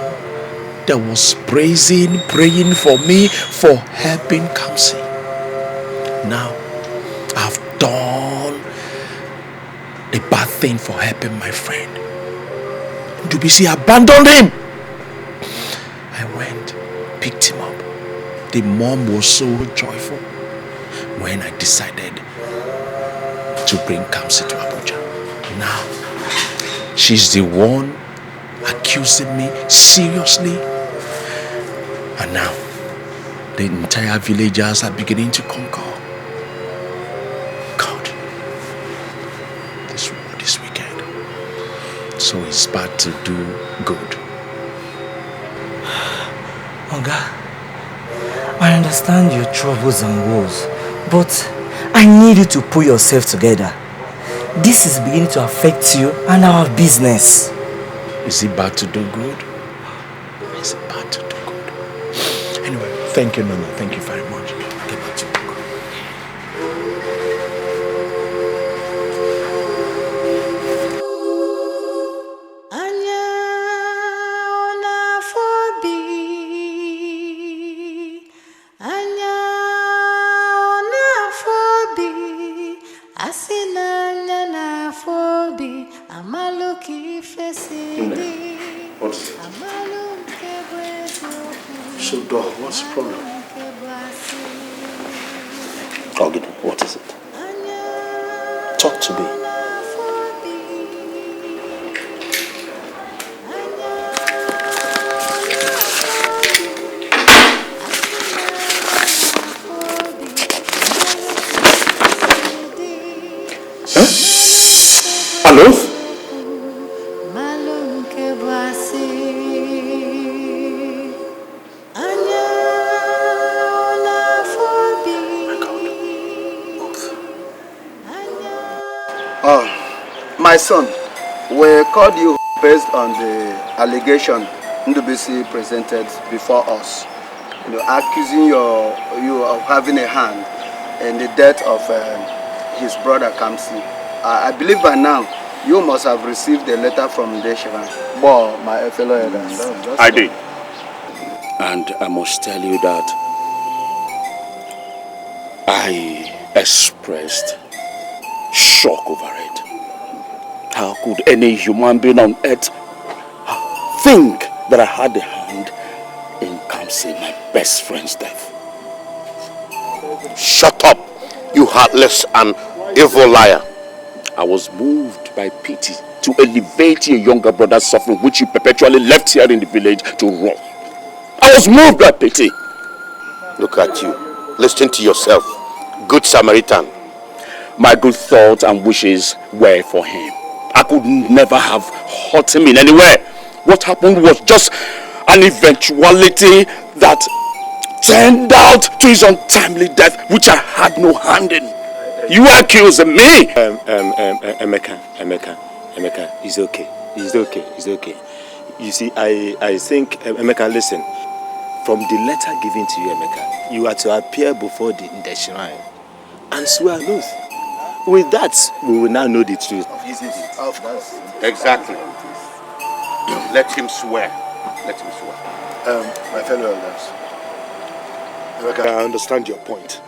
that was praising, praying for me, for helping Kamsi. Now, I've done a bad thing for helping my friend. Dubisi abandoned him. I went, picked him up. The mom was so joyful when I decided to bring Kamsi to Abuja. Now, she's the one accusing me seriously. And now, the entire villagers are beginning to concur. God, this world is wicked. So it's bad to do good. Oga, I understand your troubles and woes, but I need you to pull yourself together. This is beginning to affect you and our business. Is it bad to do good? Is it bad to do good? Anyway, thank you, Nana. Thank you very much. I'll get back to you. What is it? So, dog, what's the problem? Ogden, what is it? Talk to me. Hello? My son, we called you based on the allegation Ndubisi presented before us, accusing you of having a hand in the death of his brother Kamsi. I believe by now you must have received a letter from Deshiran, my fellow elders. I did. And I must tell you that I expressed shock over it. How could any human being on earth think that I had a hand in Kamsi, my best friend's death? Shut up, you heartless and evil liar. I was moved by pity to elevate your younger brother's suffering, which you perpetually left here in the village to rot. I was moved by pity. Look at you. Listen to yourself. Good Samaritan. My good thoughts and wishes were for him. I could never have hurt him in any way. What happened was just an eventuality that turned out to his untimely death, which I had no hand in. You accuse me? Emeka, it's okay. You see, I think, Emeka, listen. From the letter given to you, Emeka, you are to appear before the shrine and swear an oath. With that, we will now know the truth. Exactly. Let him swear. Let him swear. My fellow elders, I understand your point.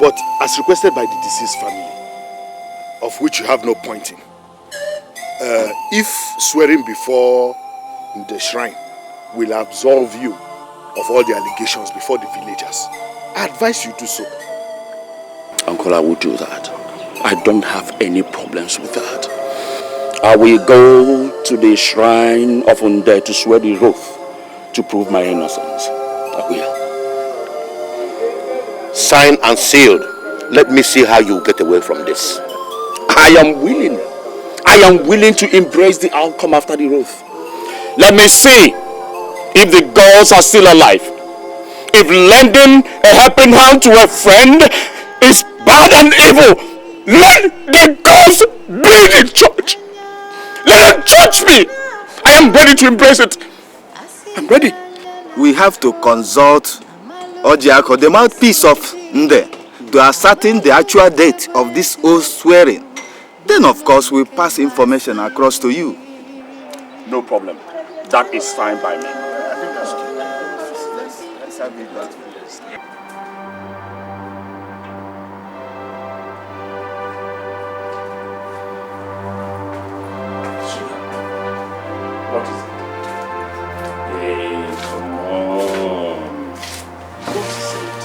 But as requested by the deceased family, of which you have no point in, if swearing before the shrine will absolve you of all the allegations before the villagers, I advise you do so. Uncle, I will do that. I don't have any problems with that. I will go to the shrine of Unde to swear the oath to prove my innocence. I will. Signed and sealed. Let me see how you get away from this. I am willing. I am willing to embrace the outcome after the oath. Let me see if the gods are still alive. If lending a helping hand to a friend is bad and evil, let the gods be the judge. Let them judge me. I am ready to embrace it. I'm ready. We have to consult Ojiako, the mouthpiece of Nde, to ascertain the actual date of this oath swearing. Then, of course, we'll pass information across to you. No problem. That is fine by me. I think that's good. Let's have it that way. What is it? Hey, come on. What is it?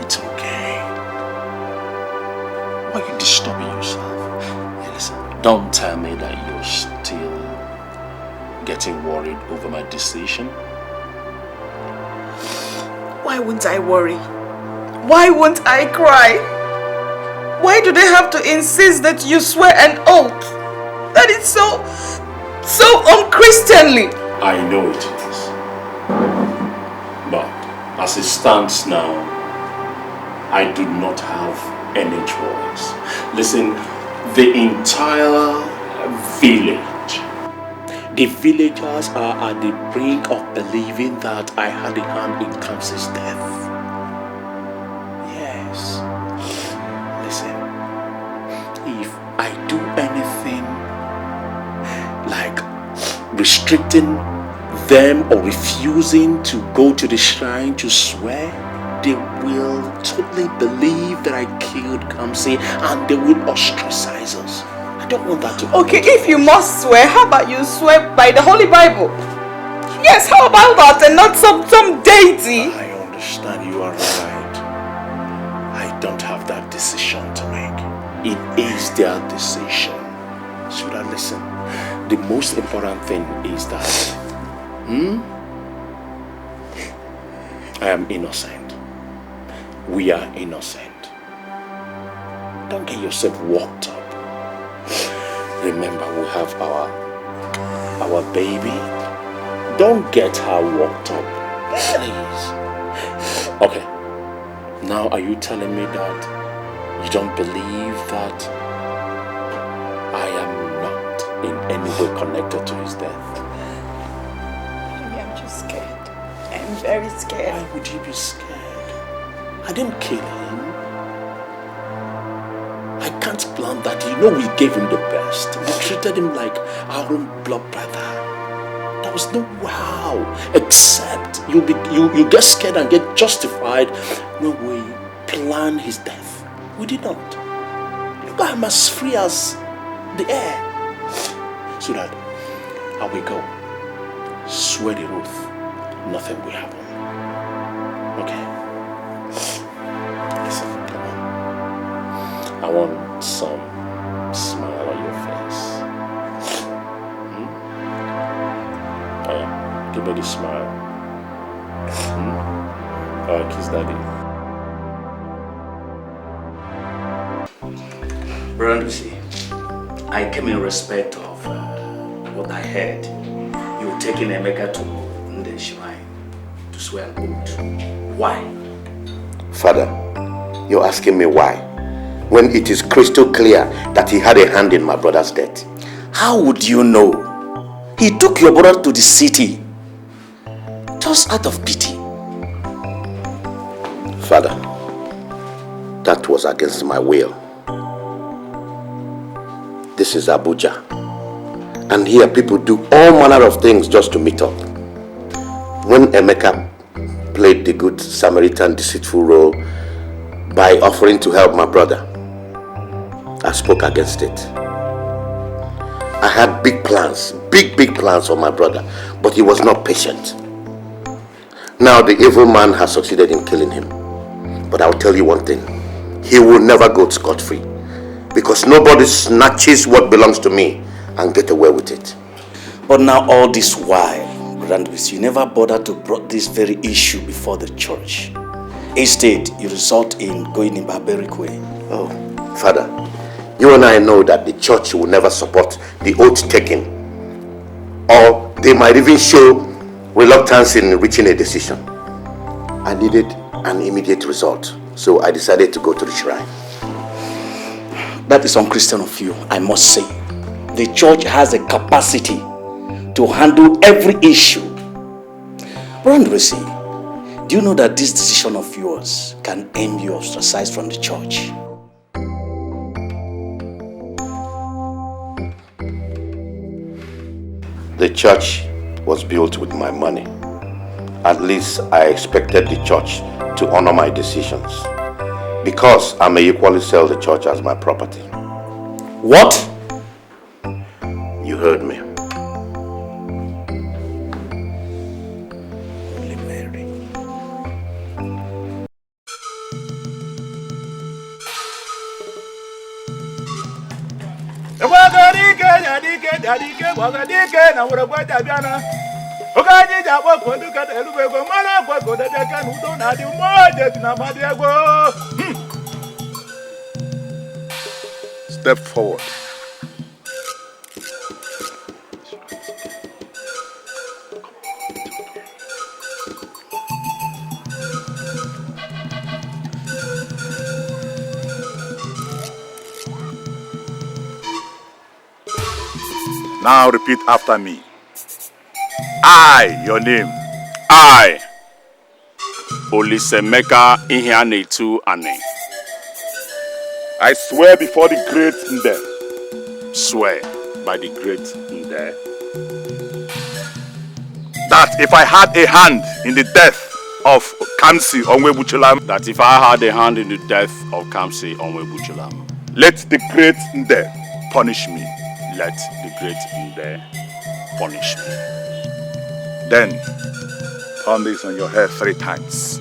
It's okay. Why are you disturbing yourself? Hey, listen, don't tell me that you're still getting worried over my decision. Why won't I worry? Why won't I cry? Why do they have to insist that you swear an oath? That is so unchristianly. I know it is. As it stands now, I do not have any choice. Listen, the entire village, the villagers are at the brink of believing that I had a hand in Kamsi's death. Yes. Listen, if I do anything like restricting them or refusing to go to the shrine to swear, they will totally believe that I killed Kamsi and they will ostracize us. I don't want that to happen. Okay, if you must swear, how about you swear by the Holy Bible? Yes, how about that and not some deity? I understand, you are right. I don't have that decision to make. It is their decision. Should I listen? The most important thing is that I am innocent. We are innocent. Don't get yourself worked up. Remember, we have our baby. Don't get her worked up, please. Okay. Now, are you telling me that you don't believe that I am not in any way connected to his death? I'm just scared. I'm very scared. Why would you be scared? I didn't kill him. I can't plan that. You know we gave him the best. We treated him like our own blood brother. There was no wow. Except you get scared and get justified when we plan his death. We did not. Look, I'm as free as the air. So that I will go. Swear the oath. Nothing will happen. Okay? Listen, come on. I want some smile on your face. Oh yeah, give me the smile. Alright, kiss daddy. Brother Lucy, I came in respect of what I heard. You taking Emeka to the shrine to swear an oath. Why? Father, you're asking me why? When it is crystal clear that he had a hand in my brother's death. How would you know? He took your brother to the city just out of pity. Father, that was against my will. This is Abuja. And here people do all manner of things just to meet up. When Emeka played the good Samaritan deceitful role by offering to help my brother, I spoke against it. I had big plans for my brother, but he was not patient. Now the evil man has succeeded in killing him. But I'll tell you one thing, he will never go scot-free, because nobody snatches what belongs to me and get away with it. But now all this while, Brother, you never bothered to bring this very issue before the church. Instead, you result in going in barbaric way. Oh, Father, you and I know that the church will never support the oath taking, or they might even show reluctance in reaching a decision. I needed an immediate result, so I decided to go to the shrine. That is unchristian of you, I must say. The church has a capacity to handle every issue. Brother, do you know that this decision of yours can end you ostracized from the church? The church was built with my money. At least I expected the church to honor my decisions, because I may equally sell the church as my property. What? You heard me. Holy Mary. Step forward. Now repeat after me. I, your name. I, Emeka Ane. I swear before the great Nde. Swear by the great Nde. That if I had a hand in the death of Kamsi Onwebuchulam. That if I had a hand in the death of Kamsi Onwebuchulam. Let the great Nde punish me. Let the great Nde punish me. Then, turn this on your head 3 times.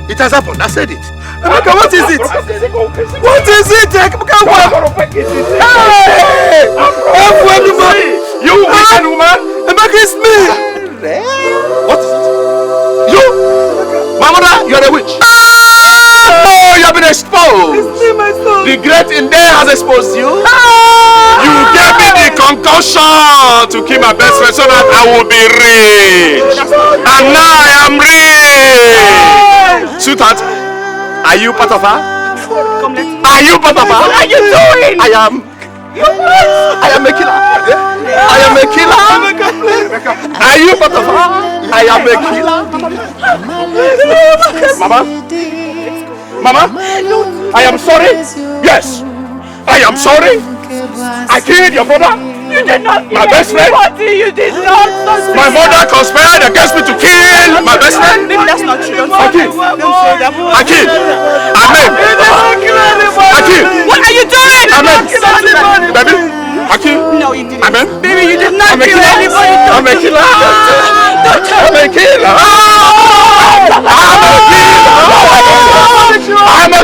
It has happened. I said it. Emeka, what is it? What is it? Emeka, what? Hey! You wicked woman! Emeka, it's me! What is it? You! My mother, you are a witch! Oh, you have been exposed! It's me, my son! The great Nde has exposed you! You gave me the concussion to kill my best friend so that I will be rich! And now I am rich! Sweetheart, are you part of her? Are you part of her? What are you doing? I am a killer. I am a killer. Are you part of her? I am a killer. Mama, I am sorry. Yes, I am sorry. I killed your brother. You did not kill my best friend. You did not. My mother conspired against me to kill my best friend. That's not true. I killed. Amen. I killed. What are you doing? Amen. Baby, I killed. No, you didn't. Amen. Baby, you did not I'm a kill killer. anybody. I'm a killer. I'm a killer. I'm a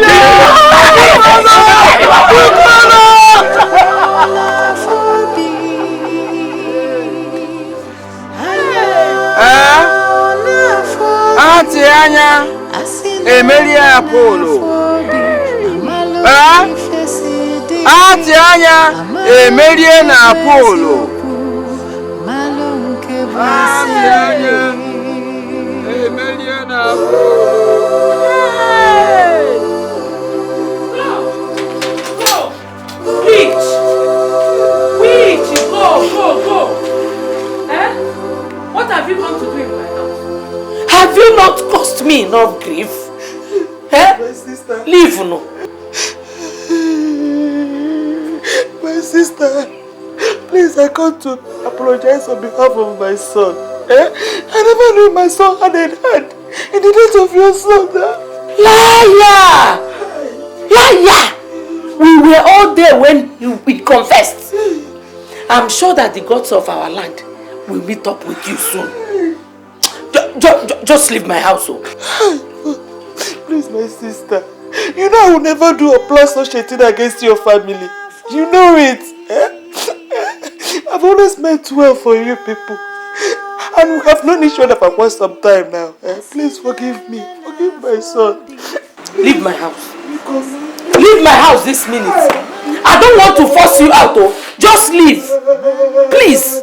Anya, Emilia Apollo. Anya, Emilia Apollo. Witch, go. Eh? What have you come to do in my house? Have you not caused me enough grief? Eh? My sister. Leave no. My sister, please, I come to apologize on behalf of my son. Eh? I never knew my son had a hand in the death of your son. Liar! We were all there when we confessed. I'm sure that the gods of our land will meet up with you soon. Just leave my house. Please, my sister. You know I will never do a plus or shitting against your family. You know it. Eh? I've always meant well for you people. And we have known each other for quite some time now. Eh? Please forgive me. Forgive my son. Leave my house. Leave my house this minute. I don't want to force you out. Just leave. Please.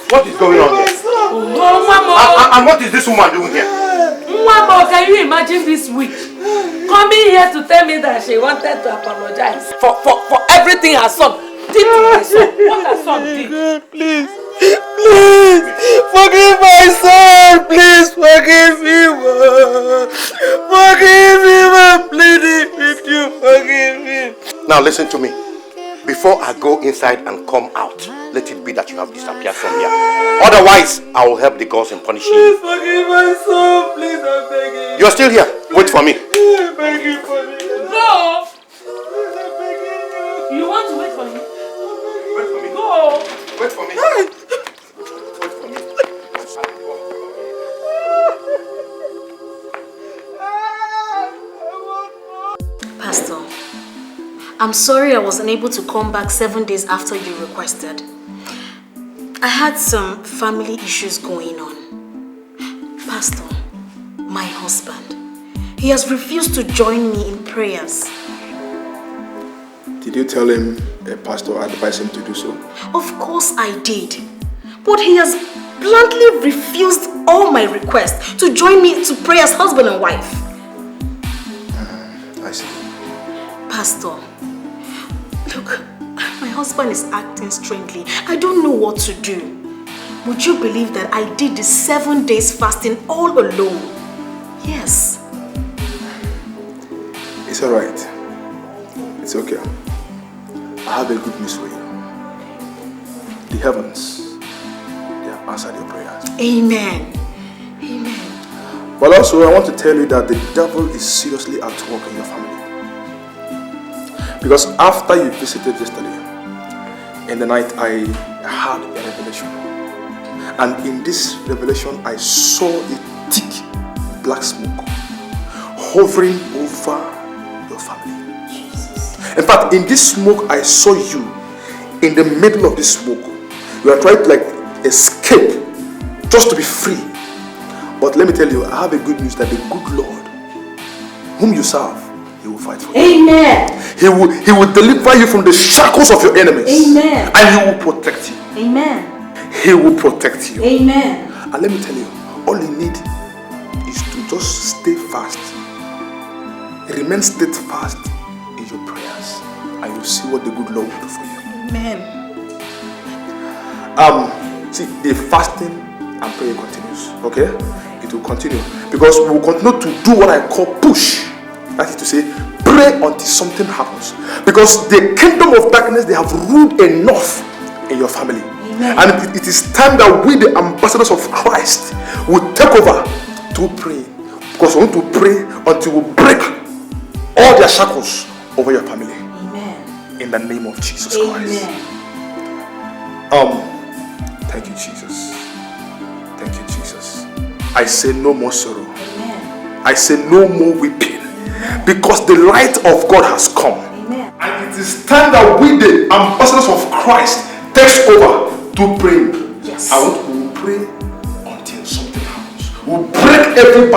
What is going on here? And what is this woman doing here? Mama, can you imagine this witch coming here to tell me that she wanted to apologize for everything her son did to my son? What her son did? Please, forgive my son. Please forgive him. Forgive him. I'm pleading with you. Forgive him. Now listen to me. Before I go inside and come out, let it be that you have disappeared from here. Otherwise, I will help the gods in punishing you. Please forgive my son. Please, I'm begging. You're still here. Wait for me. No! You want to wait for me? Wait for me. Go! Wait for me. Pastor, I'm sorry I wasn't able to come back 7 days after you requested. I had some family issues going on. Pastor, my husband, he has refused to join me in prayers. Did you tell him a pastor advised him to do so? Of course I did. But he has bluntly refused all my requests to join me to pray as husband and wife. I see. Pastor, look, my husband is acting strangely. I don't know what to do. Would you believe that I did the 7 days fasting all alone? Yes. It's alright. It's okay. I have a good news for you. The heavens, they have answered your prayers. Amen. Amen. But also, I want to tell you that the devil is seriously at work in your family. Because after you visited yesterday, in the night I had a revelation. And in this revelation, I saw a thick black smoke hovering over your family. Jesus. In fact, in this smoke, I saw you in the middle of this smoke. You are trying to escape just to be free. But let me tell you, I have a good news that the good Lord, whom you serve, He will fight for you. Amen. He will deliver you from the shackles of your enemies. Amen. And He will protect you. Amen. He will protect you. Amen. And let me tell you, all you need is to just stay fast. Remain steadfast in your prayers. And you'll see what the good Lord will do for you. Amen. See, the fasting and prayer continues. Okay? It will continue. Because we will continue to do what I call push. That is to say, pray until something happens. Because the kingdom of darkness, they have ruled enough in your family. Amen. And it is time that we, the ambassadors of Christ, will take over to pray. Because we want to pray until we break all their shackles over your family. Amen. In the name of Jesus Christ. Thank you, Jesus. Thank you, Jesus. I say no more sorrow. Amen. I say no more weeping. Because the light of God has come. Amen. And it is time that we, the ambassadors of Christ, takes over to pray. Yes. I want to pray until something happens. We'll break every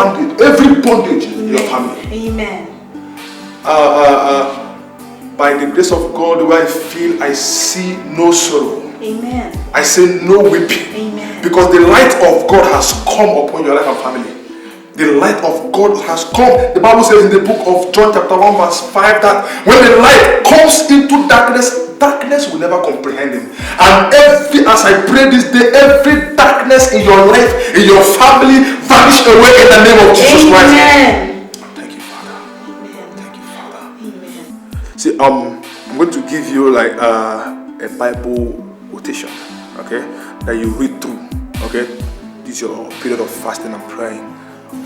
bondage in your family. Amen. By the grace of God, where I feel I see no sorrow. Amen. I say no weeping. Amen. Because the light of God has come upon your life and family. The light of God has come. The Bible says in the book of John chapter 1 verse 5 that when the light comes into darkness, darkness will never comprehend him. And as I pray this day, every darkness in your life, in your family, vanish away in the name of Jesus Christ. Amen. Thank you, Father. Amen. Thank you, Father. Amen. See, I'm going to give you a Bible quotation, okay, that you read through, okay. This is your period of fasting and praying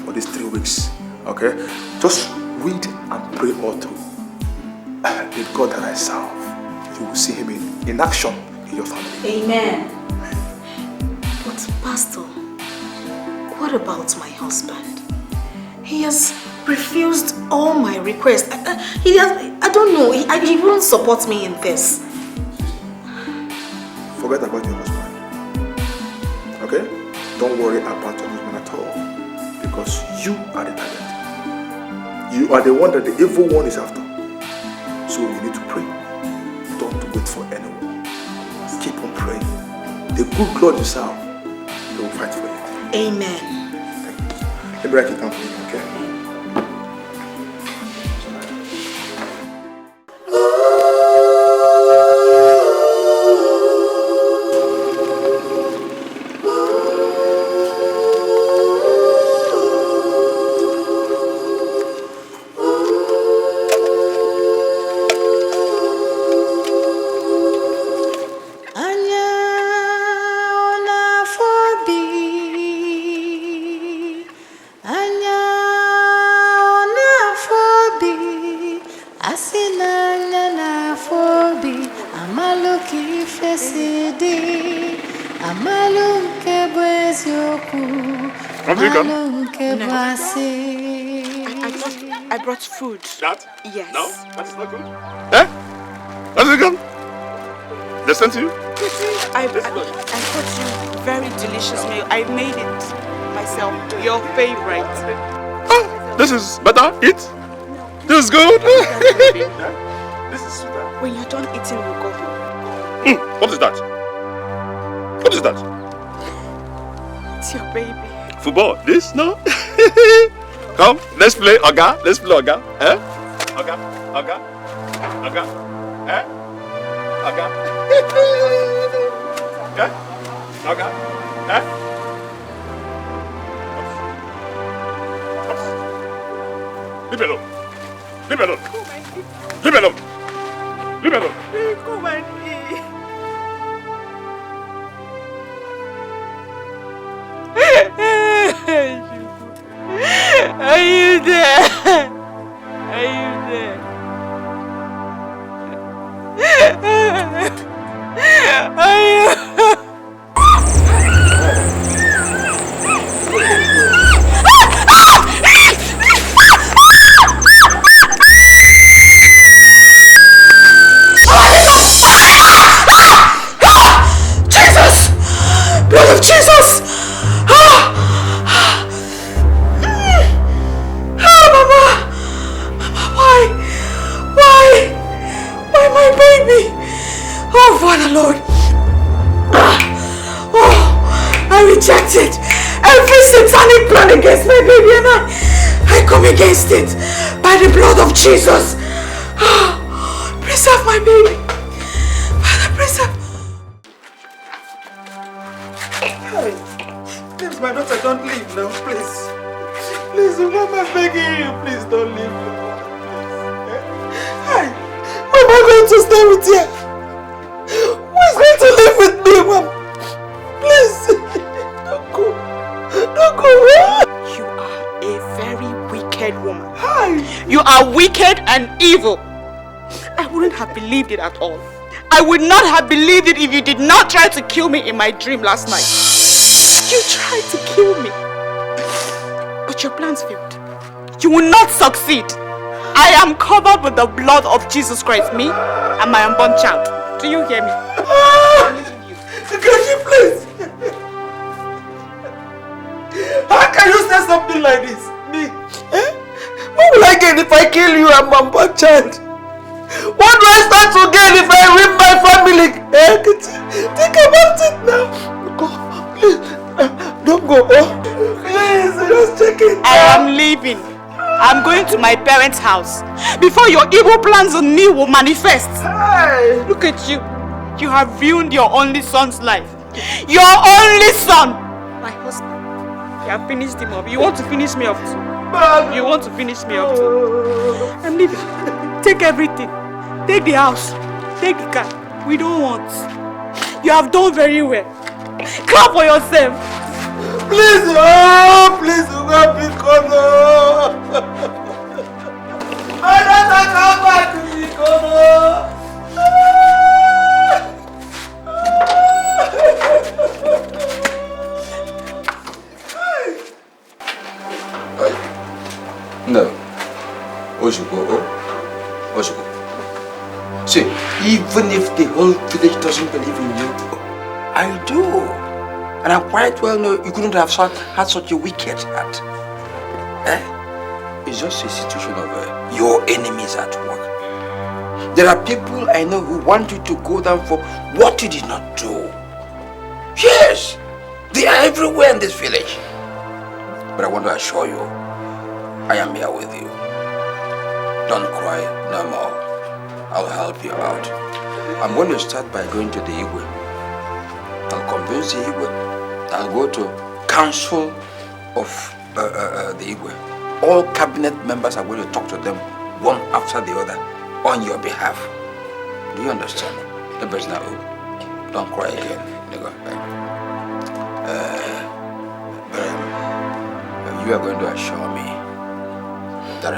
for these 3 weeks, okay. Just read and pray all through. The God that I serve, you will see Him in action in your family. Amen. But Pastor, what about my husband? He has refused all my requests. I don't know. He won't support me in this. Forget about your husband. Okay? Don't worry about your husband at all. Because you are the target. You are the one that the evil one is after. So you need to pray. Don't wait for anyone. Keep on praying. The good Lord you serve, He will fight for you. Amen. Thank you. Let me write it down for you, okay? Anya Asinanya na fobi amalu kifesidi amalu kebwezioku amalu kebwasi. I brought food. That? Yes. No? That is not good. Eh? That's it good? They sent you? I brought you very delicious meal. I made it myself. Your favorite. Oh, this is better. Eat. This is good. This is sweeter. When you're done eating, we'll go home. What is that? What is that? It's your baby. Football. This? No? Come, let's play Oga. Let's play Oga. Eh? Oga. Oga. Oga. Eh? Oga. Eh? Oga. Eh? Leave me alone. Leave me alone. Leave me alone. Leave me alone. Come and eat. Are you there? Are you there? Are you? Jesus! Blood of Jesus! Mama! Why? Why my baby? Oh, Father Lord! Oh, I reject it. Every satanic plan against my baby, and I come against it by the blood of Jesus. Preserve my baby. Father, preserve. Please, my daughter, don't leave now, please. Please, Mama, I'm begging you, please don't leave. Hi, Mama, I'm going to stay with you. Who is going to live with me, Mom? Please, don't go. Don't go. You are a very wicked woman. Hi. You are wicked and evil. I wouldn't have believed it at all. I would not have believed it if you did not try to kill me in my dream last night. You tried to kill me. But your plans failed. You will not succeed. I am covered with the blood of Jesus Christ, me and my unborn child. Do you hear me? Can you please? How can you say something like this? Me? Eh? What will I gain if I kill you and my unborn child? What do I stand to gain if I rip my family? Eh? Think about it now. Go, please. Don't go. Oh. Please, just check it. I am leaving. I'm going to my parents' house before your evil plans on me will manifest. Hey. Look at you. You have ruined your only son's life. Your only son. My husband. You have finished him up. You want to finish me off too. You want to finish me off too. I'm leaving. Take everything. Take the house. Take the car. We don't want. You have done very well. Clap for yourself. Please, oh, please, God, because my daughter, come back to me, No. Oshuko. See, even if the whole village doesn't believe in you, I do. And I quite well know you couldn't have had such a wicked heart. Eh? It's just a situation of your enemies at work. There are people I know who want you to go down for what you did not do. Yes, they are everywhere in this village. But I want to assure you, I am here with you. Don't cry no more. I'll help you out. I'm going to start by going to the Igwe. I'll convince the Igwe. I'll go to council of the Igwe. All cabinet members are going to talk to them one after the other on your behalf. Do you understand? The best now. Don't cry again. But you are going to assure me that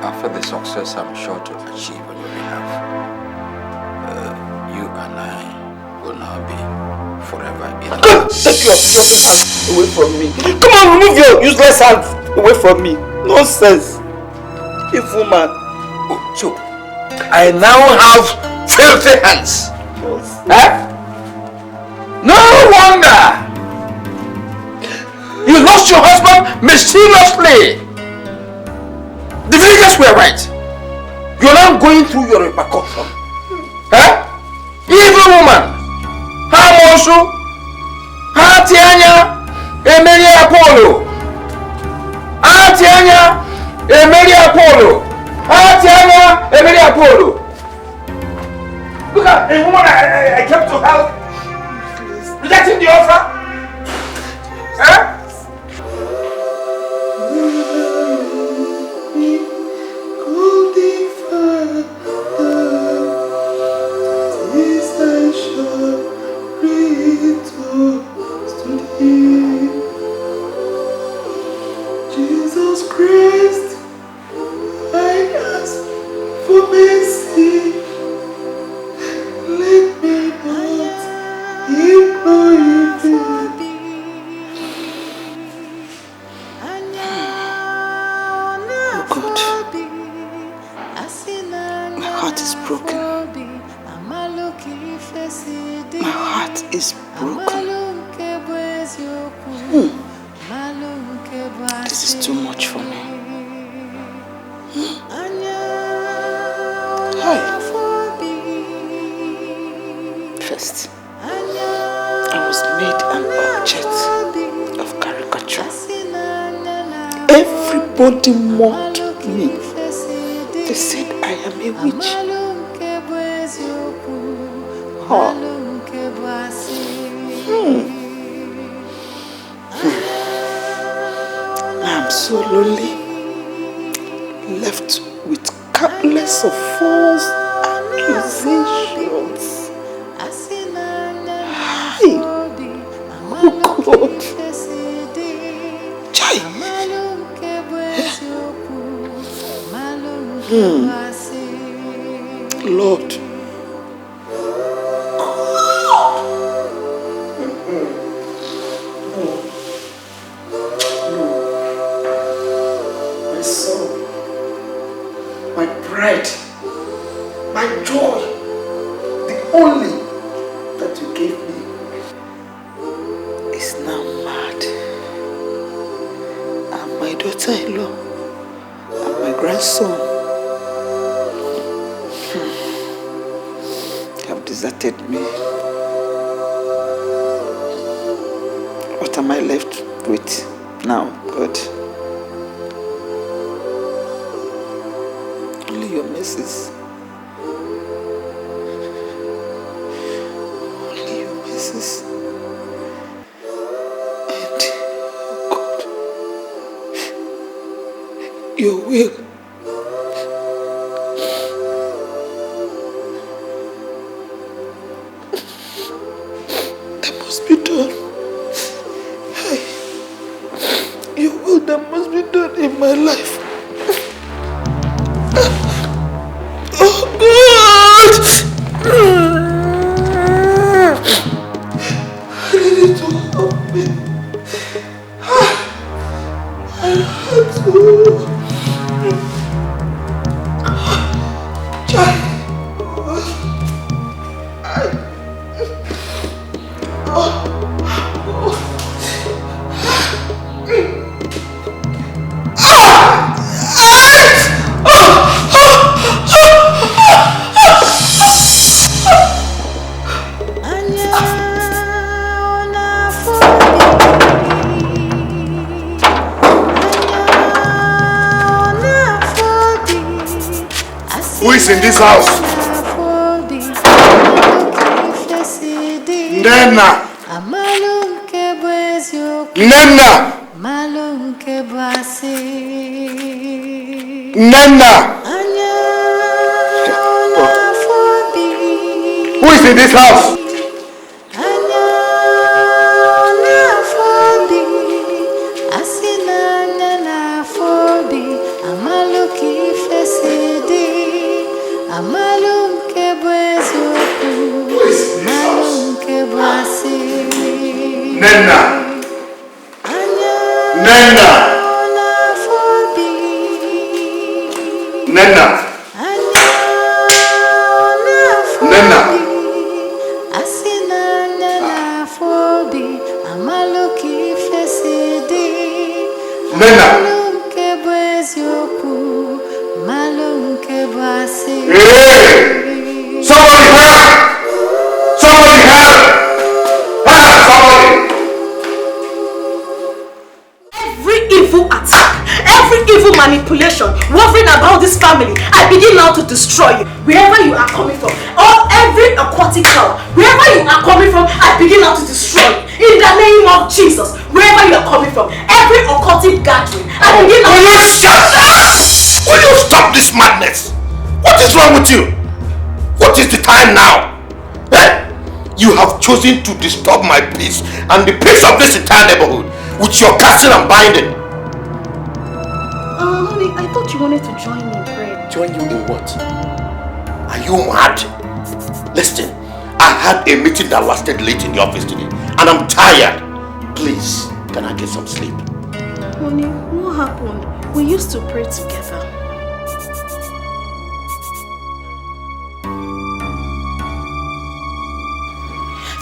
after the success I'm sure to achieve on your behalf, you and I will now be forever in love. Take your filthy hands away from me. Come on, remove your useless hands away from me. Nonsense. Evil man. Oh, so, I now have filthy hands. Huh? No wonder! You lost your husband mysteriously. The villagers were right. You're now going through your repercussion. Huh? Evil woman. How also? How Tianya? Emily Apollo. How Tianya? Emily Apollo. How Tianya? Emily Apollo. Look at a woman I kept to help. Rejecting the offer. Huh? Jesus Christ, I ask for mercy. Let me not implore you. Oh God, my heart is broken. My heart is broken. This is too much for me. Hi. First, I was made an object of caricature. Everybody mocked me. They said I am a witch. Oh. I'm so lonely, left with countless of false accusations. Hi. Oh God. Chai. Lord. My joy, the only that you gave me, is now mad. And my daughter-in-law and my grandson have deserted me. What am I left with now, God? Only your mercies. Only your mercies. And, oh God, your will. That must be done. Your will that must be done in my life. Oh God! I need you to help me. I had to. Who is in this house? Nena! Nena! Nena! Who is in this house? Nena! Nena! Nena! Nena! Nena! Hey! Somebody help! Somebody help! Help somebody! Every evil attack, every evil manipulation woven about this family, I begin now to destroy you. Wherever you are coming from, or every aquatic power, wherever you are coming from, I begin now to destroy you. In the name of Jesus, wherever you are coming from, every occultic gathering, I begin now to shut. Will you stop this madness? What is wrong with you? What is the time now? Eh? You have chosen to disturb my peace and the peace of this entire neighborhood with your casting and binding. Honey, I thought you wanted to join me in prayer. Join you in what? Are you mad? Listen, I had a meeting that lasted late in the office today and I'm tired. Please, can I get some sleep? Honey, what happened? We used to pray together.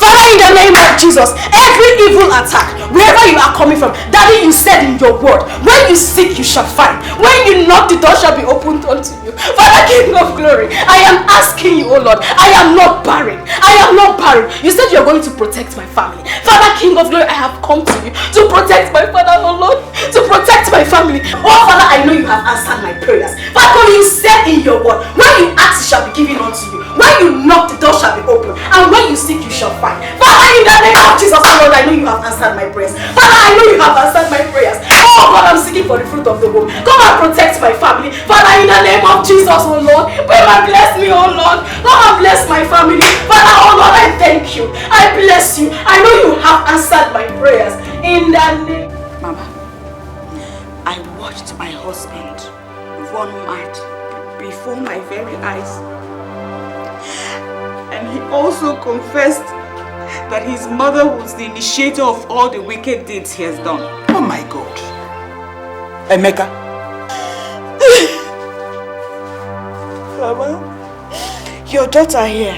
Father, in the name of Jesus, every evil attack, wherever you are coming from, Daddy, you said in your word, when you seek, you shall find. When you knock, the door shall be opened unto you. Father, King of glory, I am asking you, oh Lord, I am not barren. I am not barren. You said you're going to protect my family. Father, King of glory, I have come to you to protect my father, oh Lord, to protect my family. Oh Father, I know you have answered my prayers. Father, you said in your word, when you ask, it shall be given unto you. When you knock, the door shall be opened. And when you seek, you shall find. Father, in the name of Jesus, oh Lord, I know you have answered my prayers. Father, I know you have answered my prayers. Oh God, I'm seeking for the fruit of the womb. Come and protect my family. Father, in the name of Jesus, oh Lord, come and bless me, oh Lord. Come and bless my family. Father, oh Lord, I thank you. I bless you. I know you have answered my prayers. In the name. Mama, I watched my husband run mad before my very eyes. And he also confessed that his mother was the initiator of all the wicked deeds he has done. Oh my God. Emeka. Mama, your daughter here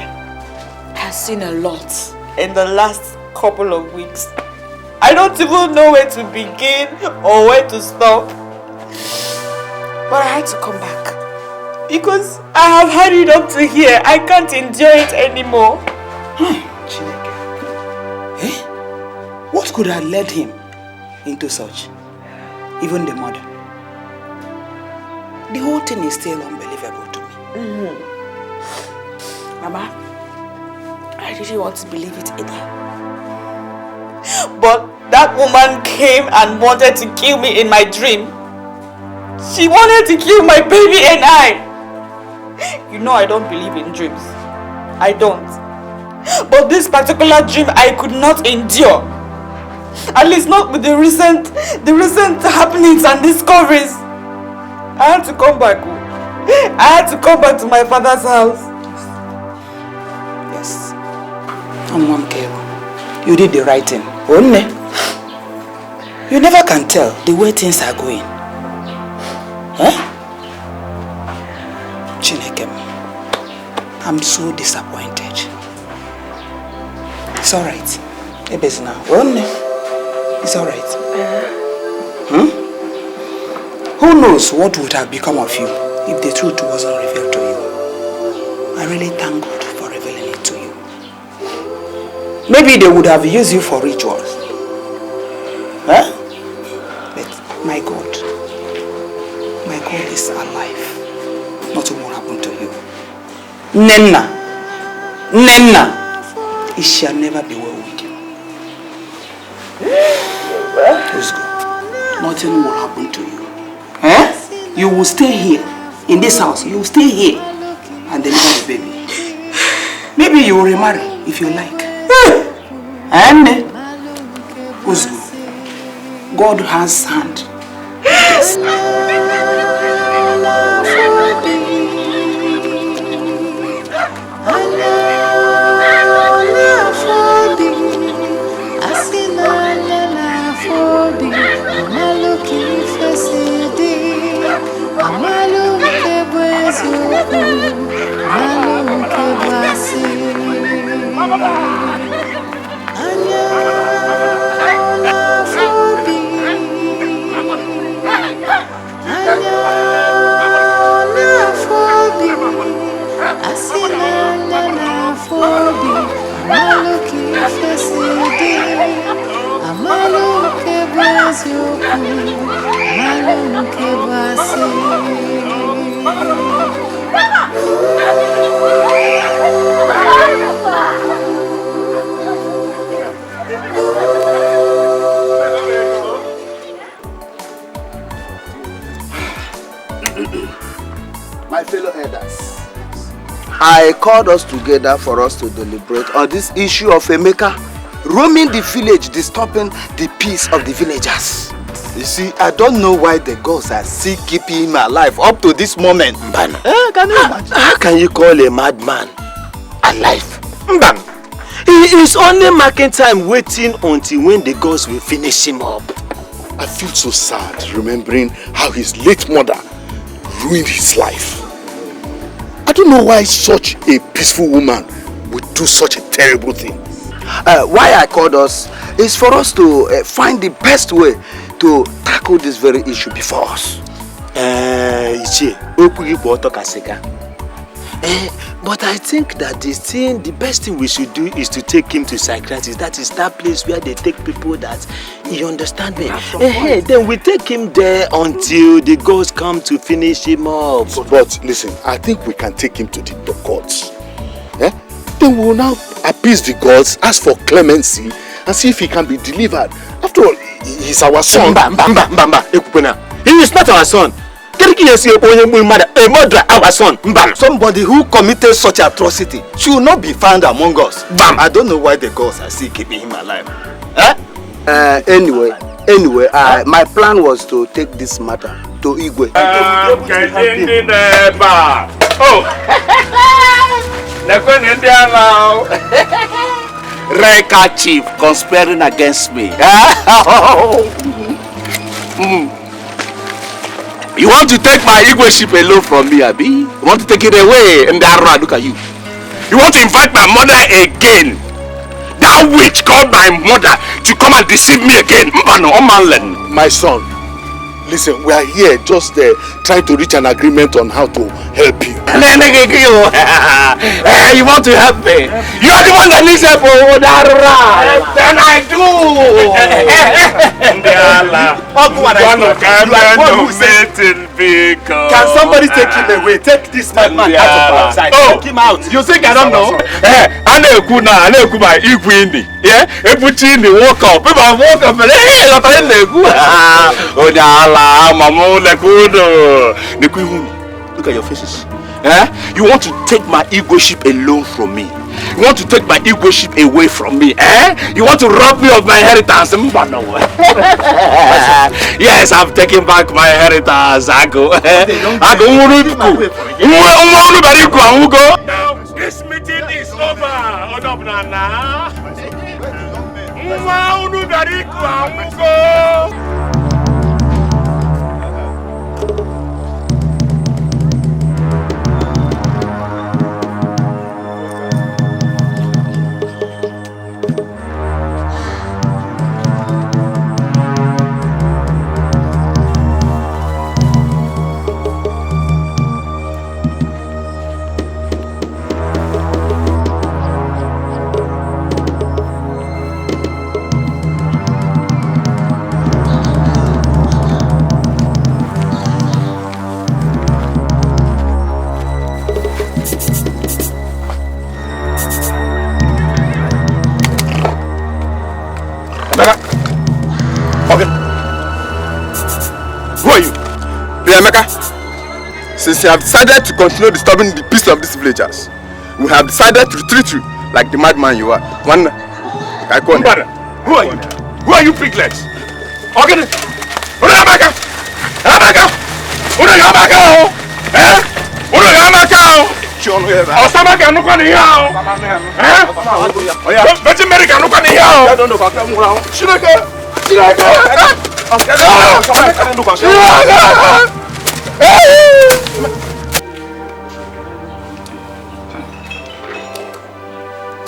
has seen a lot in the last couple of weeks. I don't even know where to begin or where to stop. But I had to come back. Because I have had it up to here. I can't endure it anymore. What could have led him into such? Even the mother. The whole thing is still unbelievable to me. Mama, I really want to believe it either. But that woman came and wanted to kill me in my dream. She wanted to kill my baby and I. You know I don't believe in dreams. I don't. But this particular dream I could not endure. At least not with the recent happenings and discoveries. I had to come back. I had to come back to my father's house. Yes. And Mom Kero, you did the right thing. Only, you never can tell the way things are going. Huh? Chinekem, I'm so disappointed. It's alright. Ebezina, only. It's alright. Who knows what would have become of you if the truth wasn't revealed to you? I really thank God for revealing it to you. Maybe they would have used you for rituals. Huh? But my God is alive. Nothing will happen to you. Nena, it shall never be well with you. Let's go. Nothing will happen to you. Eh? You will stay here, in this house. You will stay here and deliver the baby. Maybe you will remarry if you like. And Uzgu, God has hand. Yes. My fellow elders, I called us together for us to deliberate on this issue of Emeka roaming the village, disturbing the peace of the villagers. You see, I don't know why the gods are still keeping him alive up to this moment. Mbana. Can you imagine? How can you call a madman alive? Mbana. He is only marking time waiting until when the gods will finish him up. I feel so sad remembering how his late mother ruined his life. I don't know why such a peaceful woman would do such a terrible thing. Why I called us is for us to find the best way to tackle this very issue before us. But I think that the best thing we should do is to take him to psychiatrist. That is that place where they take people that, you understand me? Then we take him there until the gods come to finish him up. But listen, I think we can take him to the gods. Then we will now appease the gods, ask for clemency, and see if he can be delivered. After all, he's our son. He is not our son. A murderer, our son. Somebody who committed such atrocity should not be found among us. I don't know why the gods are still keeping him alive. Anyway, my plan was to take this matter to Igwe. Reka chief conspiring against me. You want to take my Igwe ship alone from me, Abi? You want to take it away? And look at you. You want to invite my mother again? That witch called my mother to come and deceive me again. My son, listen, we are here just trying to reach an agreement on how to help you. You want to help me? You are the one that needs help. Then I do. Can somebody take him away? Take this madman out of our sight. Take him out. You think I don't know? Walk up. Look at your faces. You want to take my ego ship alone from me? You want to take my ego ship away from me? You want to rob me of my inheritance? Yes, I'm taking back my inheritance. I go. Now, this meeting is over. Emeka, since you have decided to continue disturbing the peace of these villagers, we have decided to retreat you like the madman you are. One, I call you. Who are you? Who are you, piglets? Okay. Emeka!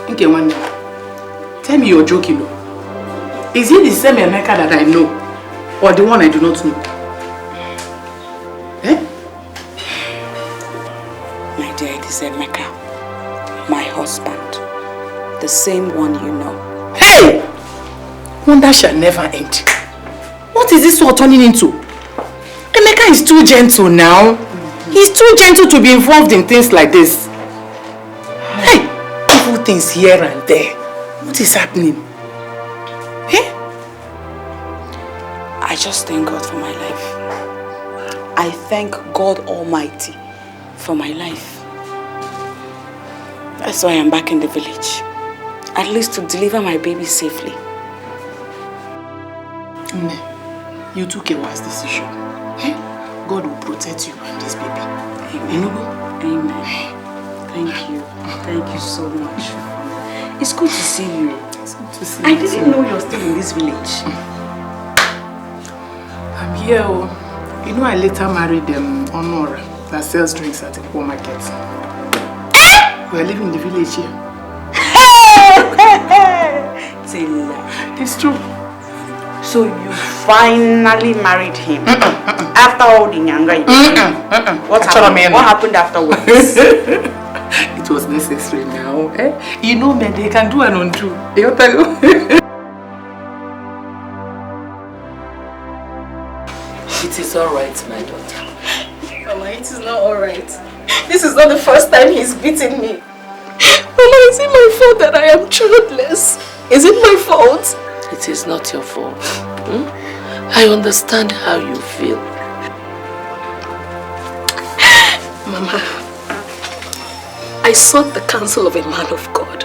Okay, one day. Tell me you're joking. Is he the same Emeka that I know? Or the one I do not know? Eh? My dear, it is Emeka. My husband. The same one you know. Hey! Wonder shall never end. What is this all turning into? Emeka is too gentle now. He's too gentle to be involved in things like this. Hey! Evil things here and there. What is happening? Eh? I just thank God for my life. I thank God Almighty for my life. That's why I'm back in the village. At least to deliver my baby safely. Nne, you took a wise decision. Eh? God will protect you and this baby. Amen. Amen. Thank you. Thank you so much. It's good to see you. It's good to see you. I didn't know you're still in this village. I'm here. Oh. You know, I later married Honora that sells drinks at the poor market. We're living in the village here. It's true. So you finally married him after all the nyanga you did. What happened afterwards? It was necessary now. Eh? You know, men, they can do and undo. It is alright, my daughter. Mama, it is not alright. This is not the first time he's beaten me. Mama, is it my fault that I am childless? Is it my fault? It is not your fault. I understand how you feel. Mama, I sought the counsel of a man of God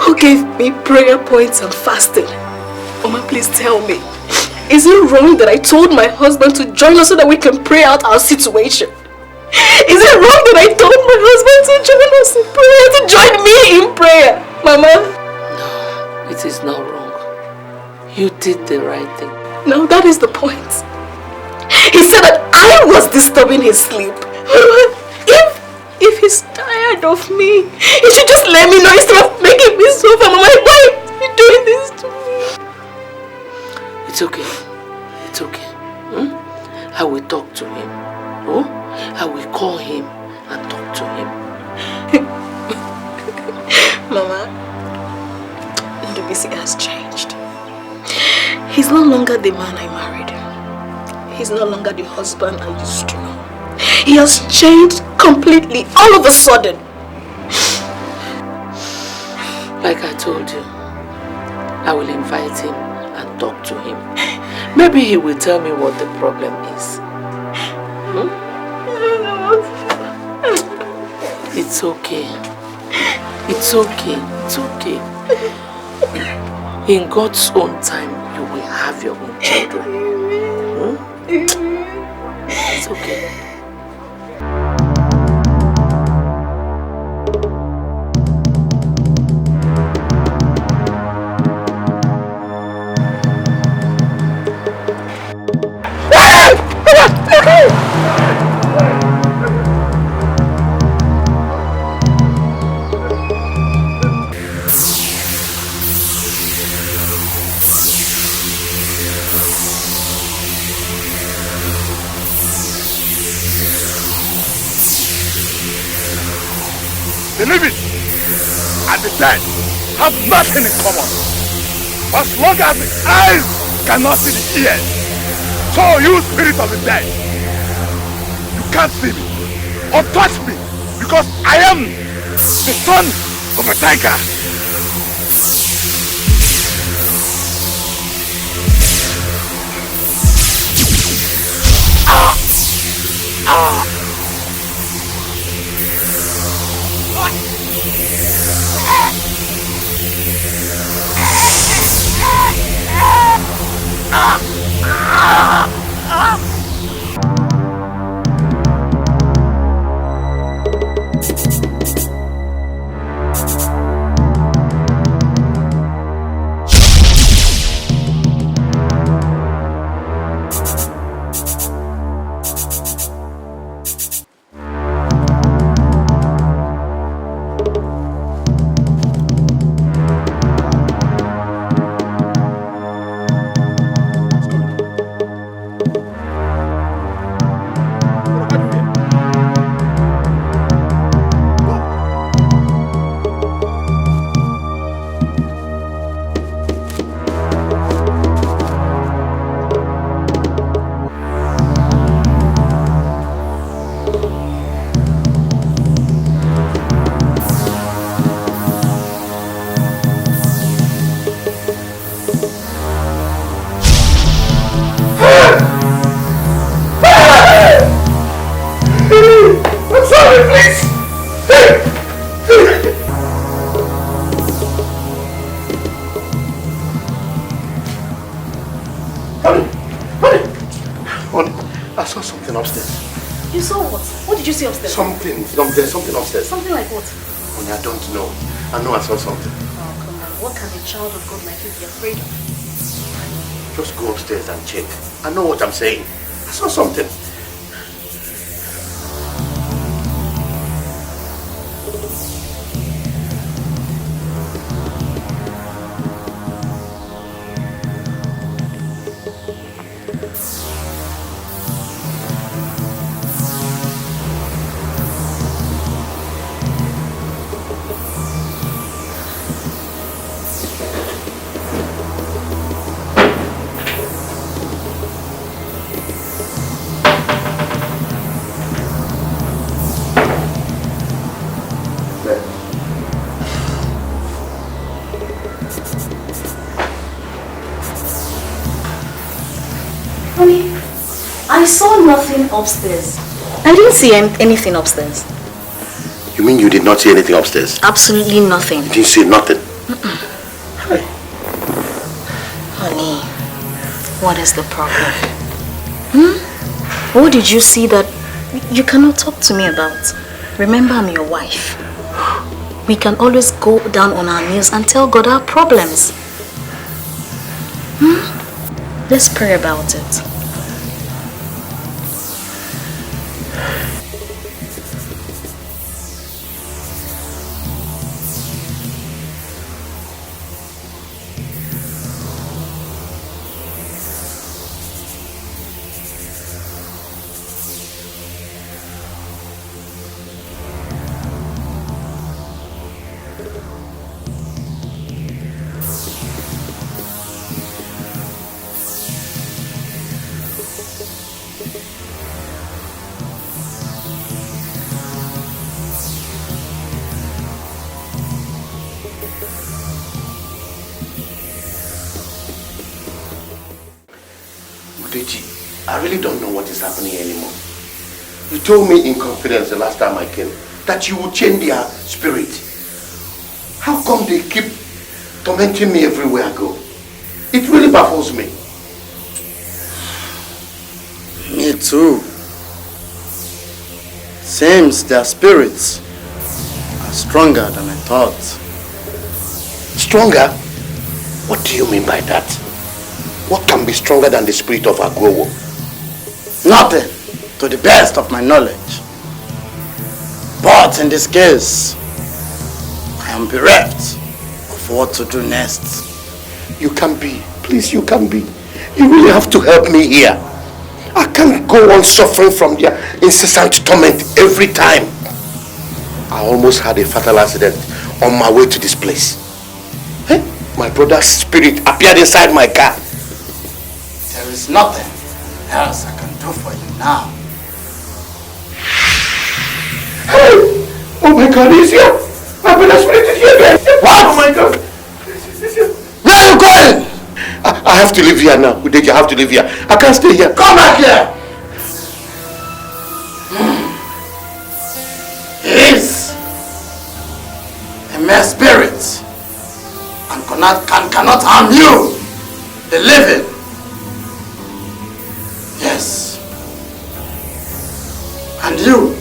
who gave me prayer points and fasting. Mama, please tell me, is it wrong that I told my husband to join us so that we can pray out our situation? Is it wrong that I told my husband to join us in prayer, to join me in prayer? Mama? No, it is not wrong. You did the right thing. No, that is the point. He said that I was disturbing his sleep. If he's tired of me, he should just let me know instead of making me suffer. Mama, why are you doing this to me? It's okay. It's okay. I will talk to him. Oh? I will call him and talk to him. Mama, Ndubisi has changed. He's no longer the man I married. He's no longer the husband I used to know. He has changed completely, all of a sudden. Like I told you, I will invite him and talk to him. Maybe he will tell me what the problem is. It's okay. It's okay. It's okay. In God's own time, you will have your own children. It's okay. The living and the dead have nothing in common. As long as the eyes cannot see the ears, so you spirit of the dead, you can't see me or touch me because I am the son of a tiger. Honey, I saw something upstairs. You saw what? What did you see upstairs? Something upstairs. Something like what? Honey, I don't know. I know I saw something. Oh, come on. What can a child of God like you be afraid of? Just go upstairs and check. I know what I'm saying. I saw something. Honey, I saw nothing upstairs. I didn't see anything upstairs. You mean you did not see anything upstairs? Absolutely nothing. You didn't see nothing? Honey, what is the problem? What did you see that you cannot talk to me about? Remember, I'm your wife. We can always go down on our knees and tell God our problems. Let's pray about it. I really don't know what is happening anymore. You told me in confidence the last time I came that you would change their spirit. How come they keep tormenting me everywhere I go? It really baffles me. Me too. Seems their spirits are stronger than I thought. Stronger? What do you mean by that? What can be stronger than the spirit of Agowo? Nothing, to the best of my knowledge. But in this case, I am bereft of what to do next. You can be. Please, you can be. You really have to help me here. I can't go on suffering from their incessant torment every time. I almost had a fatal accident on my way to this place. Hey, my brother's spirit appeared inside my car. There is nothing else I can do for you now. Hey! Oh my God, he's here! My brother's spirit is here again! What? Oh my God! Where are you going? I have to live here now. Dikeh, I have to live here. I can't stay here. Come back here! He is a mere spirit and cannot harm you, the living. Yes. And you,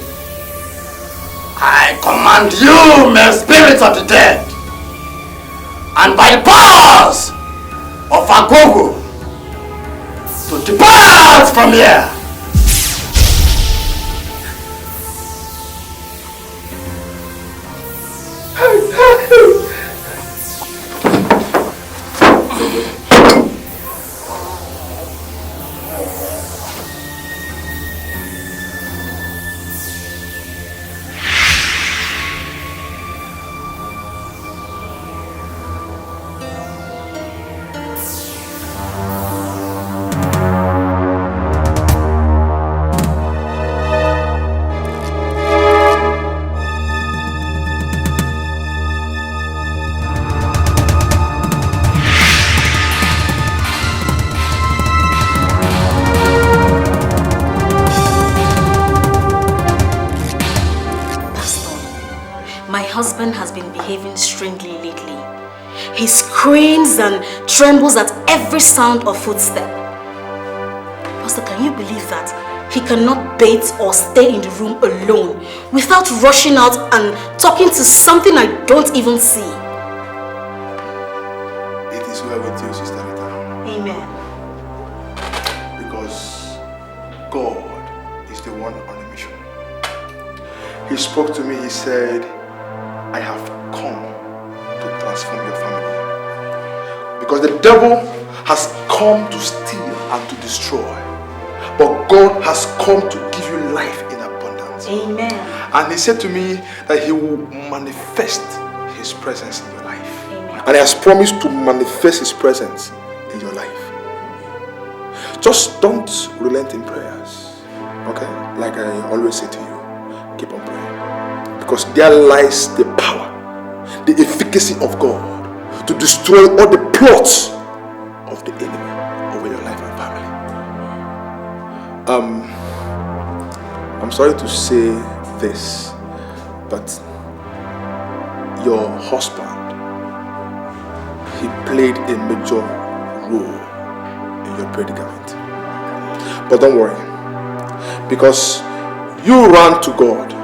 I command you, mere spirits of the dead, and by the powers of Agogo, to depart from here. My husband has been behaving strangely lately. He screams and trembles at every sound of footstep. Pastor, can you believe that? He cannot bathe or stay in the room alone without rushing out and talking to something I don't even see. It is well with you, Sister Rita. Amen. Because God is the one on a mission. He spoke to me, he said, I have come to transform your family. Because the devil has come to steal and to destroy. But God has come to give you life in abundance. Amen. And he said to me that he will manifest his presence in your life. Amen. And he has promised to manifest his presence in your life. Just don't relent in prayers. Okay? Like I always say to you, keep on praying. Because there lies the power, the efficacy of God to destroy all the plots of the enemy over your life and family. I'm sorry to say this, but your husband, he played a major role in your predicament. But don't worry, because you ran to God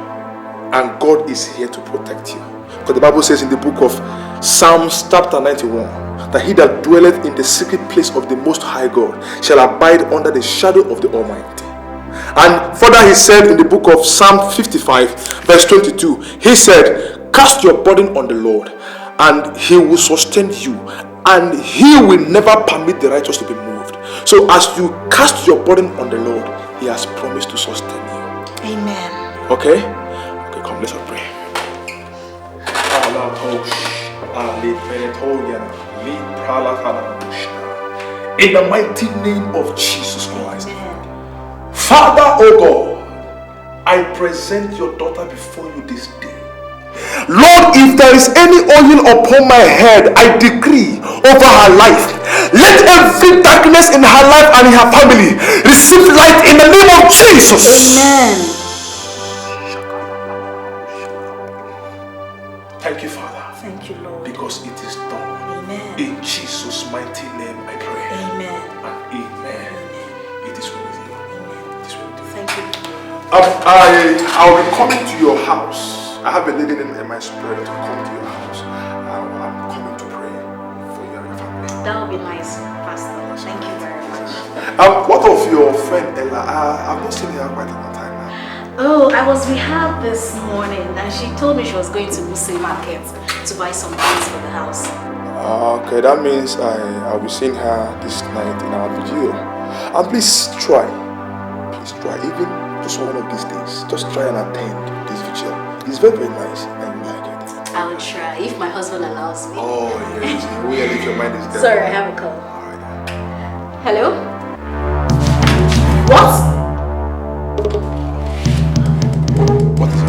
and God is here to protect you. Because the Bible says in the book of Psalms chapter 91 that he that dwelleth in the secret place of the Most High God shall abide under the shadow of the Almighty. And further he said in the book of Psalm 55 verse 22, he said, cast your burden on the Lord and he will sustain you, and he will never permit the righteous to be moved. So as you cast your burden on the Lord, he has promised to sustain you. Amen. Okay? Okay, come, let's pray. In the mighty name of Jesus Christ. Father, oh God, I present your daughter before you this day. Lord, if there is any oil upon my head, I decree over her life, let every darkness in her life and in her family receive light in the name of Jesus. Amen. Thank you, Father. Thank you, Lord. Because it is done. Amen. In Jesus' mighty name I pray. Amen. And amen. It is well with you. Amen. It is well with you. Thank you. I'll be coming to your house. I have a leading in my spirit to come to your house. I'm coming to pray for you and your family. That would be nice, Pastor. Thank you very much. What of your friend Ella? I've not seen her quite a long time now. Oh, I was with her this morning and she told me she was going to Wuse Market to buy some things for the house. Okay, that means I'll be seeing her this night in our video. And please try, even just one of these days, just try and attend this vigil. It's very, very nice and you like it. I will try, if my husband allows me. Oh, yes. If your mind is there. Sorry, I have a call. Hello? What? What is it?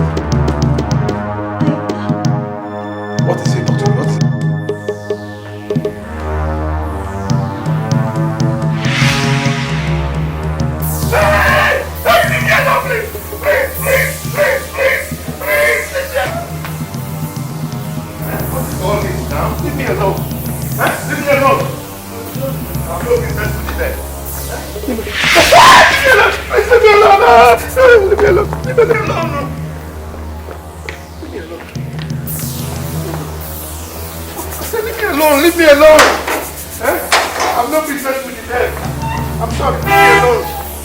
What is it, Doctor? What is it? Leave me alone. Leave me alone. I'm not business to the bed. Leave me alone. Leave me alone. Leave me alone. Leave me alone. Leave me alone. Leave me alone. I'm not business with the bed. I'm sorry.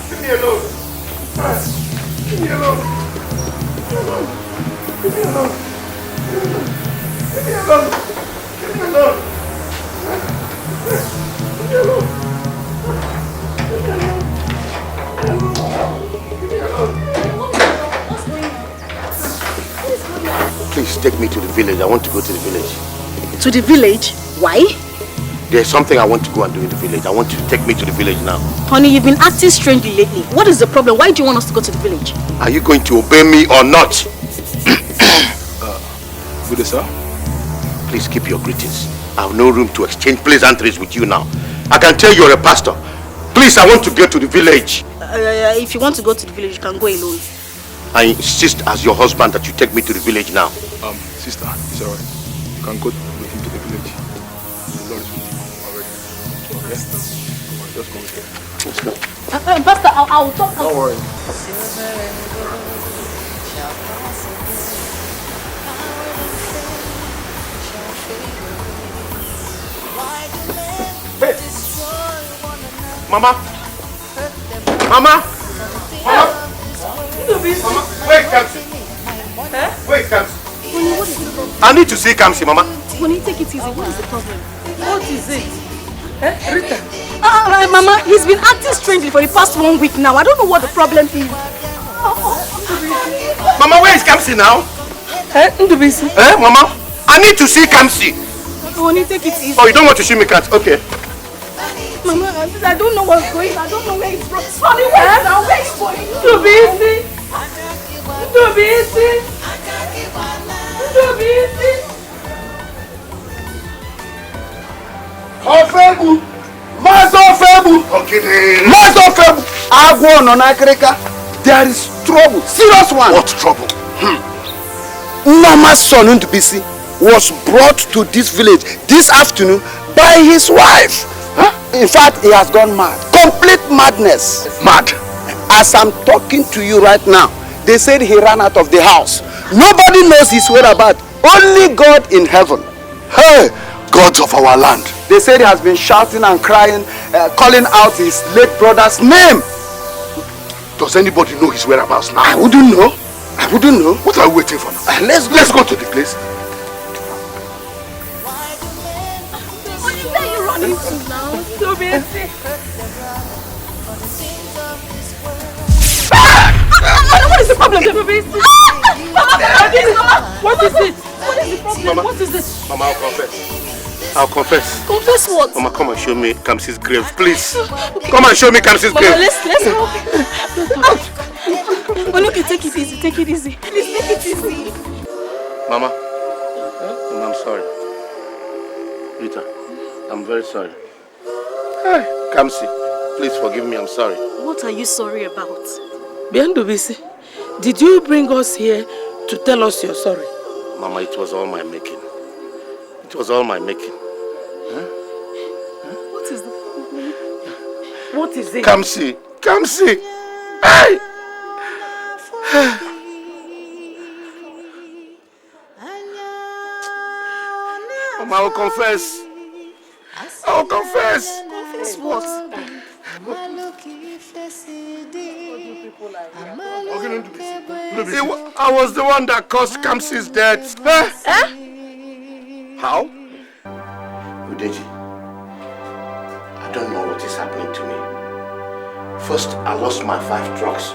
Leave me alone. Leave me alone. Leave me alone. Leave me alone. Leave me alone. Leave me alone. Leave me alone. Leave me alone. Please take me to the village. I want to go to the village. To the village? Why? There's something I want to go and do in the village. I want you to take me to the village now. Honey, you've been acting strangely lately. What is the problem? Why do you want us to go to the village? Are you going to obey me or not? Good, sir. Please keep your greetings. I have no room to exchange pleasantries with you now. I can tell you're a pastor. Please, I want to get to the village. If you want to go to the village, you can go alone. I insist as your husband that you take me to the village now. Sister, it's alright. You can go with him to the village. The Lord is with you already. Yes? Just come with him. Let's go. Pastor, I'll talk. Don't worry. Hey! Mama! Mama! Mama! Mama! Wait, Kamsi! Wait, Kamsi! I need to see Kamsi, Mama. When you take it easy, what is the problem? What is it? Rita? Mama, he's been acting strangely for the past 1 week now. I don't know what the problem is. Mama, where is Kamsi now? Ndubisi? Mama? I need to see Kamsi. When you take it easy. Oh, you don't want to see me, Kamsi? Okay. Mama, I don't know what's going on. I don't know where it's from. Honey, wait now. Wait for you. Ndubisi? Ndubisi? Ndubisi? Ofebu! Master Ofebu! Master Ofebu! Agwo no nakreka. There is trouble. Serious one. What trouble? Norma's son Ndubisi was brought to this village this afternoon by his wife. In fact, he has gone mad. Complete madness. Mad? As I'm talking to you right now, they said he ran out of the house. Nobody knows his whereabouts. Only God in heaven. Hey, gods of our land. They said he has been shouting and crying, calling out his late brother's name. Does anybody know his whereabouts now? I wouldn't know. I wouldn't know. What are we waiting for now? Let's go to the place. Where are you running to now? Ndubisi? What is the problem, Ndubisi? What is it? What is the problem? Mama. What is this? Mama, I'll confess. I'll confess. Confess what? Mama, come and show me Kamsi's grave, please. Come and show me Kamsi's Mama, grave. let's go. Oluki, take it easy. Take it easy. Please take it easy. Mama, Mama, I'm sorry. Rita, I'm very sorry. Hey, Kamsi, please forgive me. I'm sorry. What are you sorry about? Ndubisi, did you bring us here to tell us you're sorry? Mama, it was all my making. It was all my making. What is the problem? What is it? Kamsi, Kamsi. Hey! Mama, I will confess. I will confess. Confess what? I was the one that caused Kamsi's death. How? Udeji, I don't know what is happening to me. First, I lost my 5 trucks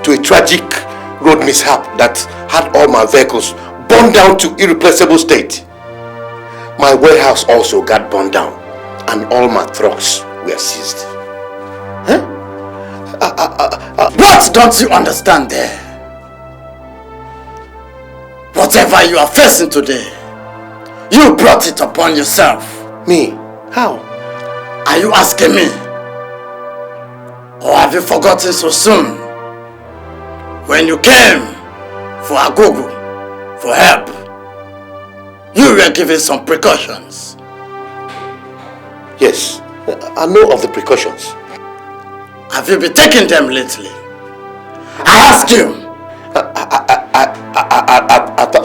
to a tragic road mishap that had all my vehicles burned down to irreplaceable state. My warehouse also got burned down and all my trucks were seized. What don't you understand there? Whatever you are facing today, you brought it upon yourself. Me? How? Are you asking me? Or have you forgotten so soon? When you came for Agogo, for help, you were given some precautions. Yes, I know of the precautions. Have you been taking them lately? I ask you.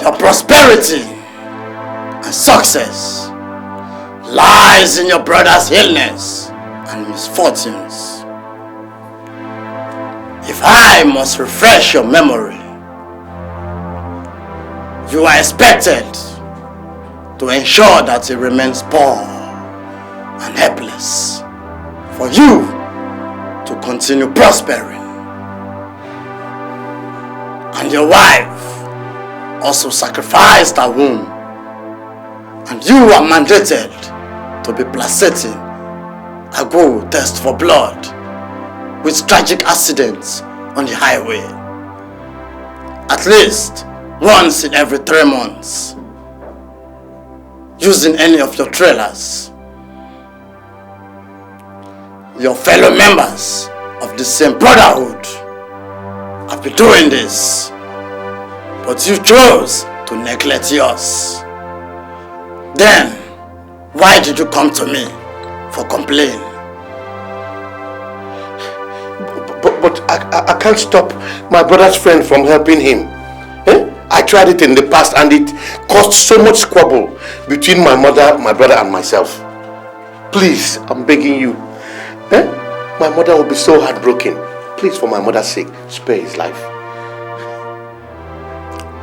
Your prosperity and success lies in your brother's illness and misfortunes. If I must refresh your memory, you are expected to ensure that he remains poor and helpless for you to continue prospering. And your wife also sacrificed her womb, and you are mandated to be placating a go test for blood with tragic accidents on the highway at least once in every 3 months using any of your trailers. Your fellow members of the same brotherhood I've been doing this, but you chose to neglect yours. Then, why did you come to me for complaint? But I can't stop my brother's friend from helping him. I tried it in the past and it caused so much squabble between my mother, my brother and myself. Please, I'm begging you. My mother will be so heartbroken. Please, for my mother's sake, spare his life.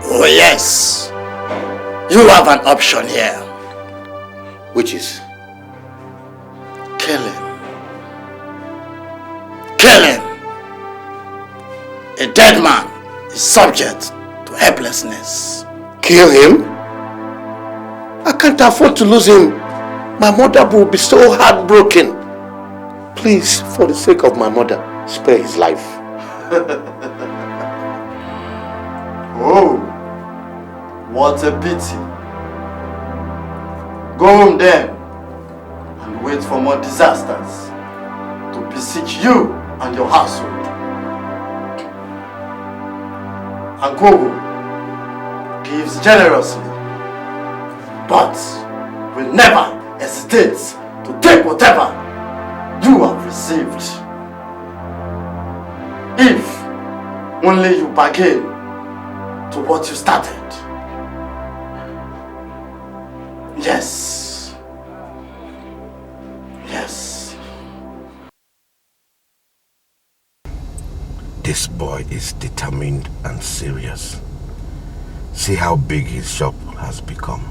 Oh yes, you have an option here. Which is? Kill him. Kill him. A dead man is subject to helplessness. Kill him? I can't afford to lose him. My mother will be so heartbroken. Please, for the sake of my mother, spare his life. Oh, what a pity. Go home then and wait for more disasters to besiege you and your household. Agogo gives generously, but will never hesitate to take whatever you have received. If only you bargain to what you started. Yes. Yes. This boy is determined and serious. See how big his shop has become.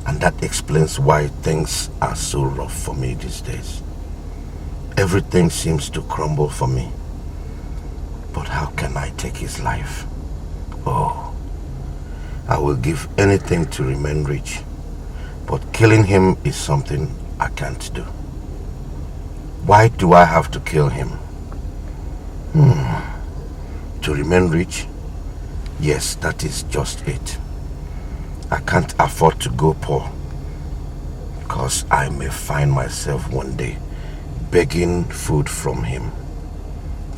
And that explains why things are so rough for me these days. Everything seems to crumble for me. But how can I take his life? Oh, I will give anything to remain rich. But killing him is something I can't do. Why do I have to kill him? To remain rich? Yes, that is just it. I can't afford to go poor, because I may find myself one day begging food from him.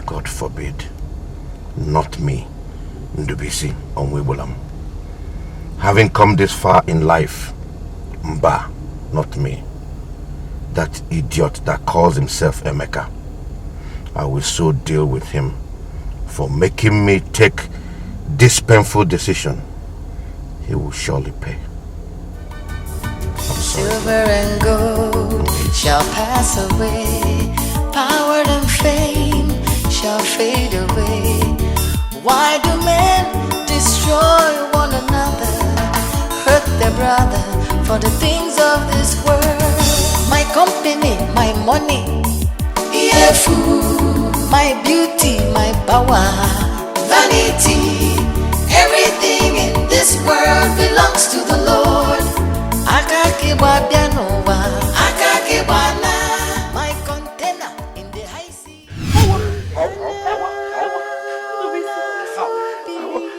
God forbid. Not me, Ndubisi Onwebolam. Having come this far in life, Mba, not me. That idiot that calls himself Emeka. I will so deal with him for making me take this painful decision. He will surely pay. Silver and gold shall pass away, power and fame shall fade away. Why do men destroy one another, hurt their brother for the things of this world? My company, my money, yeah, food, my beauty, my power, vanity, everything in this world belongs to the Lord. My container in the high sea.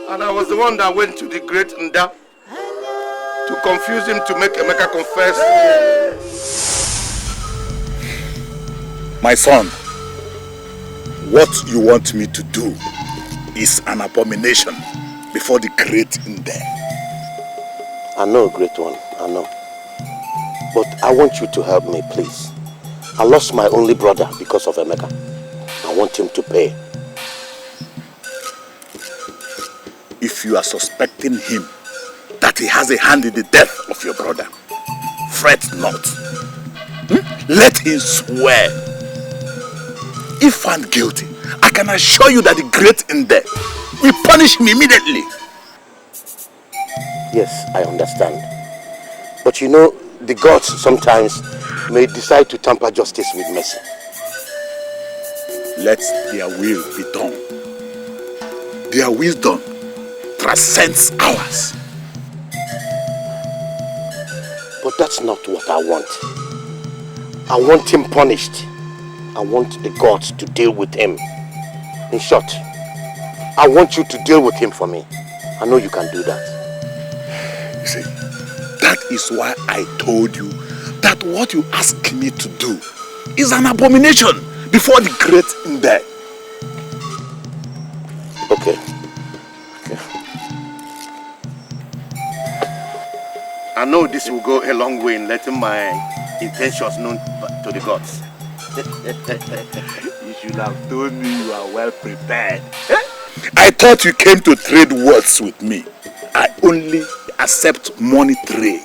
And I was the one that went to the great Nda to confuse him to make Emeka confess. My son, what you want me to do is an abomination before the great Nda. I know, great one, I know. But I want you to help me, please. I lost my only brother because of Emeka. I want him to pay. If you are suspecting him that he has a hand in the death of your brother, fret not. Let him swear. If found guilty, I can assure you that the great Nde will punish him immediately. Yes, I understand. But you know, the gods sometimes may decide to tamper justice with mercy. Let their will be done. Their wisdom transcends ours. But that's not what I want. I want him punished. I want the gods to deal with him. In short, I want you to deal with him for me. I know you can do that. You see, that is why I told you that what you ask me to do is an abomination before the great Nde. Okay. I know this will go a long way in letting my intentions known to the gods. You should have told me you are well prepared. I thought you came to trade words with me. I only accept money trade.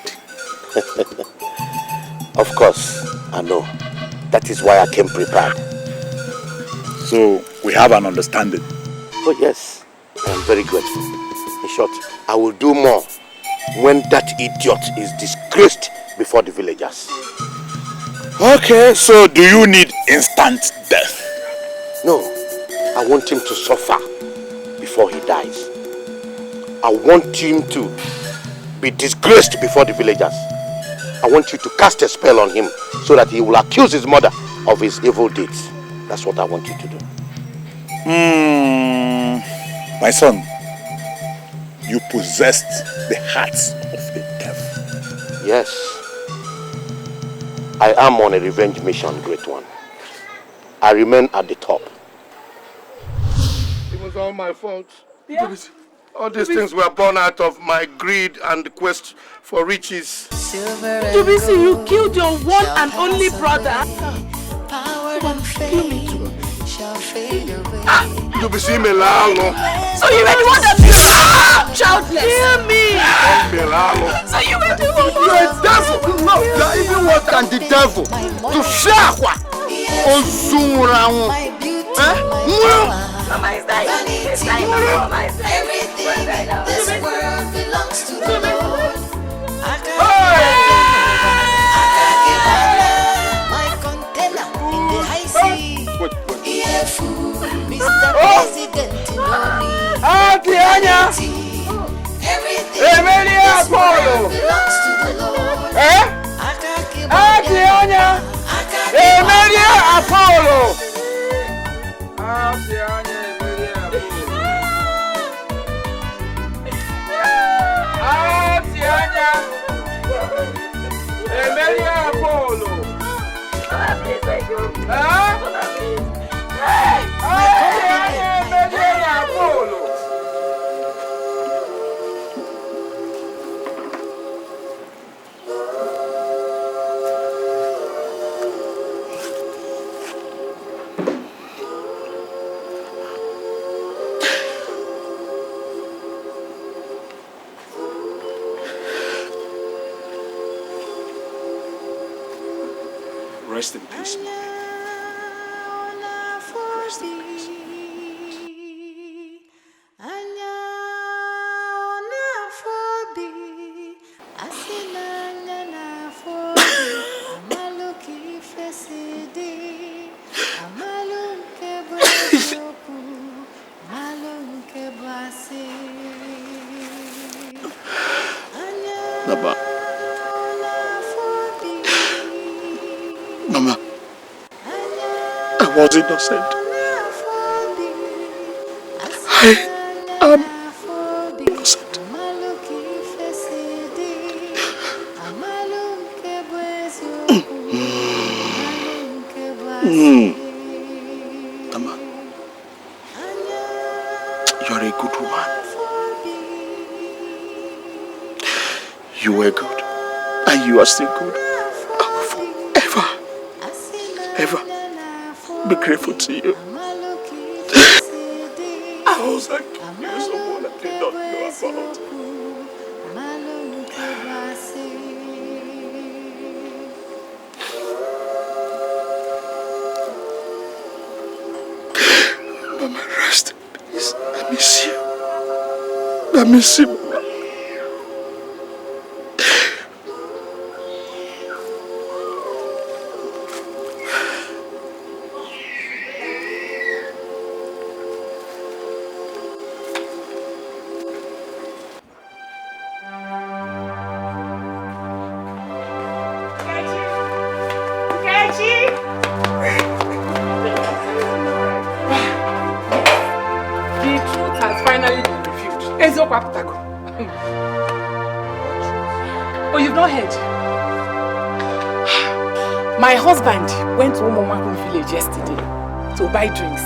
Of course, I know. That is why I came prepared. So, we have an understanding. Oh yes, I am very grateful. In short, I will do more when that idiot is disgraced before the villagers. Okay, so do you need instant death? No, I want him to suffer before he dies. I want him to be disgraced before the villagers. I want you to cast a spell on him so that he will accuse his mother of his evil deeds. That's what I want you to do. My son, you possessed the hearts of the devil. Yes. I am on a revenge mission, great one. I remain at the top. It was all my fault. Yeah. All these things were born out of my greed and the quest for riches. Dubisi, you killed your one and only brother. Kill me too. Dubisi Melalo. So you were the one that childless. Hear me. So you were the one. You're a devil. No, you're even worse than the devil. To shakwa. Ozunraun. Mama is dying. It's dying. Mama is dying. Everything in this world belongs to the Lord. My container in the high sea. Mr. President, you know me. Everything in this world belongs to the Lord. Rest in peace, mommy. Rest in peace. Baba. Mama, I was innocent. I am innocent. Mama, you are a good woman. You were good, and you are still good. Ever be grateful to you. I was accused of someone I did not know about. Mama, rest in peace. I miss you. I miss you, Mama. Oh, you've not heard? My husband went to Umomakun village yesterday to buy drinks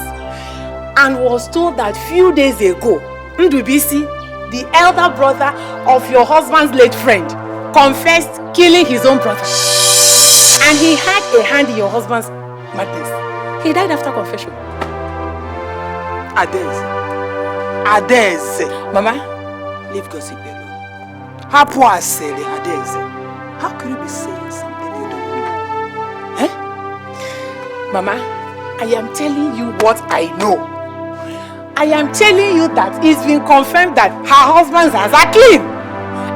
and was told that few days ago Ndubisi, the elder brother of your husband's late friend, confessed killing his own brother. And he had a hand in your husband's madness. He died after confession. Adeze. Mama, leave gossip alone. How poor I said Adeze. How could you be saying something you don't know? Eh? Mama, I am telling you what I know. I am telling you that it's been confirmed that her husband's hands are clean.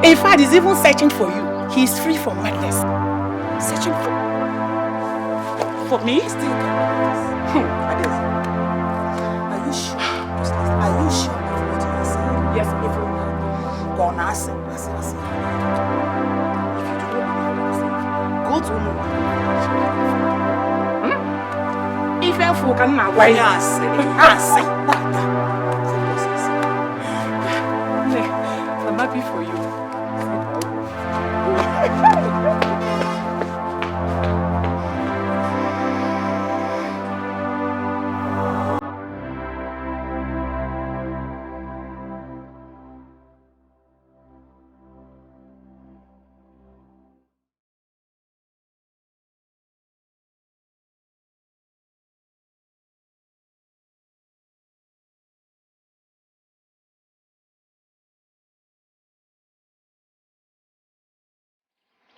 In fact, he's even searching for you. He's free from madness. Searching for me? Still Adeze. Are you sure? Are you sure of what you are saying? Yes, I'm sure. Go on, I say. If you do not believe what I'm saying, go to Umu. If you're full, can I say? I'm happy for you.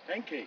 Thank you.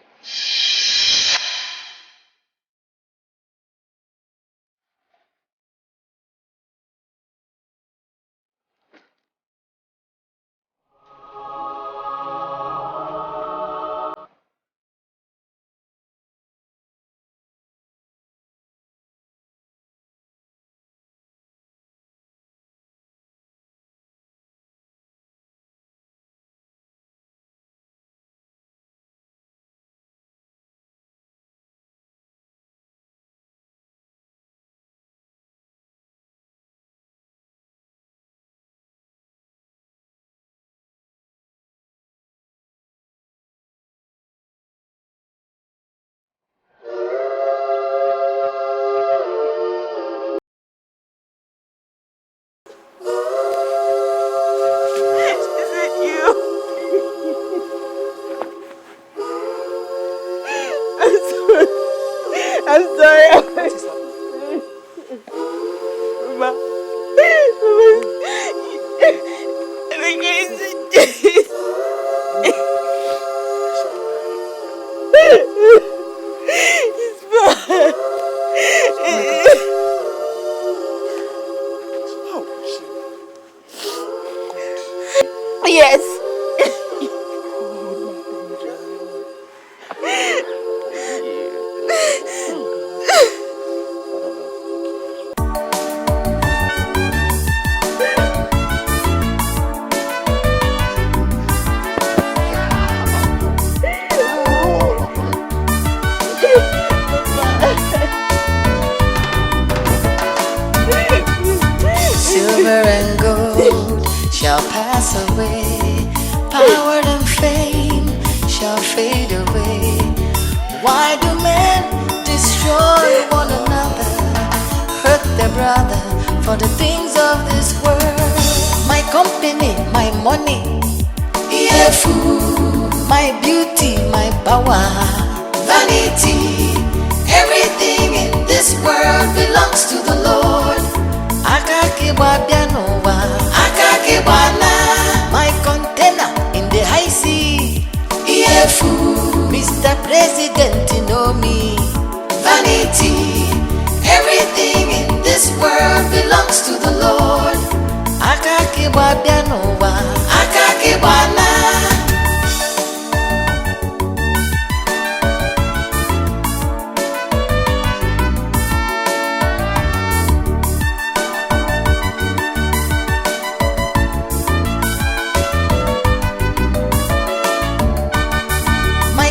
I'm sorry. What is happening? Mama. It's bad. Yes. Silver and gold shall pass away, power and fame shall fade away. Why do men destroy one another, hurt their brother for the things of this world? My company, my money, yeah, food, my beauty, my power, vanity, everything in this world belongs to the Lord. My container in the high sea, yeah, fool. Mr. President, you know me. Vanity, everything in this world belongs to the Lord.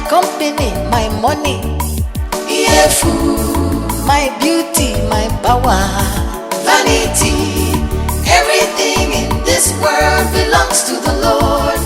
Company, my money, yeah, food, my beauty, my power, vanity, everything in this world belongs to the Lord.